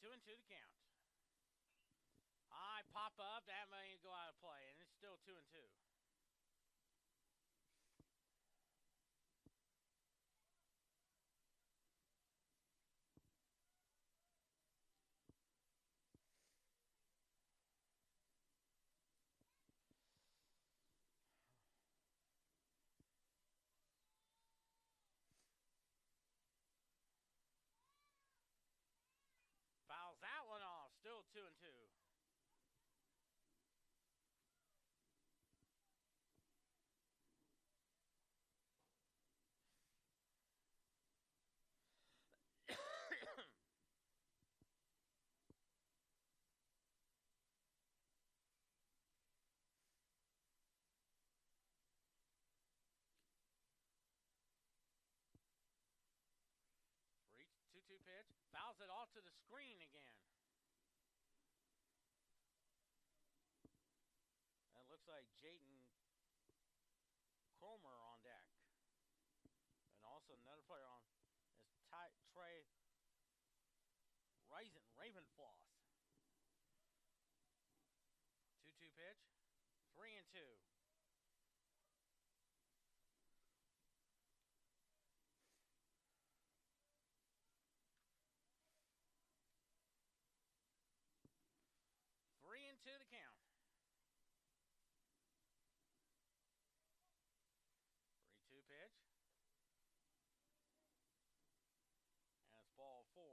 Two and two to count. I pop up, that may go out of play, and it's still 2-2. Fouls that one off. Still 2-2. Three, 2-2 pitch. Fouls it off to the screen again. And it looks like Jaden Cromer on deck. And also another player on is Trey Ravenfloss. 2-2 pitch. 3-2. Three and two to count. 3-2 pitch. And it's ball 4.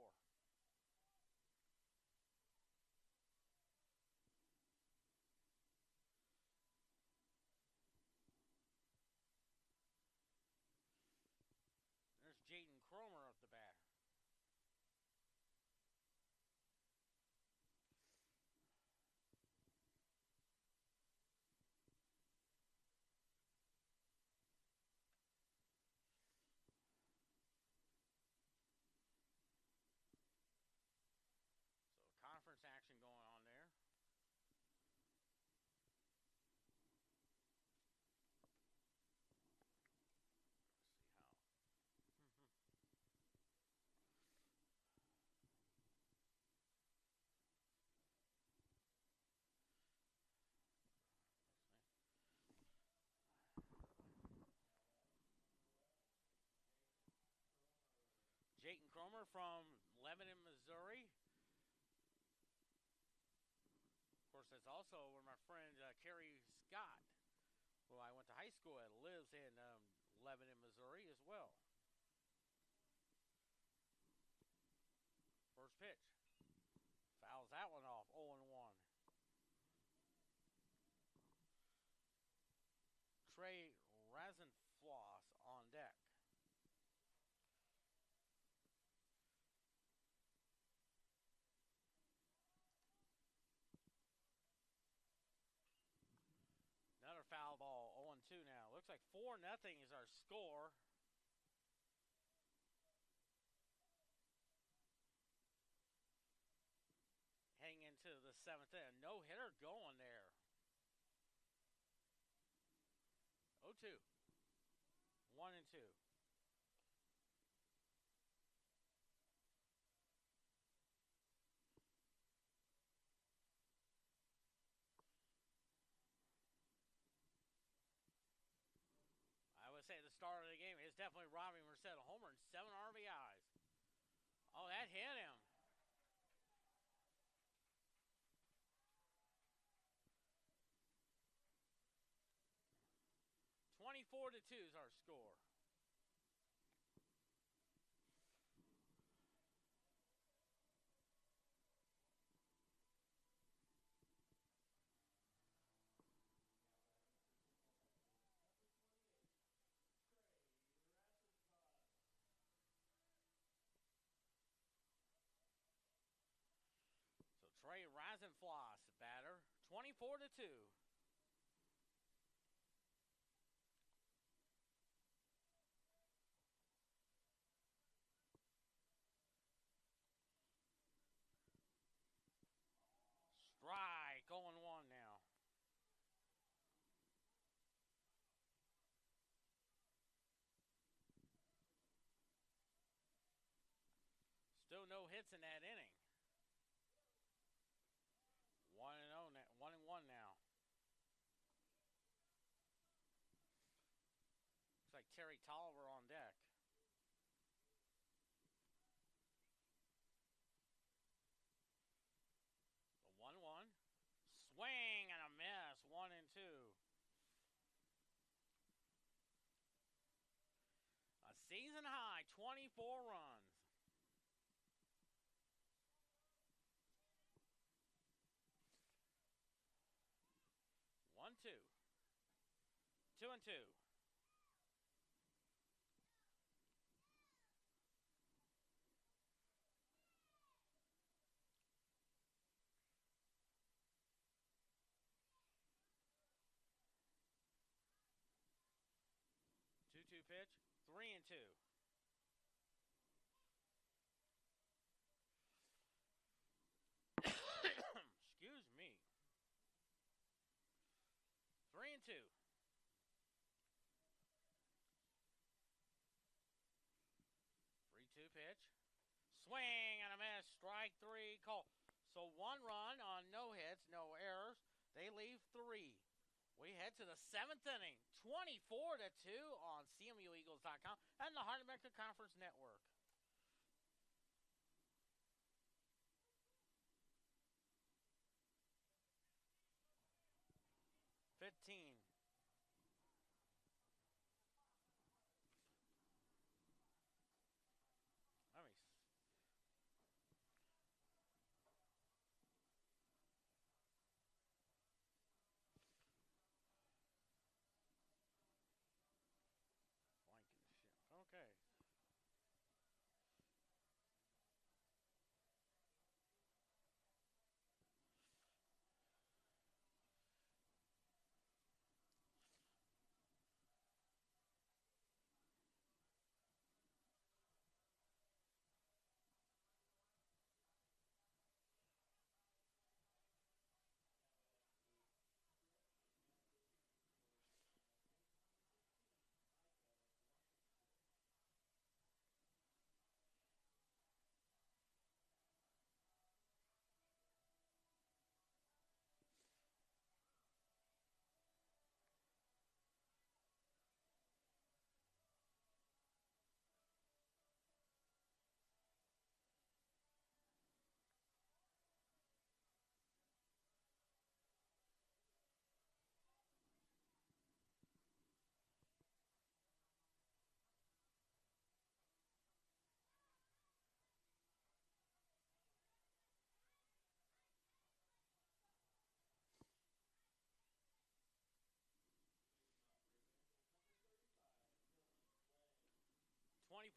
There's Jaden Cromer up the bat. Homer from Lebanon, Missouri. Of course, that's also where my friend Carrie Scott, who I went to high school at, lives in Lebanon, Missouri as well. First pitch. Fouls that one off, 0-1. Trey Rasenfloss on deck. Another foul ball, 0-2 now. Looks like 4-0 is our score. Heading into the 7th inning. No hitter going there. 0-2. 1-2. I would say at the start of the game, it's definitely Robbie Merced, a homer and 7 RBIs. Oh, that hit him. 24-2 is our score. So Trey Rasenfloss, batter, 24-2. Strike, 0-1 now. Still no hits in that inning. 1-0 now, 1-1 now. Looks like Terry Tolliver on deck. The 1-1. Swing and a miss. 1-2. A season high, 24 runs. One, two. 2-2. 2-2 pitch. 3-2. Excuse me. 3-2. 3-2 pitch. Swing and a miss. Strike 3 call. So 1 run on no hits, no errors. They leave 3. We head to the 7th inning. 24-2 on CMUEagles.com and the Heart America Conference Network. Let me Okay.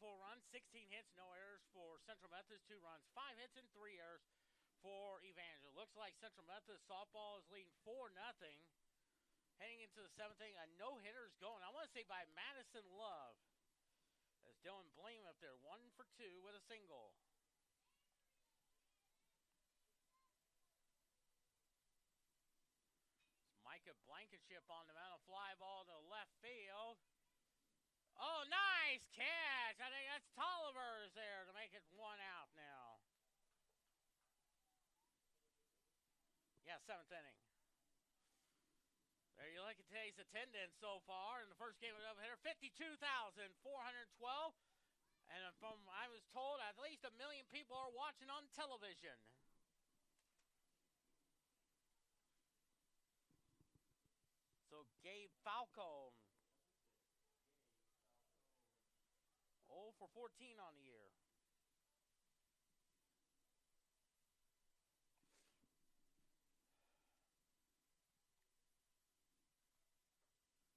4 runs, 16 hits, no errors for Central Methodist, 2 runs, 5 hits, and 3 errors for Evangel. Looks like Central Methodist softball is leading 4-0. Heading into the 7th inning, a no-hitter is going. I want to say by Madison Love. As Dylan Bleem up there, 1 for 2 with a single. Micah Blankenship on the mound, a fly ball to left field. Oh, nice catch! I think that's Tolliver's there to make it 1 out now. Yeah, 7th inning. There you look at today's attendance so far in the first game of the doubleheader, 52,412. And from I was told, at least 1 million people are watching on television. So Gabe Falco, 0 for 14 on the year.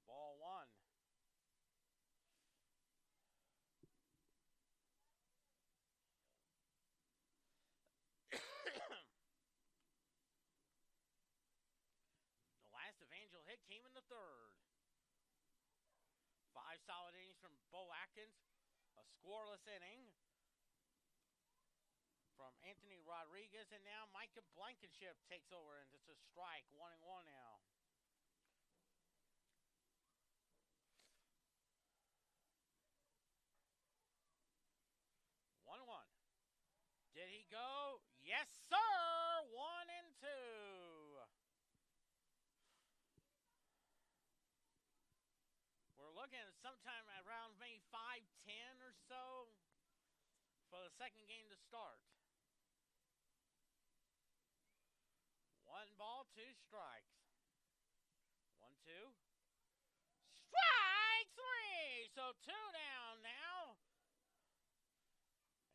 Ball 1. The last Evangel hit came in the 3rd. 5 solid innings from Bo Atkins. A scoreless inning from Anthony Rodriguez. And now Micah Blankenship takes over, and it's a strike. 1-1 now. Did he go? Yes, sir! 1 and 2. We're looking at sometime around maybe 5:10 or so for the second game to start. 1 ball, 2 strikes. 1-2. Strike 3! So 2 down now.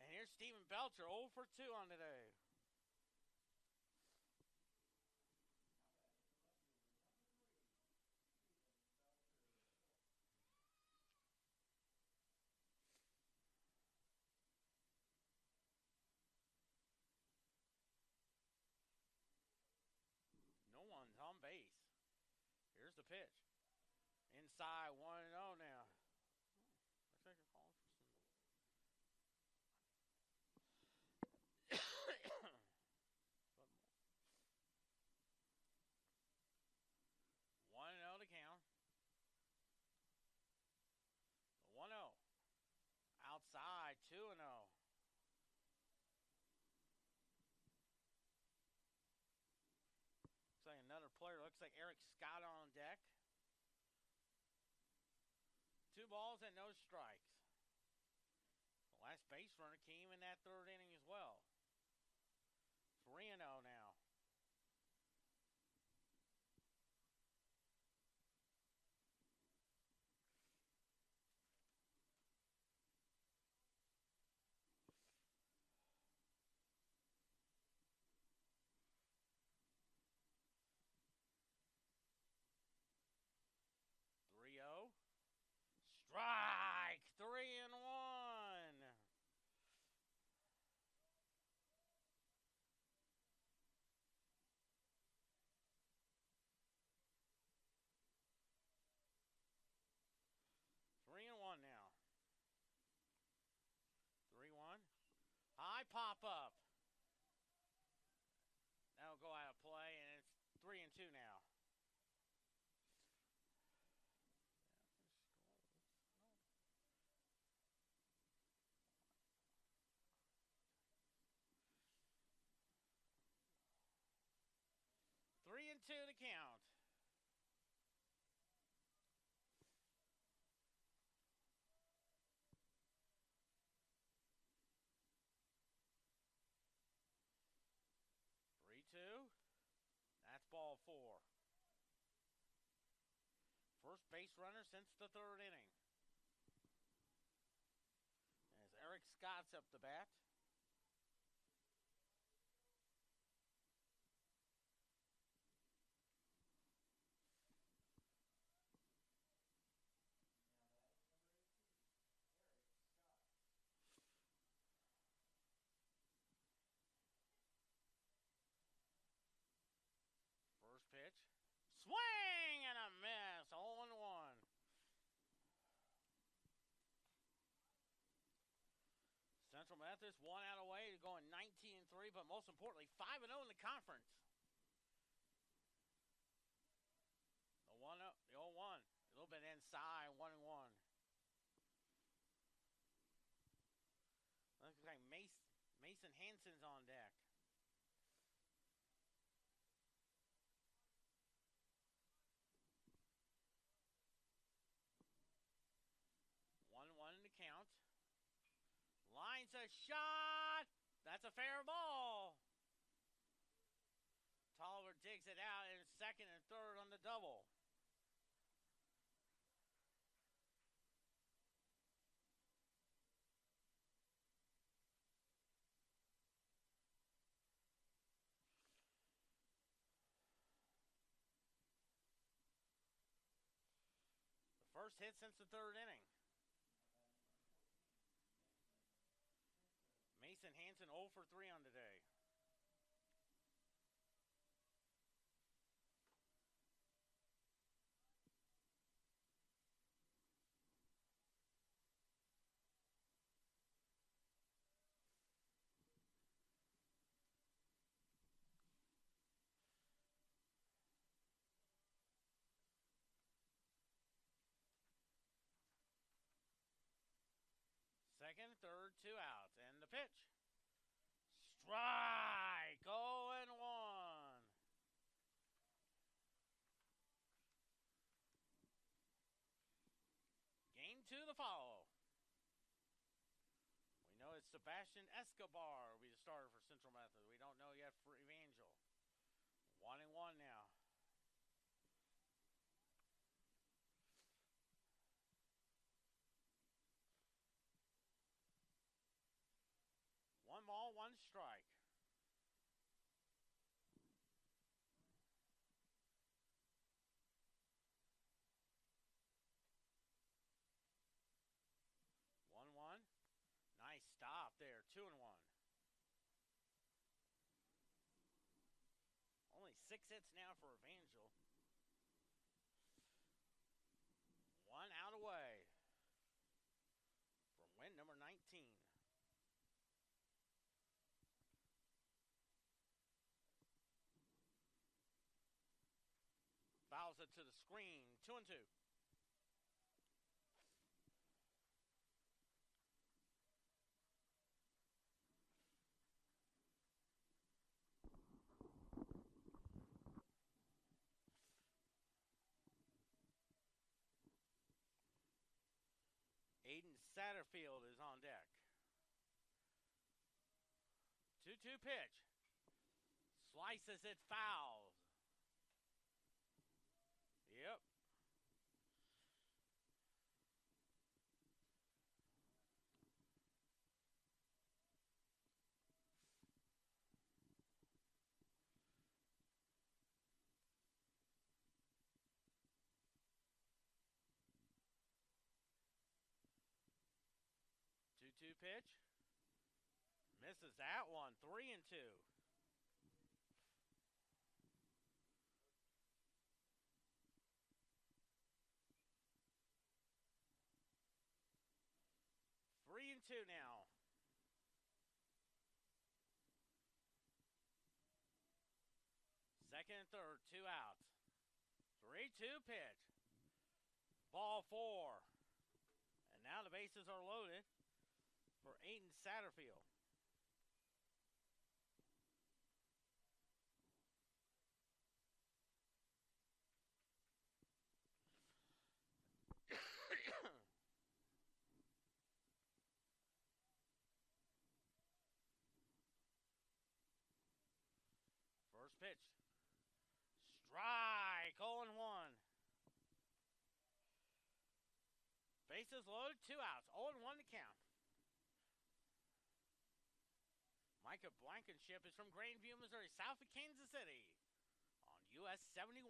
And here's Stephen Belcher, 0 for 2 on today. No one's on base. Here's the pitch. Inside, 1-0 now. Looks like they're calling for some. 1-0 to count. 1-0. Outside, 2-0. Looks like another player. Looks like Eric Scott on deck. 2 balls and no strikes. The last base runner came in that 3rd inning as well. 3-0 now. Strike! 3-1. Now. 3-1. High pop up. That'll go out of play, and it's 3-2 now. Three and 2 to count. That's ball 4. First base runner since the 3rd inning. As Eric Scott's up the bat. Central Methodist, 1 out of the way, going 19-3, but most importantly, 5-0 in the conference. The 0-1, a little bit inside, 1-1. Looks like Mason Hansen's on deck. One in the count. Lines a shot. That's a fair ball. Tolliver digs it out in second and third on the double. The first hit since the third inning. Mason Hansen 0 for 3 on the day. Second, third, 2 outs, and the pitch. Strike, 0-1. Game 2 to follow. We know it's Sebastian Escobar will be the starter for Central Methodist. We don't know yet for Evangel. 1-1 now. One ball, one strike. Nice stop there, 2-1. Only 6 hits now for Evangel. 1 out away from win number 19. Fouls it to the screen, 2-2. Aiden Satterfield is on deck. 2-2 pitch. Slices it, fouls. Yep. Two pitch. Misses that one. 3-2. Three and two now. Second and third, 2 outs. 3-2 pitch. Ball 4. And now the bases are loaded for Aiden Satterfield. First pitch. Strike, 0-1. Bases loaded, 2 outs, 0-1 to count. Micah Blankenship is from Grandview, Missouri, south of Kansas City on US 71.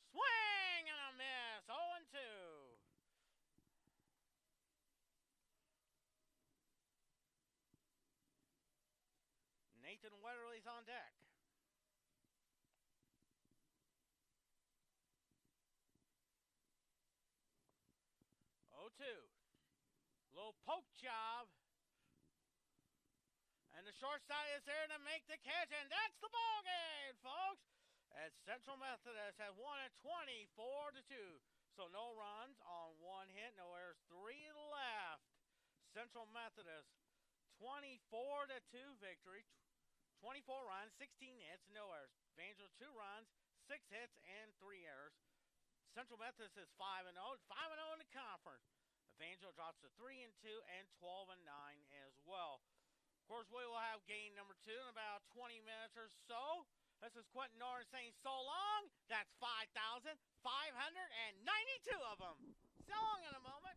Swing and a miss, 0-2. Nathan Wetterly's on deck. Oh, 2. little poke job. And the short side is there to make the catch, and that's the ball game, folks. As Central Methodist has won it 24-2. So no runs on one hit, no errors, 3 left. Central Methodist 24-2 victory. 24 runs, 16 hits, no errors. Evangel 2 runs, 6 hits, and 3 errors. Central Methodist is 5-0, 5-0 in the conference. Evangel drops to 3-2 and 12-9 as well. Of course, we will have game number 2 in about 20 minutes or so. This is Quentin Norris saying so long. That's 5,592 of them. So long in a moment.